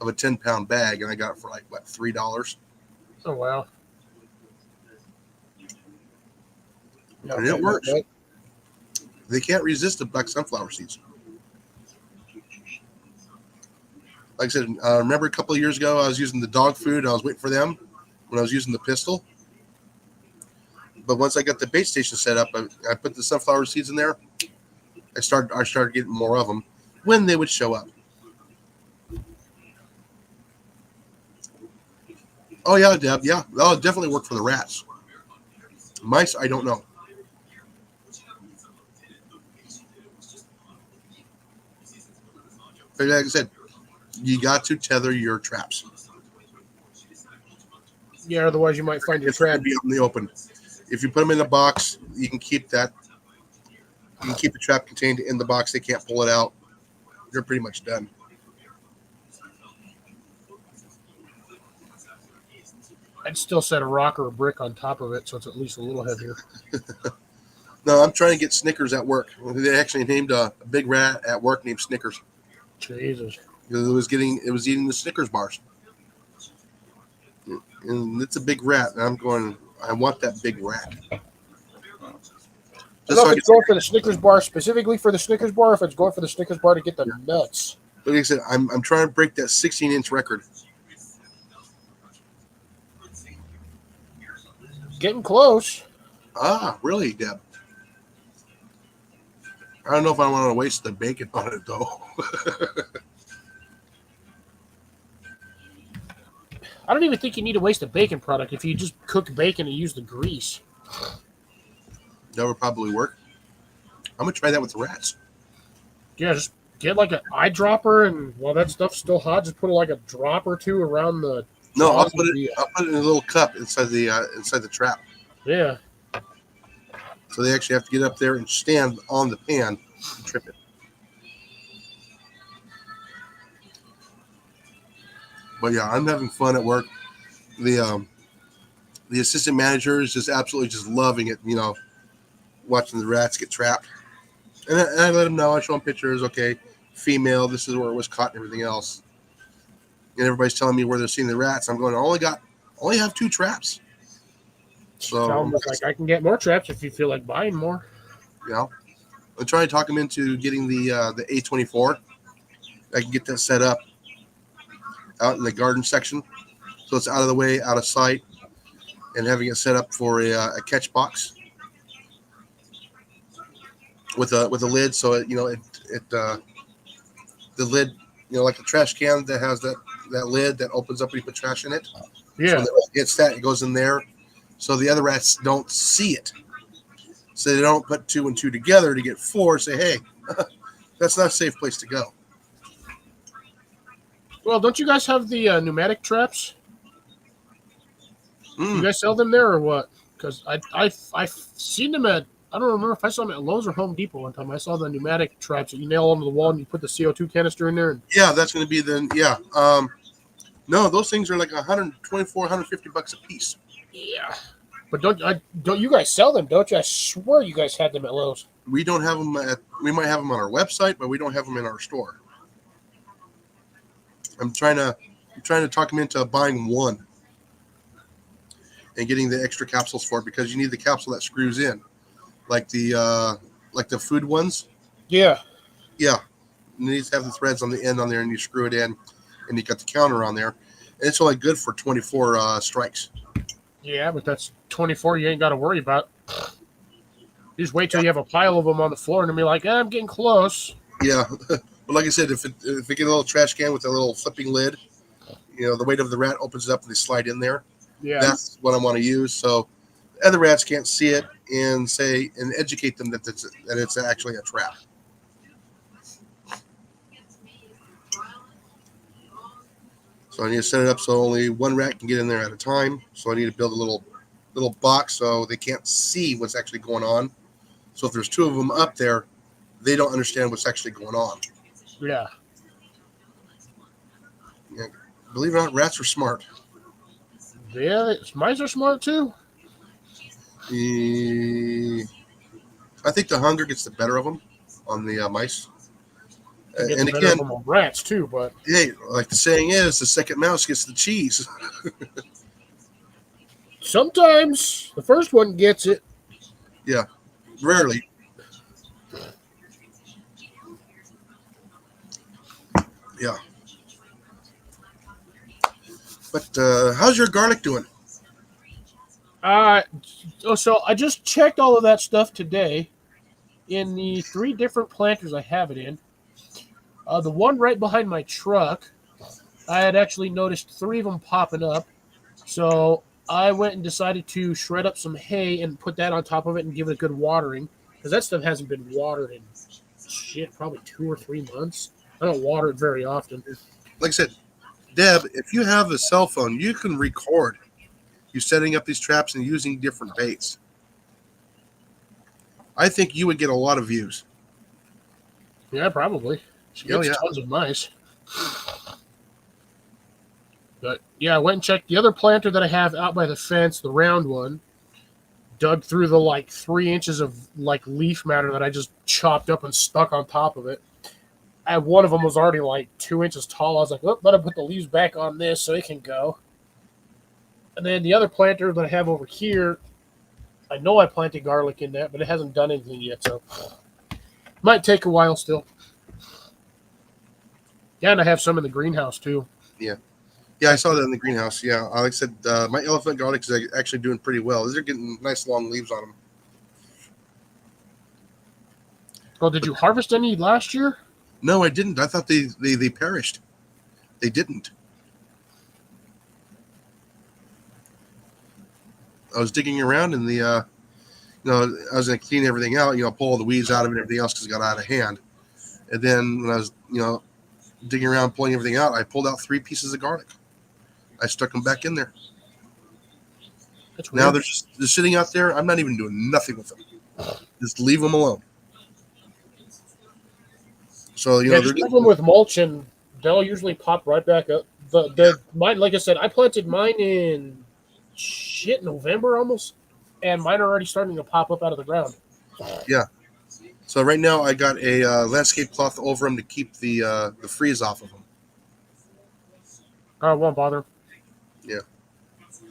a 10-pound bag, and I got it for like what, $3. Oh, wow. And it works. They can't resist the black sunflower seeds. Like I said, remember a couple of years ago, I was using the dog food. And I was waiting for them when I was using the pistol. But once I got the bait station set up, I put the sunflower seeds in there. I started getting more of them when they would show up. Oh yeah, Deb. Yeah, that'll definitely work for the rats. Mice, I don't know. But like I said, you got to tether your traps. Yeah, otherwise you might find your It's going to trap. be out in the open. If you put them in a box, you can keep that. You can keep the trap contained in the box. They can't pull it out. You're pretty much done. I'd still set a rock or a brick on top of it so it's at least a little heavier. No, I'm trying to get Snickers at work. They actually named a big rat at work named Snickers. Jesus. Because it was eating the Snickers bars. And it's a big rat. And I'm going, I want that big rat. I don't know if it's going for the Snickers bar specifically for the Snickers bar, or if it's going for the Snickers bar to get the nuts. Like I said, I'm trying to break that 16-inch record. Getting close. Ah, really, Deb? I don't know if I want to waste the bacon on it, though. I don't even think you need to waste a bacon product if you just cook bacon and use the grease. That would probably work. I'm going to try that with the rats. Yeah, just get like an eyedropper, and while that stuff's still hot, just put like a drop or two around the. No, I'll jaws put of the- it in a little cup inside the trap. Yeah. So they actually have to get up there and stand on the pan and trip it. But yeah, I'm having fun at work. The assistant manager is just absolutely just loving it, watching the rats get trapped. And I let him know. I show him pictures. Okay, female. This is where it was caught and everything else. And everybody's telling me where they're seeing the rats. I'm going, I only have 2 traps. So Tell them like I can get more traps if you feel like buying more. I'm trying to talk him into getting the A24. I can get that set up out in the garden section, so it's out of the way, out of sight, and having it set up for a catch box with a lid, so the lid, like a trash can that has that lid that opens up when you put trash in it. Yeah. So that it's that it goes in there, so the other rats don't see it, so they don't put 2 and 2 together to get 4. Say, hey, that's not a safe place to go. Well, don't you guys have the pneumatic traps? You Mm. guys sell them there or what? because I've seen them at, I don't remember if I saw them at Lowe's or Home Depot one time. I saw the pneumatic traps that you nail onto the wall and you put the CO2 canister in there. And, Yeah, that's going to be the no, those things are like 124, 150 bucks a piece. yeah, but don't you guys sell them? Don't you? I swear you guys had them at Lowe's. We don't have them we might have them on our website, but we don't have them in our store. I'm trying to talk them into buying one and getting the extra capsules for it, because you need the capsule that screws in, like the food ones. Yeah. Yeah, it needs to have the threads on the end on there, and you screw it in, and you got the counter on there, and it's only good for 24 strikes. Yeah, but that's 24 you ain't got to worry about. You just wait till you have a pile of them on the floor and then be like, I'm getting close. Yeah, but like I said, if it get a little trash can with a little flipping lid, the weight of the rat opens it up and they slide in there. Yeah. That's what I want to use, so other rats can't see it and educate them that it's actually a trap. So I need to set it up so only one rat can get in there at a time. So I need to build a little box so they can't see what's actually going on. So if there's two of them up there, they don't understand what's actually going on. Yeah. Yeah. Believe it or not, rats are smart. Yeah, mice are smart too. I think the hunger gets the better of them on the mice. And again, them on rats too, but hey, like the saying is, the second mouse gets the cheese. sometimes the first one gets it. Yeah, rarely. Yeah. But how's your garlic doing? So I just checked all of that stuff today in the 3 different planters I have it in. The one right behind my truck, I had actually noticed 3 of them popping up. So I went and decided to shred up some hay and put that on top of it and give it a good watering, because that stuff hasn't been watered in probably 2 or 3 months. I don't water it very often. Like I said, Deb, if you have a cell phone, you can record you setting up these traps and using different baits. I think you would get a lot of views. Yeah, probably. She gets tons of mice. But yeah, I went and checked the other planter that I have out by the fence, the round one. Dug through the 3 inches of leaf matter that I just chopped up and stuck on top of it. One of them was already 2 inches tall. I was like, better put the leaves back on this so it can go. And then the other planter that I have over here, I know I planted garlic in that, but it hasn't done anything yet, so might take a while still. Yeah, and I have some in the greenhouse too. Yeah, I saw that in the greenhouse. Yeah, like I said, my elephant garlic is actually doing pretty well. These are getting nice long leaves on them. Well, did you harvest any last year? No, I didn't. I thought they perished. They didn't. I was digging around in the, I was going to clean everything out, pull all the weeds out of it and everything else because it got out of hand. And then when I was, digging around, pulling everything out, I pulled out 3 pieces of garlic. I stuck them back in there. That's now weird. they're sitting out there. I'm not even doing nothing with them. Just leave them alone. So, just leave them with mulch and they'll usually pop right back up. Mine, like I said, I planted mine in November almost, and mine are already starting to pop up out of the ground. Yeah. So right now I got a landscape cloth over them to keep the freeze off of them. Oh, it won't bother. Yeah.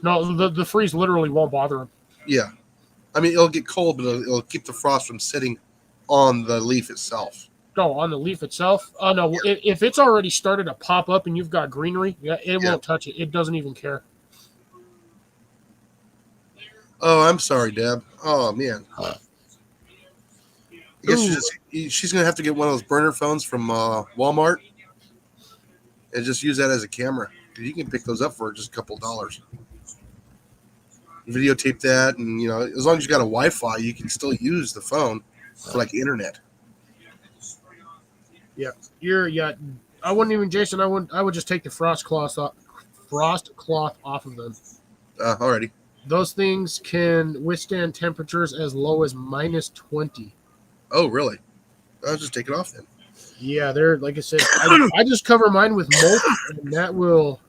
No, the freeze literally won't bother them. Yeah. I mean, it'll get cold, but it'll keep the frost from sitting on the leaf itself. No, on the leaf itself. Oh no, yeah. If it's already started to pop up and you've got greenery, it won't touch it. It doesn't even care. Oh, I'm sorry, Deb. Oh man. I guess she's gonna have to get one of those burner phones from Walmart and just use that as a camera. You can pick those up for just a couple of dollars. Videotape that, and as long as you got a Wi-Fi, you can still use the phone for internet. Yeah, I wouldn't even, Jason. I would just take the frost cloth off of them. Alrighty. Those things can withstand temperatures as low as -20. Oh, really? I'll just take it off then. Yeah, they're like I said. I just cover mine with mulch, and that will.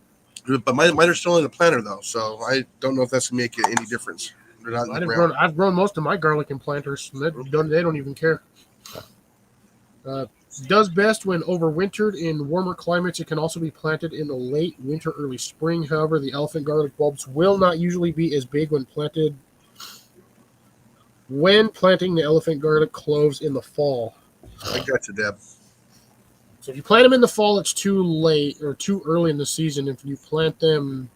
But mine are still in the planter though, so I don't know if that's gonna make any difference. They're not in the ground. I've grown most of my garlic in planters. And they don't even care. Does best when overwintered in warmer climates. It can also be planted in the late winter, early spring. However, the elephant garlic bulbs will not usually be as big when planted. When planting the elephant garlic cloves in the fall. I got you, Deb. So if you plant them in the fall, it's too late or too early in the season. If you plant them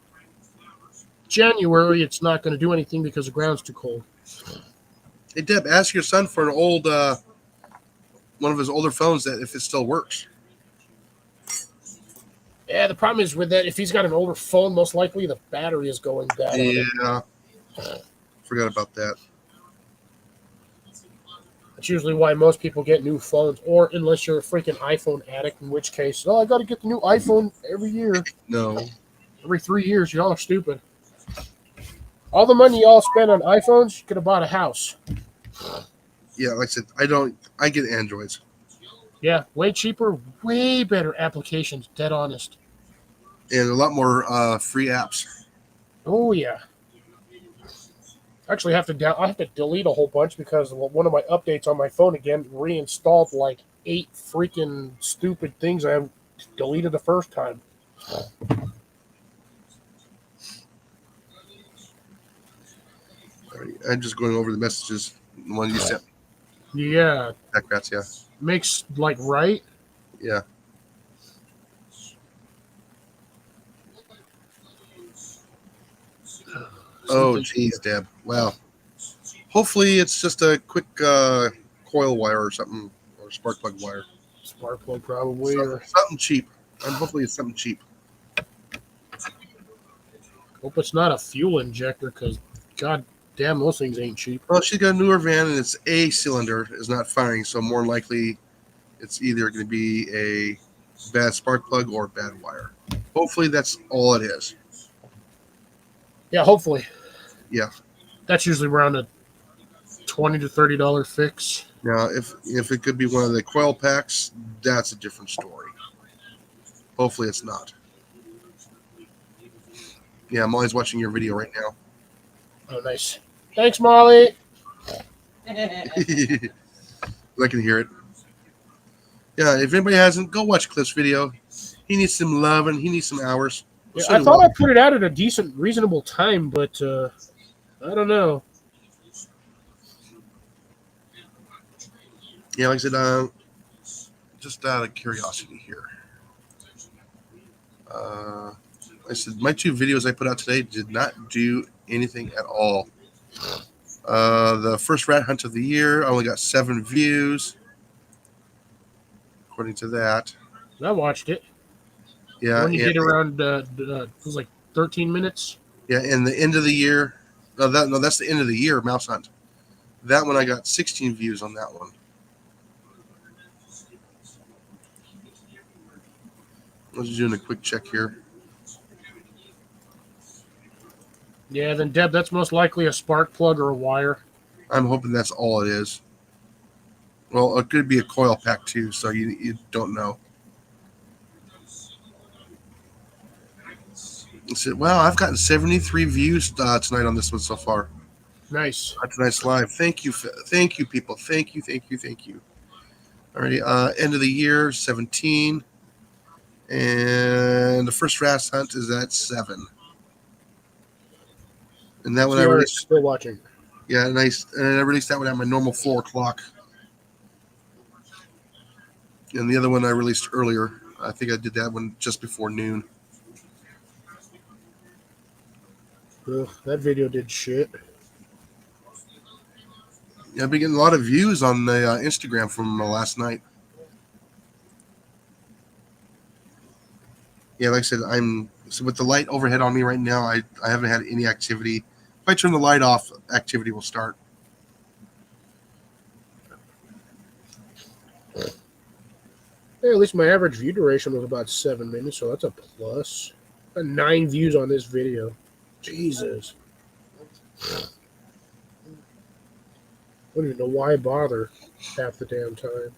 January, it's not going to do anything because the ground's too cold. Hey, Deb, ask your son for an old one of his older phones that if it still works. Yeah, the problem is with that, if he's got an older phone, most likely the battery is going down. Yeah, forgot about that. That's usually why most people get new phones, or unless you're a freaking iPhone addict, in which case, I got to get the new iPhone every year. No. Every 3 years, y'all are stupid. All the money y'all spend on iPhones, you could have bought a house. Yeah, like I said, I get Androids. Yeah, way cheaper, way better applications, dead honest. And a lot more free apps. Oh, yeah. Actually, I have to delete a whole bunch because one of my updates on my phone again reinstalled like 8 freaking stupid things I have deleted the first time. I'm just going over the messages. The one you sent. Yeah. Rats, yeah. Makes like right. Yeah. Oh, geez, Deb. Well, hopefully it's just a quick coil wire or something, or spark plug wire. Spark plug probably, something cheap. And hopefully it's something cheap. Hope it's not a fuel injector, because god damn, those things ain't cheap. Well, she's got a newer van, and it's a cylinder is not firing, so more likely it's either going to be a bad spark plug or bad wire. Hopefully that's all it is. Yeah, hopefully. Yeah. That's usually around a $20 to $30 fix. Now, if it could be one of the coil packs, that's a different story. Hopefully it's not. Yeah, I'm always watching your video right now. Oh, nice. Thanks, Molly. I can hear it. Yeah, if anybody hasn't, go watch Cliff's video. He needs some love and he needs some hours. Yeah, I thought I put it out at a decent, reasonable time, but I don't know. Yeah, like I said, just out of curiosity here. I said my 2 videos I put out today did not do anything at all. The first rat hunt of the year, I only got 7 views, according to that. I watched it. Yeah, when you did around it was like 13 minutes. Yeah, and the end of the year. That's the end of the year mouse hunt. That one I got 16 views on that one. I was just doing a quick check here. Yeah, then Deb, that's most likely a spark plug or a wire. I'm hoping that's all it is. Well, it could be a coil pack too, so you don't know. Wow, I've gotten 73 views tonight on this one so far. Nice. Tonight's live. Thank you, people. Thank you. Alrighty, end of the year, 17. And the first rat hunt is at 7. And that one I released. Still watching. Yeah, nice. And I released that one at my normal 4 o'clock. And the other one I released earlier. I think I did that one just before noon. Ugh, that video did shit. Yeah, I've been getting a lot of views on the Instagram from last night. Yeah, like I said, with the light overhead on me right now, I haven't had any activity. If I turn the light off, activity will start. Yeah, at least my average view duration was about 7 minutes, so that's a plus. 9 views on this video. Jesus. I don't even know why bother half the damn time.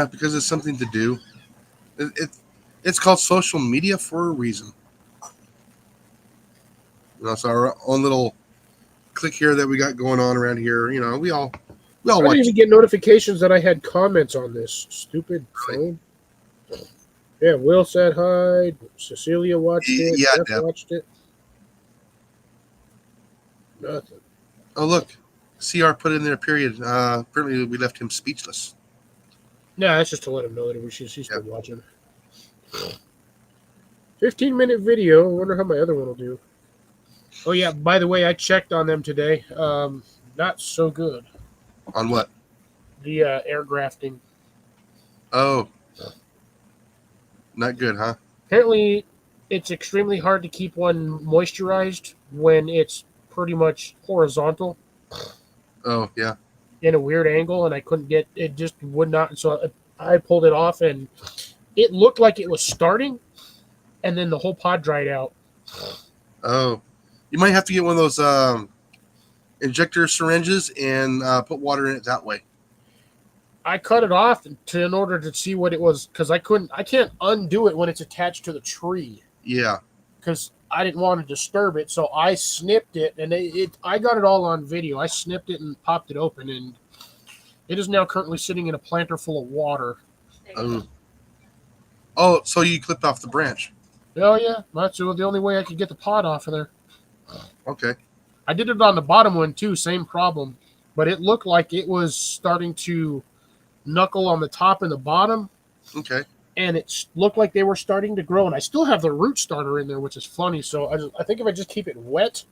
Because it's something to do. It's called social media for a reason. It's our own little click here that we got going on around here. We all I didn't watch. even get notifications that I had comments on this stupid phone. Yeah, Will said hi. Cecilia watched it. Yeah, Jeff Deb. watched it. Nothing. Oh, look. CR put in there, period. Apparently, we left him speechless. No, that's just to let him know that she's still watching. 15-minute video. I wonder how my other one will do. Oh, yeah, by the way, I checked on them today. Not so good. On what? The air grafting. Oh. Not good, huh? Apparently, it's extremely hard to keep one moisturized when it's pretty much horizontal. Oh, yeah. In a weird angle, and I couldn't get it. Just would not. So I pulled it off, and it looked like it was starting, and then the whole pod dried out. Oh, you might have to get one of those injector syringes and put water in it that way. I cut it off in order to see what it was, because I can't undo it when it's attached to the tree. Yeah. Because I didn't want to disturb it, so I snipped it, and I got it all on video. I snipped it and popped it open, and it is now currently sitting in a planter full of water. Oh, so you clipped off the branch? Oh yeah, that's the only way I could get the pod off of there. Okay. I did it on the bottom one too, same problem, but it looked like it was starting to knuckle on the top and the bottom. Okay. And it looked like they were starting to grow, and I still have the root starter in there, which is funny. So I think if I just keep it wet,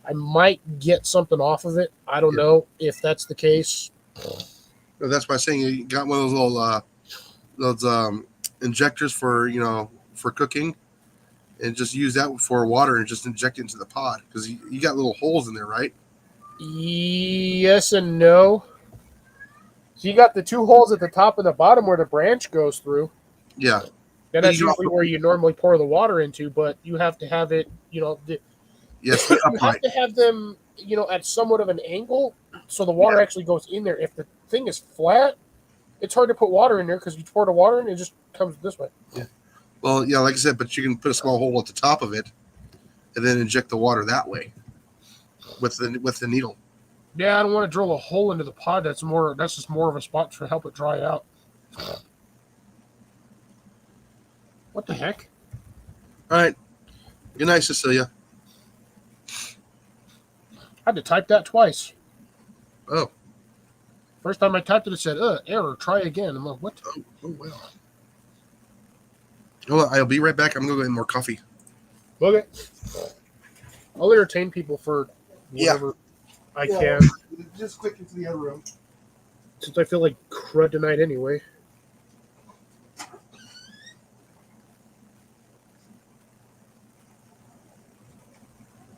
I might get something off of it. I don't know if that's the case. Well, that's why I'm saying you got one of those little injectors for cooking, and just use that for water and just inject it into the pod, because you got little holes in there, right? Yes and no. So you got the two holes at the top and the bottom where the branch goes through. Yeah. And that's usually where you normally pour the water into, but you have to have it, Yes, you have to have them, at somewhat of an angle so the water actually goes in there. If the thing is flat, it's hard to put water in there because you pour the water in, it just comes this way. Yeah. Well, yeah, like I said, but you can put a small hole at the top of it and then inject the water that way with the needle. Yeah, I don't want to drill a hole into the pod. That's just more of a spot to help it dry out. What the heck? All right. Good night, Cecilia. I had to type that twice. Oh. First time I typed it said, error, try again. I'm like, what? Oh well. Hold on, I'll be right back. I'm going to go get more coffee. Okay. I'll entertain people for whatever I can. Just quick into the other room. Since I feel like crud tonight anyway.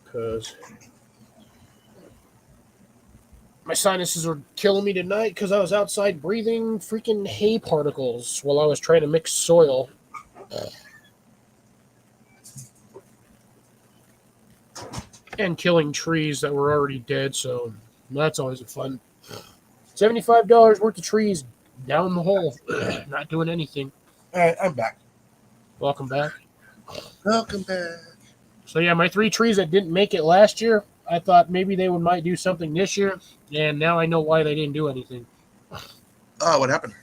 Because my sinuses are killing me tonight because I was outside breathing freaking hay particles while I was trying to mix soil. And killing trees that were already dead, so that's always a fun. $75 worth of trees down the hole, not doing anything. All right, I'm back. Welcome back. Welcome back. So yeah, my 3 trees that didn't make it last year, I thought maybe they might do something this year, and now I know why they didn't do anything. Oh, what happened?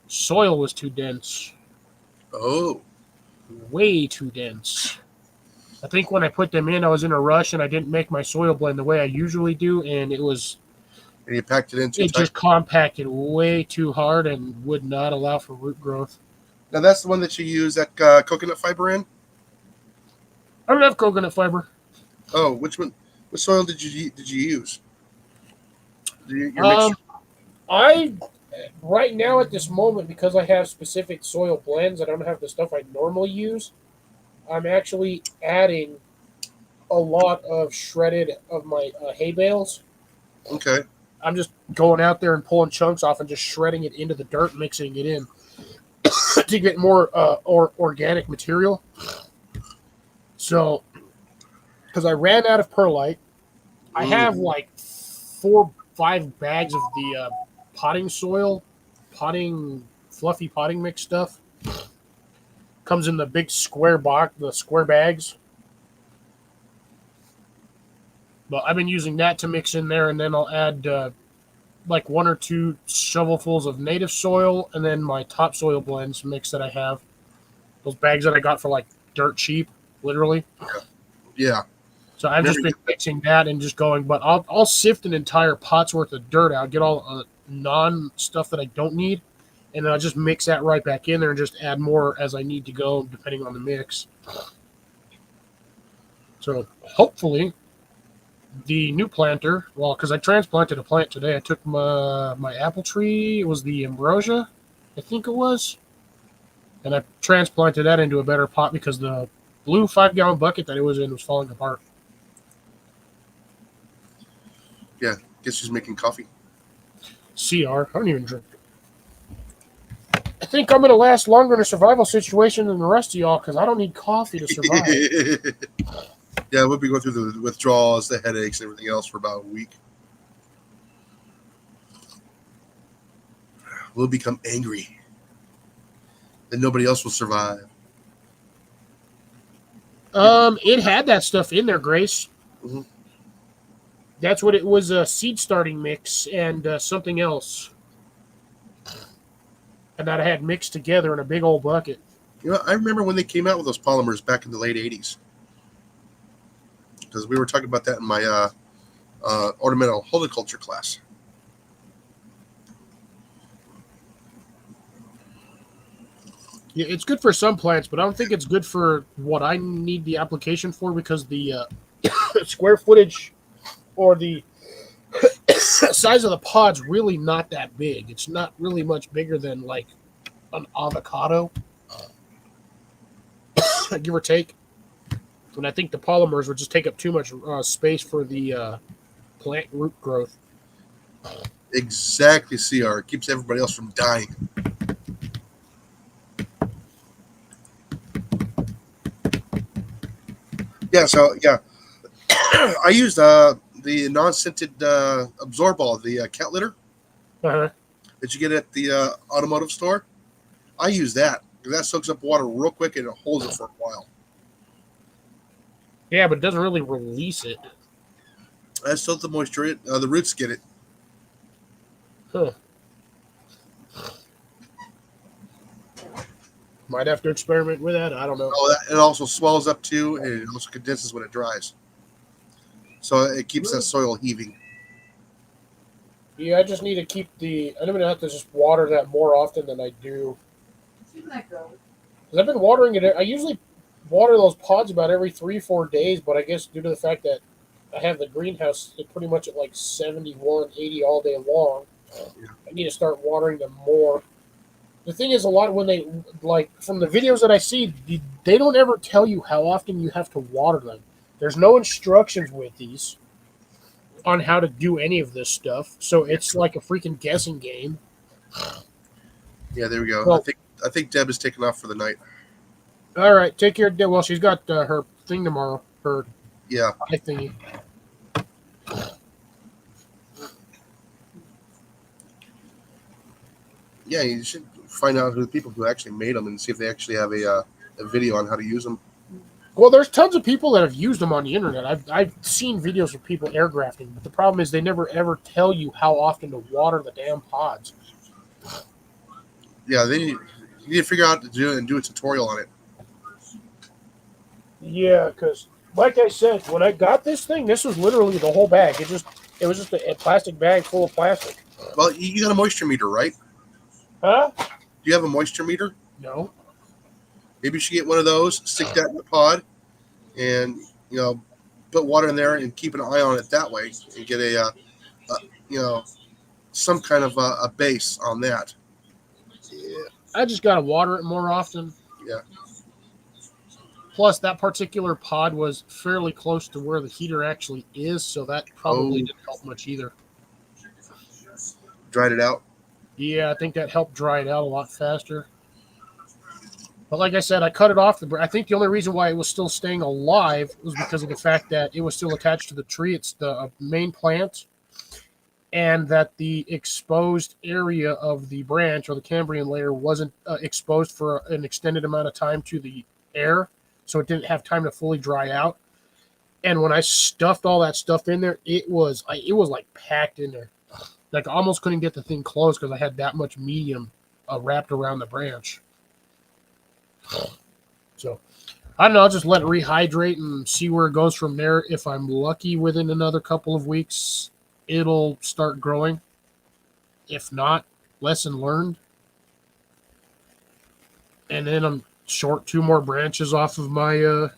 Soil was too dense. Oh. Way too dense. I think when I put them in, I was in a rush and I didn't make my soil blend the way I usually do, and it was. And you packed it in too tight. Just compacted way too hard and would not allow for root growth. Now that's the one that you use that coconut fiber in? I don't have coconut fiber. Oh, which one? What soil did you use? I right now at this moment, because I have specific soil blends, I don't have the stuff I normally use. I'm actually adding a lot of shredded of my hay bales. Okay. I'm just going out there and pulling chunks off and just shredding it into the dirt, mixing it in to get more organic material. So because I ran out of perlite. I have like 4-5 bags of the potting soil, fluffy potting mix stuff. Comes in the big square box, the square bags. But I've been using that to mix in there, and then I'll add like 1 or 2 shovelfuls of native soil, and then my topsoil blends mix that I have. Those bags that I got for like dirt cheap, literally. Yeah. So I've just been mixing that and just going, but I'll sift an entire pot's worth of dirt out, get all non stuff that I don't need, and then I'll just mix that right back in there and just add more as I need to go, depending on the mix. So hopefully the new planter, well, because I transplanted a plant today. I took my apple tree, it was the ambrosia, I think it was, and I transplanted that into a better pot because the blue 5-gallon bucket that it was in was falling apart. Yeah, guess she's making coffee. CR. I don't even drink. I think I'm going to last longer in a survival situation than the rest of y'all because I don't need coffee to survive. Yeah, we'll be going through the withdrawals, the headaches, and everything else for about a week. We'll become angry. Then nobody else will survive. It had that stuff in there, Grace. Mm-hmm. That's what it was, a seed starting mix and something else. And that I had mixed together in a big old bucket. You know, I remember when they came out with those polymers back in the late 80s. Because we were talking about that in my ornamental horticulture class. Yeah, it's good for some plants, but I don't think it's good for what I need the application for because the square footage or the size of the pod's really not that big. It's not really much bigger than like an avocado, give or take. And I think the polymers would just take up too much space for the plant root growth. Exactly, CR. It keeps everybody else from dying. Yeah, so, yeah. I used the non-scented Absorball, the cat litter Uh-huh. that you get at the automotive store. I use that because that soaks up water real quick and it holds it for a while. Yeah, but it doesn't really release it. That's still the moisture. The roots get it. Huh. Might have to experiment with that. I don't know. Oh, it also swells up too, and it also condenses when it dries. So it keeps that soil heaving. Yeah, I just need to keep I'm going to have to just water that more often than I do. Because I've been watering it. I usually water those pods about every 3-4 days, but I guess due to the fact that I have the greenhouse pretty much at like 71, 80 all day long, I need to start watering them more. The thing is, a lot when they, like, from the videos that I see, they don't ever tell you how often you have to water them. There's no instructions with these on how to do any of this stuff, so it's like a freaking guessing game. Yeah, there we go. Well, I think Deb is taking off for the night. All right, take care. Well, she's got her thing tomorrow. Her eye thingy. Yeah, you should find out who the people who actually made them and see if they actually have a video on how to use them. Well, there's tons of people that have used them on the internet. I've seen videos of people air grafting, but the problem is they never ever tell you how often to water the damn pods. Yeah, you need to figure out to do it and do a tutorial on it. Yeah, because like I said, when I got this thing, this was literally the whole bag. It was just a plastic bag full of plastic. Well, you got a moisture meter, right? Huh? Do you have a moisture meter? No. Maybe you should get one of those, stick that in the pod, and put water in there and keep an eye on it that way, and get some kind of a base on that. Yeah. I just gotta water it more often. Yeah. Plus, that particular pod was fairly close to where the heater actually is, so that probably didn't help much either. Dried it out? Yeah, I think that helped dry it out a lot faster. But like I said, I cut it off. I think the only reason why it was still staying alive was because of the fact that it was still attached to the tree. It's the main plant, and that the exposed area of the branch or the Cambrian layer wasn't exposed for an extended amount of time to the air, so it didn't have time to fully dry out. And when I stuffed all that stuff in there, it was like packed in there. Like I almost couldn't get the thing closed because I had that much medium wrapped around the branch. So I don't know. I'll just let it rehydrate and see where it goes from there. If I'm lucky, within another couple of weeks, it'll start growing. If not, lesson learned. And then I'm short 2 more branches off of my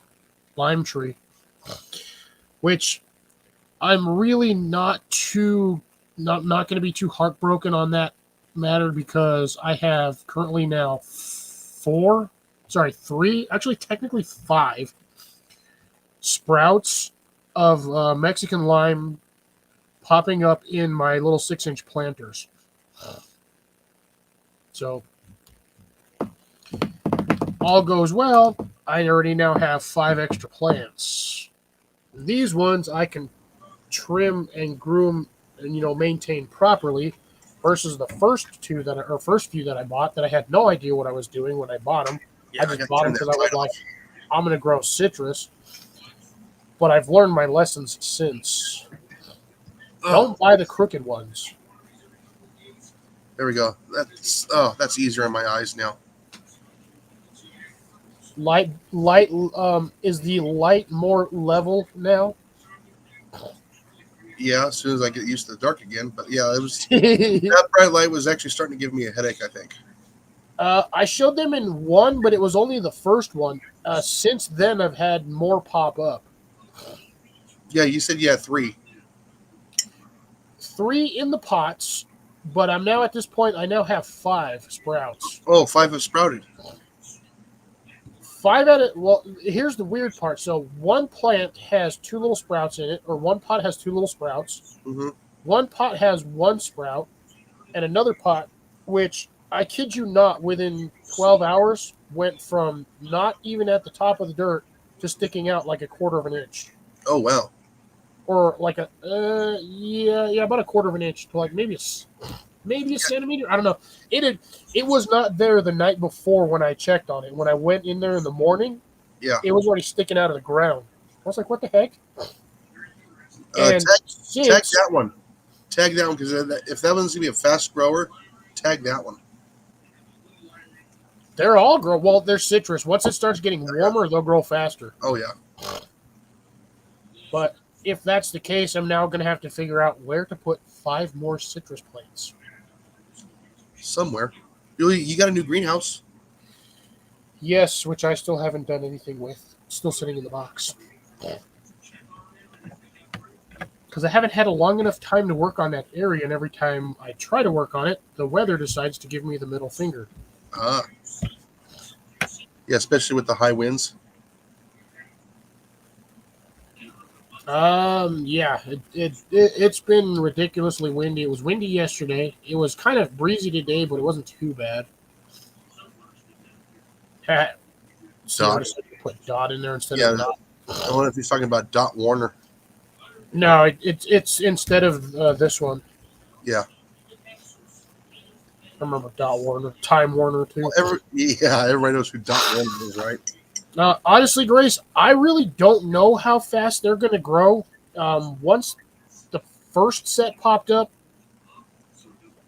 lime tree, which I'm really not going to be too heartbroken on that matter, because I have currently now 3, actually technically 5 sprouts of Mexican lime popping up in my little 6-inch planters. So all goes well, I already now have 5 extra plants. These ones I can trim and groom and maintain properly, versus the first few that I bought that I had no idea what I was doing when I bought them. Yeah, I just bought them because I was like, I'm going to grow citrus. But I've learned my lessons since. Don't buy the crooked ones. There we go. That's easier in my eyes now. Light. Is the light more level now? Yeah, as soon as I get used to the dark again. But yeah, it was that bright light was actually starting to give me a headache, I think. I showed them in one, but it was only the first one. Since then, I've had more pop up. Yeah, you said you had 3. 3 in the pots, but I'm now at this point, I now have 5 sprouts. Oh, 5 have sprouted. 5 out of, well, here's the weird part. So one plant has 2 little sprouts in it, or one pot has 2 little sprouts. Mm-hmm. One pot has 1 sprout, and another pot, which I kid you not, within 12 hours, went from not even at the top of the dirt to sticking out like a 1/4 of an inch. Oh, wow. Or like about a 1/4 of an inch to like maybe a centimeter. I don't know. It was not there the night before when I checked on it. When I went in there in the morning, Yeah. it was already sticking out of the ground. I was like, what the heck? Tag that one. Tag that one, because if that one's going to be a fast grower, tag that one. They're all grow. Well, they're citrus. Once it starts getting warmer, they'll grow faster. Oh, yeah. But if that's the case, I'm now going to have to figure out where to put 5 more citrus plants. Somewhere. You got a new greenhouse? Yes, which I still haven't done anything with. It's still sitting in the box. Because I haven't had a long enough time to work on that area, and every time I try to work on it, the weather decides to give me the middle finger. Yeah, especially with the high winds. Yeah, it's been ridiculously windy. It was windy yesterday. It was kind of breezy today, but it wasn't too bad. So I just put Dot in there instead of Dot. I wonder if he's talking about Dot Warner. No, it's instead of this one. Yeah. I remember Dot Warner, Time Warner too. Well, everybody knows who Dot Warner is, right? Honestly, Grace, I really don't know how fast they're going to grow. Once the first set popped up,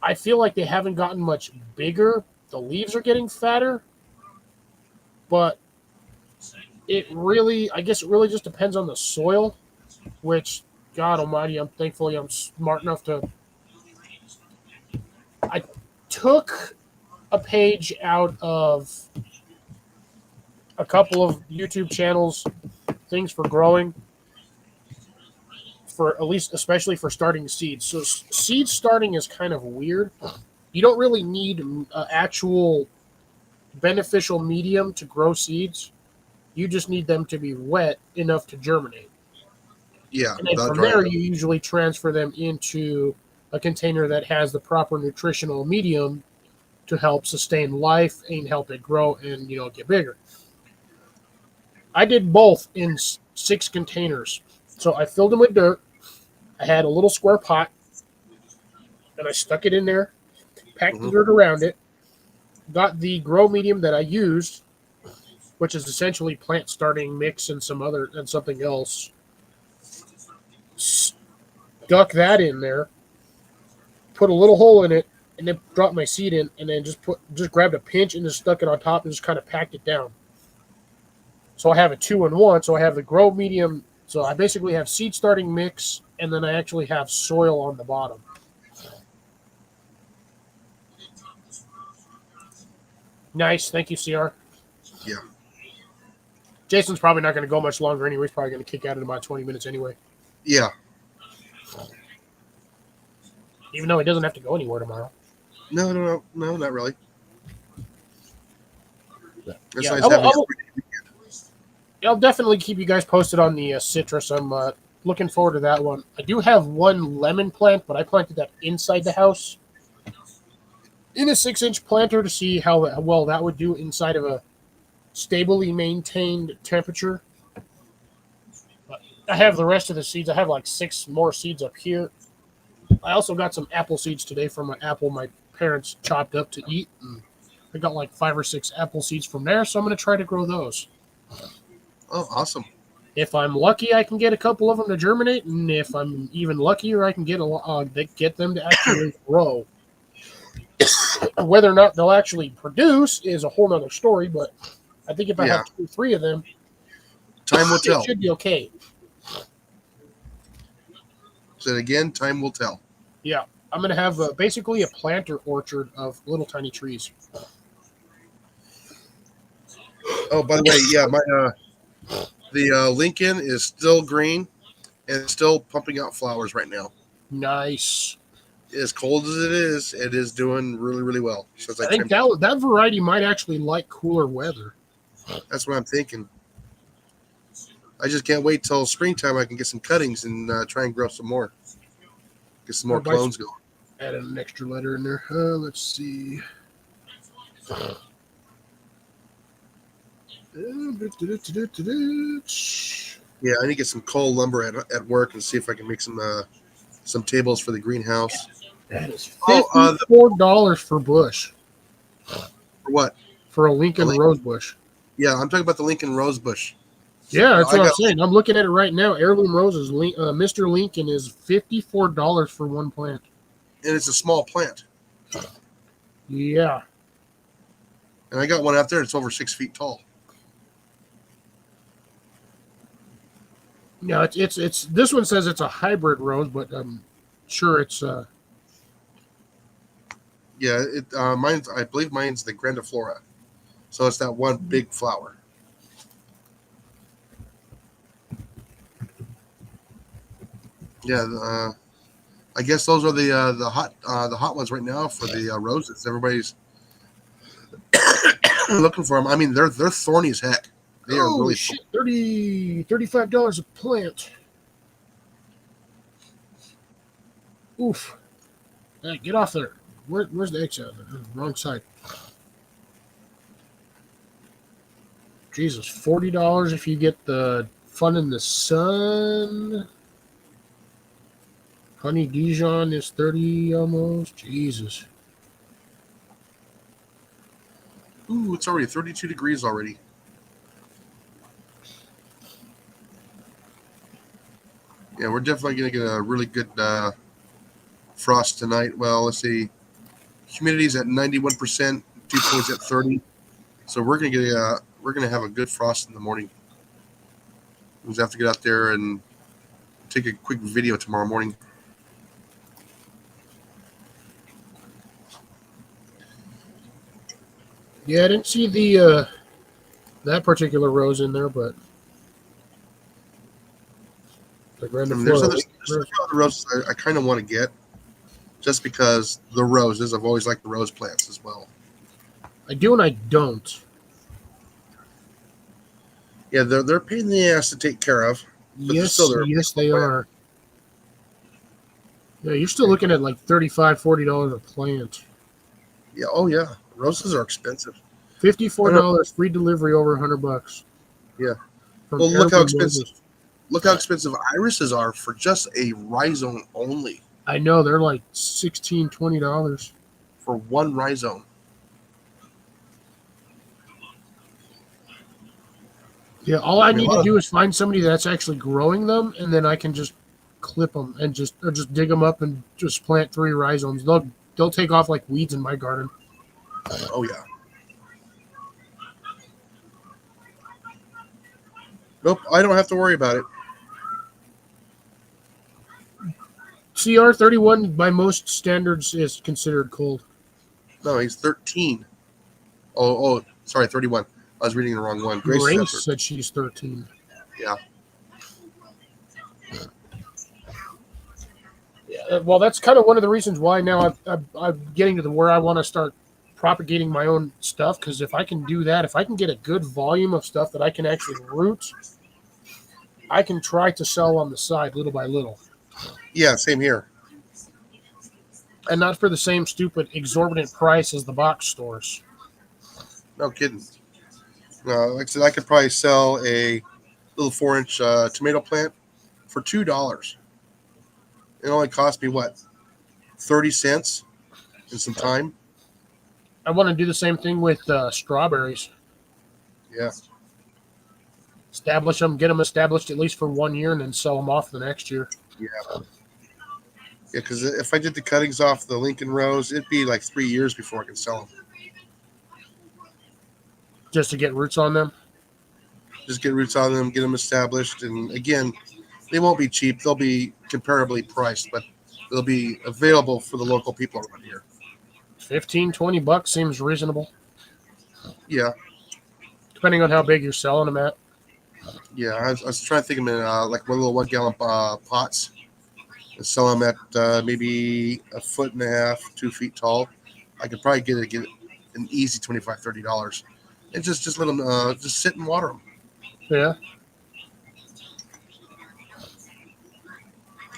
I feel like they haven't gotten much bigger. The leaves are getting fatter, but I guess it really just depends on the soil, which, God almighty, I'm thankfully I'm smart enough to. I took a page out of a couple of YouTube channels, things for growing, for at least, especially for starting seeds. So seed starting is kind of weird. You don't really need an actual beneficial medium to grow seeds. You just need them to be wet enough to germinate. Yeah. And then from there, you usually transfer them into a container that has the proper nutritional medium to help sustain life and help it grow and get bigger. I did both in 6 containers. So I filled them with dirt. I had a little square pot, and I stuck it in there, packed the dirt around it, got the grow medium that I used, which is essentially plant starting mix and something else. Stuck that in there, put a little hole in it, and then dropped my seed in, and then just grabbed a pinch and just stuck it on top and just kind of packed it down. So I have a 2-in-1. So I have the grow medium. So I basically have seed starting mix, and then I actually have soil on the bottom. Nice. Thank you, CR. Yeah. Jason's probably not going to go much longer anyway. He's probably going to kick out in about 20 minutes anyway. Yeah. Even though he doesn't have to go anywhere tomorrow. No, not really. That's Yeah, nice I'll definitely keep you guys posted on the citrus. I'm looking forward to that one. I do have one lemon plant, but I planted that inside the house in a 6-inch planter to see how well that would do inside of a stably maintained temperature. But I have the rest of the seeds. I have like 6 more seeds up here. I also got some apple seeds today from an apple my parents chopped up to eat. And I got like 5 or 6 apple seeds from there, so I'm going to try to grow those. Oh, awesome. If I'm lucky, I can get a couple of them to germinate, and if I'm even luckier, I can get them to actually grow. Whether or not they'll actually produce is a whole other story, but I think if I have 2 or 3 of them, time will tell. It should be okay. So again, time will tell. Yeah, I'm going to have basically a planter orchard of little tiny trees. Oh, by the way, yeah, the Lincoln is still green and still pumping out flowers right now. Nice. As cold as it is doing really, really well. Since I think that variety might actually like cooler weather. That's what I'm thinking. I just can't wait till springtime. I can get some cuttings and try and grow some more. Get some more clones going. Add an extra letter in there. Let's see. Yeah, I need to get some coal lumber at work and see if I can make some tables for the greenhouse. That is $54 for bush. For what? For a Lincoln rose bush. Yeah, I'm talking about the Lincoln rose bush. Yeah, that's what I'm saying. I'm looking at it right now. Heirloom roses, Mr. Lincoln is $54 for one plant. And it's a small plant. Yeah. And I got one out there that's over 6 feet tall. No, it's this one says it's a hybrid rose, but I'm sure it's Yeah, I believe mine's the grandiflora. So it's that one big flower. Yeah, I guess those are the hot ones right now for the roses. Everybody's looking for them. I mean, they're thorny as heck. They are really shit, $35 a plant. Oof. Hey, get off there. Where's the X out? Wrong side. Jesus, $40 if you get the Fun in the Sun. Honey Dijon is 30 almost. Jesus. Ooh, it's already 32 degrees already. Yeah, we're definitely going to get a really good frost tonight. Well, let's see. Humidity's at 91%, dew point's at 30. So we're going to have a good frost in the morning. We'll just have to get out there and take a quick video tomorrow morning. Yeah, I didn't see the that particular rose in there, but the there's other roses I kind of want to get, just because the roses. I've always liked the rose plants as well. I do and I don't. Yeah, they're a pain in the ass to take care of. Yes, they are. Yeah, you're still looking at like $35, $40 a plant. Yeah. Oh yeah. Roses are expensive. $54 free delivery over $100. Yeah. From Well, look how Heirloom expensive. Roses. Look how expensive irises are for just a rhizome only. I know they're like $16, $20. For one rhizome. Yeah, all I I mean, need to do is find somebody that's actually growing them, and then I can just clip them and just dig them up and just plant 3 rhizomes. They'll take off like weeds in my garden. Oh yeah. Nope, I don't have to worry about it. CR31 by most standards is considered cold. No, he's 13. Oh, sorry, 31. I was reading the wrong one. Grace Grace is said she's 13. yeah. Yeah, well, that's kind of one of the reasons why now I'm getting to where I want to start propagating my own stuff, because if I can do that, if I can get a good volume of stuff that I can actually root, I can try to sell on the side little by little. Yeah, same here. And not for the same stupid exorbitant price as the box stores. No kidding. No, like I said, I could probably sell a little 4-inch tomato plant for $2. It only cost me what, 30 cents and some time. I want to do the same thing with strawberries. Yeah. Establish them, get them established at least for 1 year, and then sell them off the next year. Yeah. Yeah, because if I did the cuttings off the Lincoln Rose, it'd be like 3 years before I can sell them. Just to get roots on them? Just get roots on them, get them established. And again, they won't be cheap. They'll be comparably priced, but they'll be available for the local people around here. $15-$20 seems reasonable. Yeah. Depending on how big you're selling them at. Yeah, I was trying to think of them in like one little 1 gallon pots. And sell them at maybe 1.5 feet, 2 feet tall. I could probably get an easy $25, $30. And just let them just sit and water them. Yeah.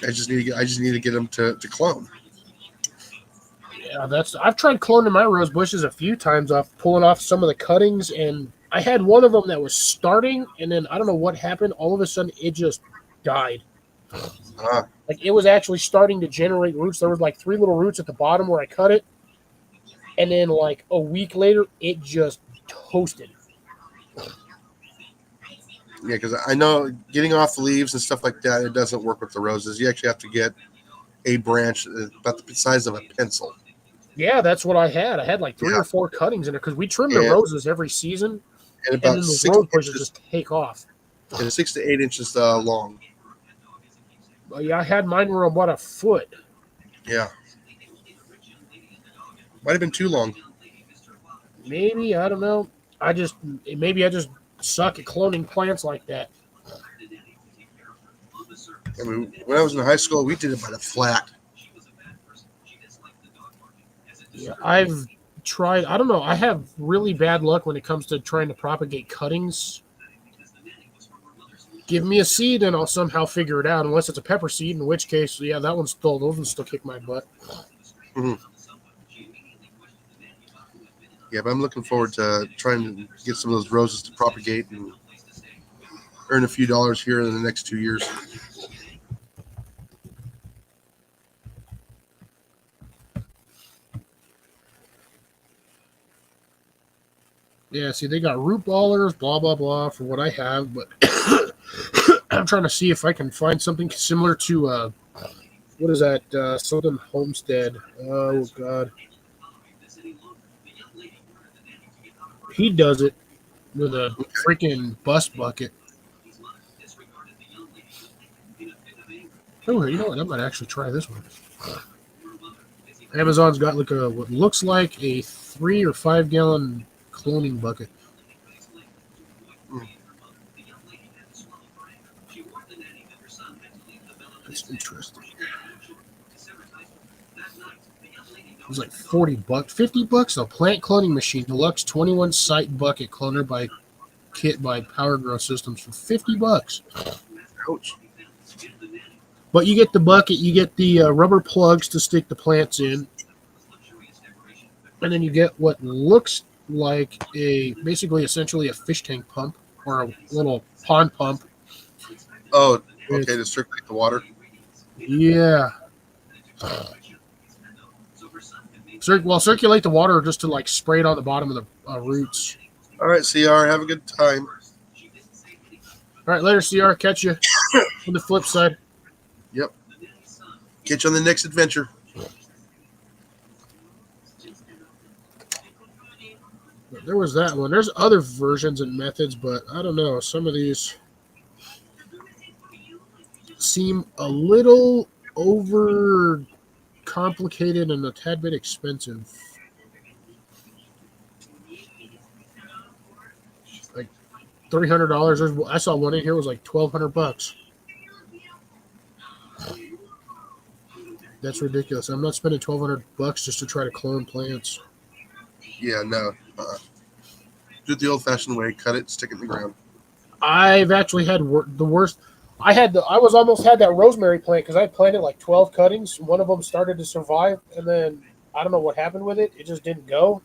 I just need to get them to clone. Yeah, I've tried cloning my rose bushes a few times off pulling off some of the cuttings, and I had one of them that was starting, and then I don't know what happened. All of a sudden, it just died. Like it was actually starting to generate roots. There was like 3 little roots at the bottom where I cut it, and then like a week later, it just toasted. Yeah, because I know getting off the leaves and stuff like that, it doesn't work with the roses. You actually have to get a branch about the size of a pencil. Yeah, that's what I had. I had like 3 or 4 cuttings in it because we trim the roses every season, and about then the 6 rose bushes inches, just take off. and 6 to 8 inches long. But yeah, I had mine were about a foot. Yeah, might have been too long. Maybe, I don't know. Maybe I just suck at cloning plants like that. I mean, when I was in high school, we did it by the flat. Yeah, I've tried. I don't know. I have really bad luck when it comes to trying to propagate cuttings. Give me a seed and I'll somehow figure it out, unless it's a pepper seed, in which case, yeah, those ones still kick my butt. Mm-hmm. Yeah, but I'm looking forward to trying to get some of those roses to propagate and earn a few dollars here in the next 2 years. Yeah, see, they got root ballers, blah, blah, blah, for what I have, but I'm trying to see if I can find something similar to, what is that, something Homestead. Oh, God. He does it with a freaking bust bucket. Oh, you know what? I might actually try this one. Amazon's got like what looks like a 3 or 5 gallon cloning bucket. That's interesting. It was like $40, $50. A plant cloning machine, deluxe 21 site bucket cloner by kit by Power Grow Systems for $50. Ouch. But you get the bucket, you get the rubber plugs to stick the plants in. and then you get what looks like essentially a fish tank pump or a little pond pump. Oh, It's, okay, to circulate the water. yeah. Circulate the water just to like spray it on the bottom of the roots. All right, CR, have a good time. All right, later, CR. Catch you on the flip side. Yep. Catch you on the next adventure. There was that one. There's other versions and methods, but I don't know. Some of these seem a little over complicated and a tad bit expensive. Like $300. I saw one in here was like $1,200. That's ridiculous. I'm not spending $1,200 just to try to clone plants. Yeah, no. Do it the old-fashioned way. Cut it, stick it in the ground. I've actually had the worst. I was almost had that rosemary plant because I planted like 12 cuttings. One of them started to survive, and then I don't know what happened with it. It just didn't go,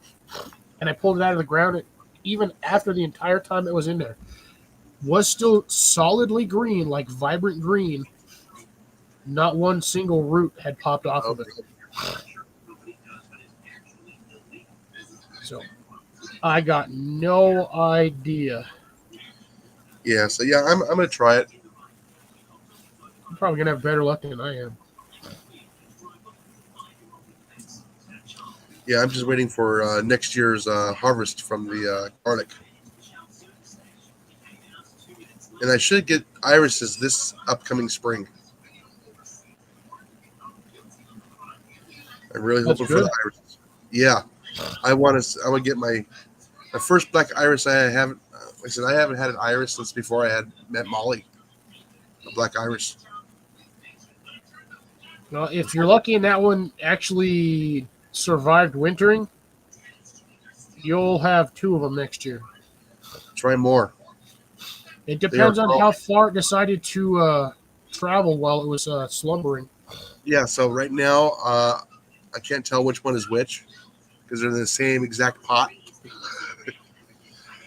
and I pulled it out of the ground. Even after the entire time it was in there, was still solidly green, like vibrant green. Not one single root had popped off of it. So I got no idea. Yeah, so yeah, I'm gonna try it. I'm probably gonna have better luck than I am. Yeah, I'm just waiting for next year's harvest from the garlic. And I should get irises this upcoming spring. I'm really That's hoping for good. the irises. Yeah, I want to get my first black iris. I haven't. Like I said, I haven't had an iris since before I had met Molly. A black iris. Well, if you're lucky and that one actually survived wintering, you'll have 2 of them next year. Try more. It depends on how far it decided to travel while it was slumbering. Yeah, so right now, I can't tell which one is which because they're in the same exact pot.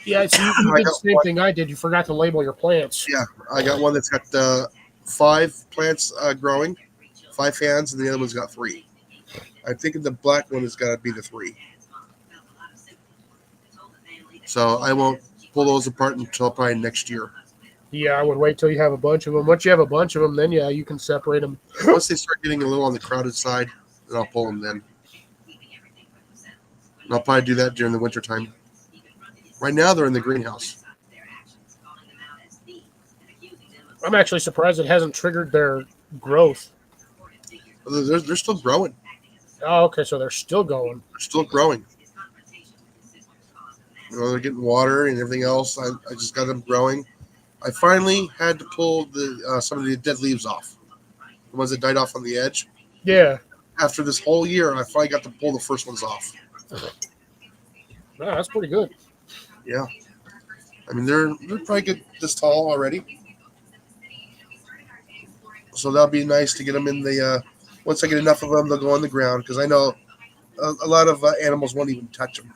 Yeah, so you did the same thing I did. You forgot to label your plants. Yeah, I got one that's got 5 plants growing, 5 fans, and the other one's got 3. I'm thinking the black one has got to be the 3. So I won't pull those apart until probably next year. Yeah, I would wait till you have a bunch of them. Once you have a bunch of them, then yeah, you can separate them. Once they start getting a little on the crowded side, then I'll pull them then. And I'll probably do that during the winter time. Right now, they're in the greenhouse. I'm actually surprised it hasn't triggered their growth. They're still growing. Oh, okay, so they're still going. They're still growing. You know, they're getting water and everything else. I just got them growing. I finally had to pull some of the dead leaves off. The ones that died off on the edge. Yeah. After this whole year, I finally got to pull the first ones off. Wow, that's pretty good. Yeah. I mean, they're probably good this tall already. So that'll be nice to get them in the, once I get enough of them, they'll go on the ground. Because I know a lot of animals won't even touch them.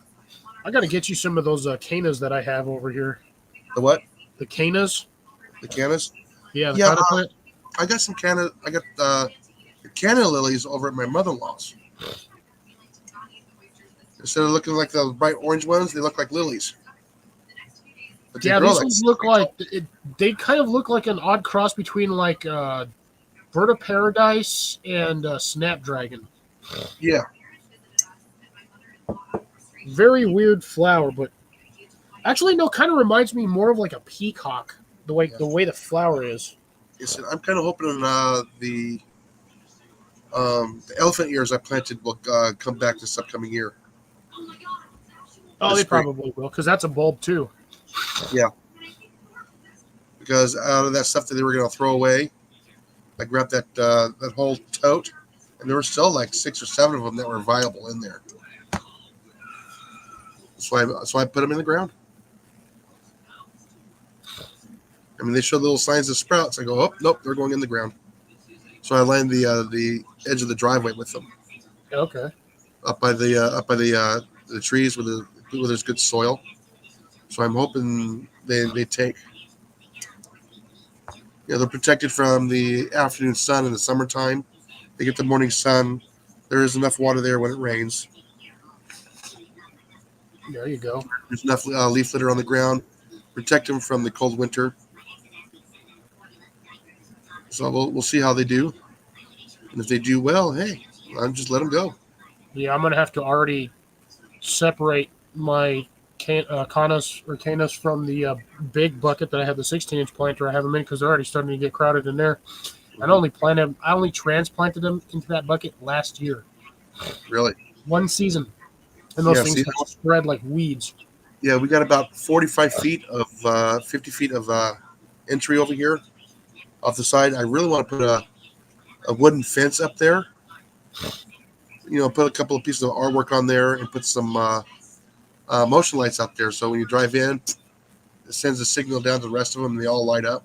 I got to get you some of those cannas that I have over here. The what? The cannas? The cannas? Yeah, the Yeah, canna plant. I got some canna. I got the canna lilies over at my mother-in-law's. Instead of looking like the bright orange ones, they look like lilies. But they Yeah, grow these like ones look like they kind of look like an odd cross between like Bird of Paradise and Snapdragon. Yeah. Very weird flower, but actually no, kind of reminds me more of like a peacock. The way the flower is. Listen, I'm kind of hoping the elephant ears I planted will come back this upcoming year. Oh, This they spring. probably will because that's a bulb too. Yeah. Because out of that stuff that they were going to throw away, I grabbed that whole tote, and there were still like 6 or 7 of them that were viable in there. So I put them in the ground. I mean, they showed little signs of sprouts. I go, oh, nope, they're going in the ground. So I lined the edge of the driveway with them. Okay. up by the trees where there's good soil. So I'm hoping they take. They're protected from the afternoon sun in the summertime. They get the morning sun. There is enough water there when it rains. There you go. There's enough leaf litter on the ground. Protect them from the cold winter. So we'll see how they do. And if they do well, hey, I'm just let them go. Yeah, I'm gonna have to already separate my canas from the big bucket that I have the 16-inch planter I have them in because they're already starting to get crowded in there. I only transplanted them into that bucket last year. Really? One season, and those Yeah, things see, have spread like weeds. Yeah, we got about 45 feet of 50 feet of entry over here off the side. I really want to put a wooden fence up there. Put a couple of pieces of artwork on there and put some motion lights up there. So when you drive in, it sends a signal down to the rest of them and they all light up.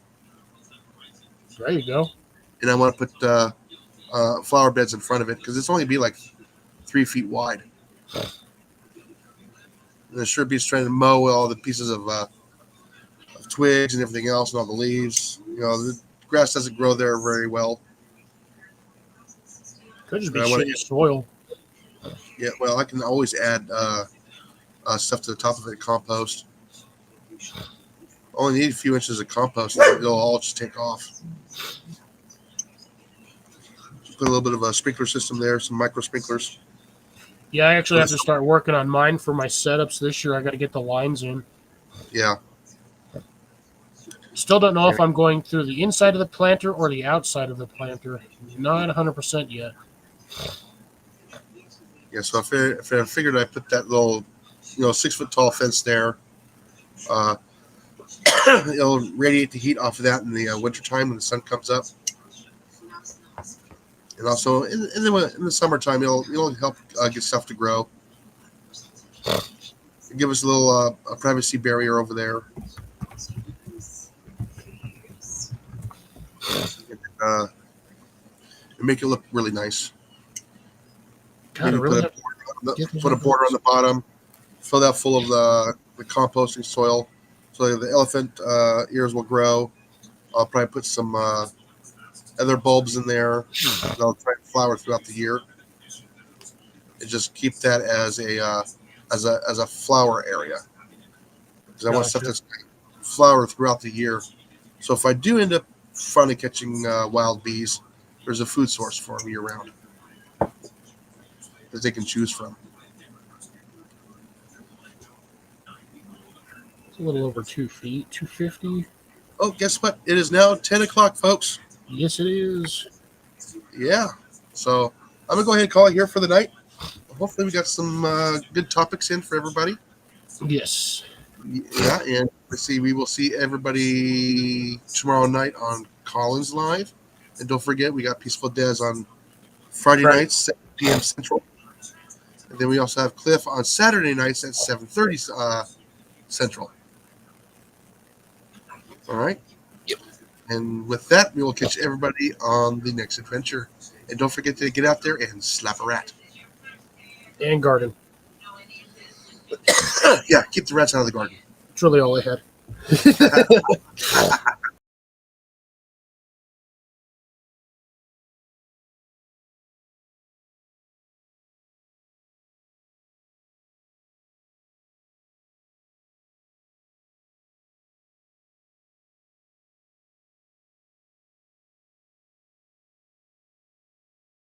There you go. And I want to put flower beds in front of it because it's only be like 3 feet wide. And the sure beats trying to mow all the pieces of twigs and everything else and all the leaves. The grass doesn't grow there very well. Could just be And shitty soil. Yeah, well, I can always add stuff to the top of it, compost. Only need a few inches of compost, and it'll all just take off. Put a little bit of a sprinkler system there, some micro sprinklers. Yeah, I actually have to start working on mine for my setups this year. I got to get the lines in. Yeah. Still don't know if I'm going through the inside of the planter or the outside of the planter. Not 100% yet. Yeah, so if I figured I put that little, 6 foot tall fence there, it'll radiate the heat off of that in the wintertime when the sun comes up. And also in the summertime, it'll help get stuff to grow. Give us a little a privacy barrier over there. And make it look really nice. God, Maybe put a border on the bottom, fill that full of the composting soil, so the elephant ears will grow. I'll probably put some other bulbs in there. They'll try to flower throughout the year, and just keep that as a flower area. Because I want stuff that's flower throughout the year. So if I do end up finally catching wild bees, there's a food source for them year round that they can choose from. It's a little over 2 feet, 250. Oh, guess what? It is now 10 o'clock, folks. Yes, it is. Yeah. So I'm going to go ahead and call it here for the night. Hopefully we got some good topics in for everybody. Yes. Yeah, and let's see. We will see everybody tomorrow night on Collins Live. And don't forget, we got Peaceful Des on Friday nights, 7 p.m. Central. And then we also have Cliff on Saturday nights at 7:30 Central. All right. Yep. And with that, we will catch everybody on the next adventure. And don't forget to get out there and slap a rat. And garden. Yeah, keep the rats out of the garden. That's really all I had.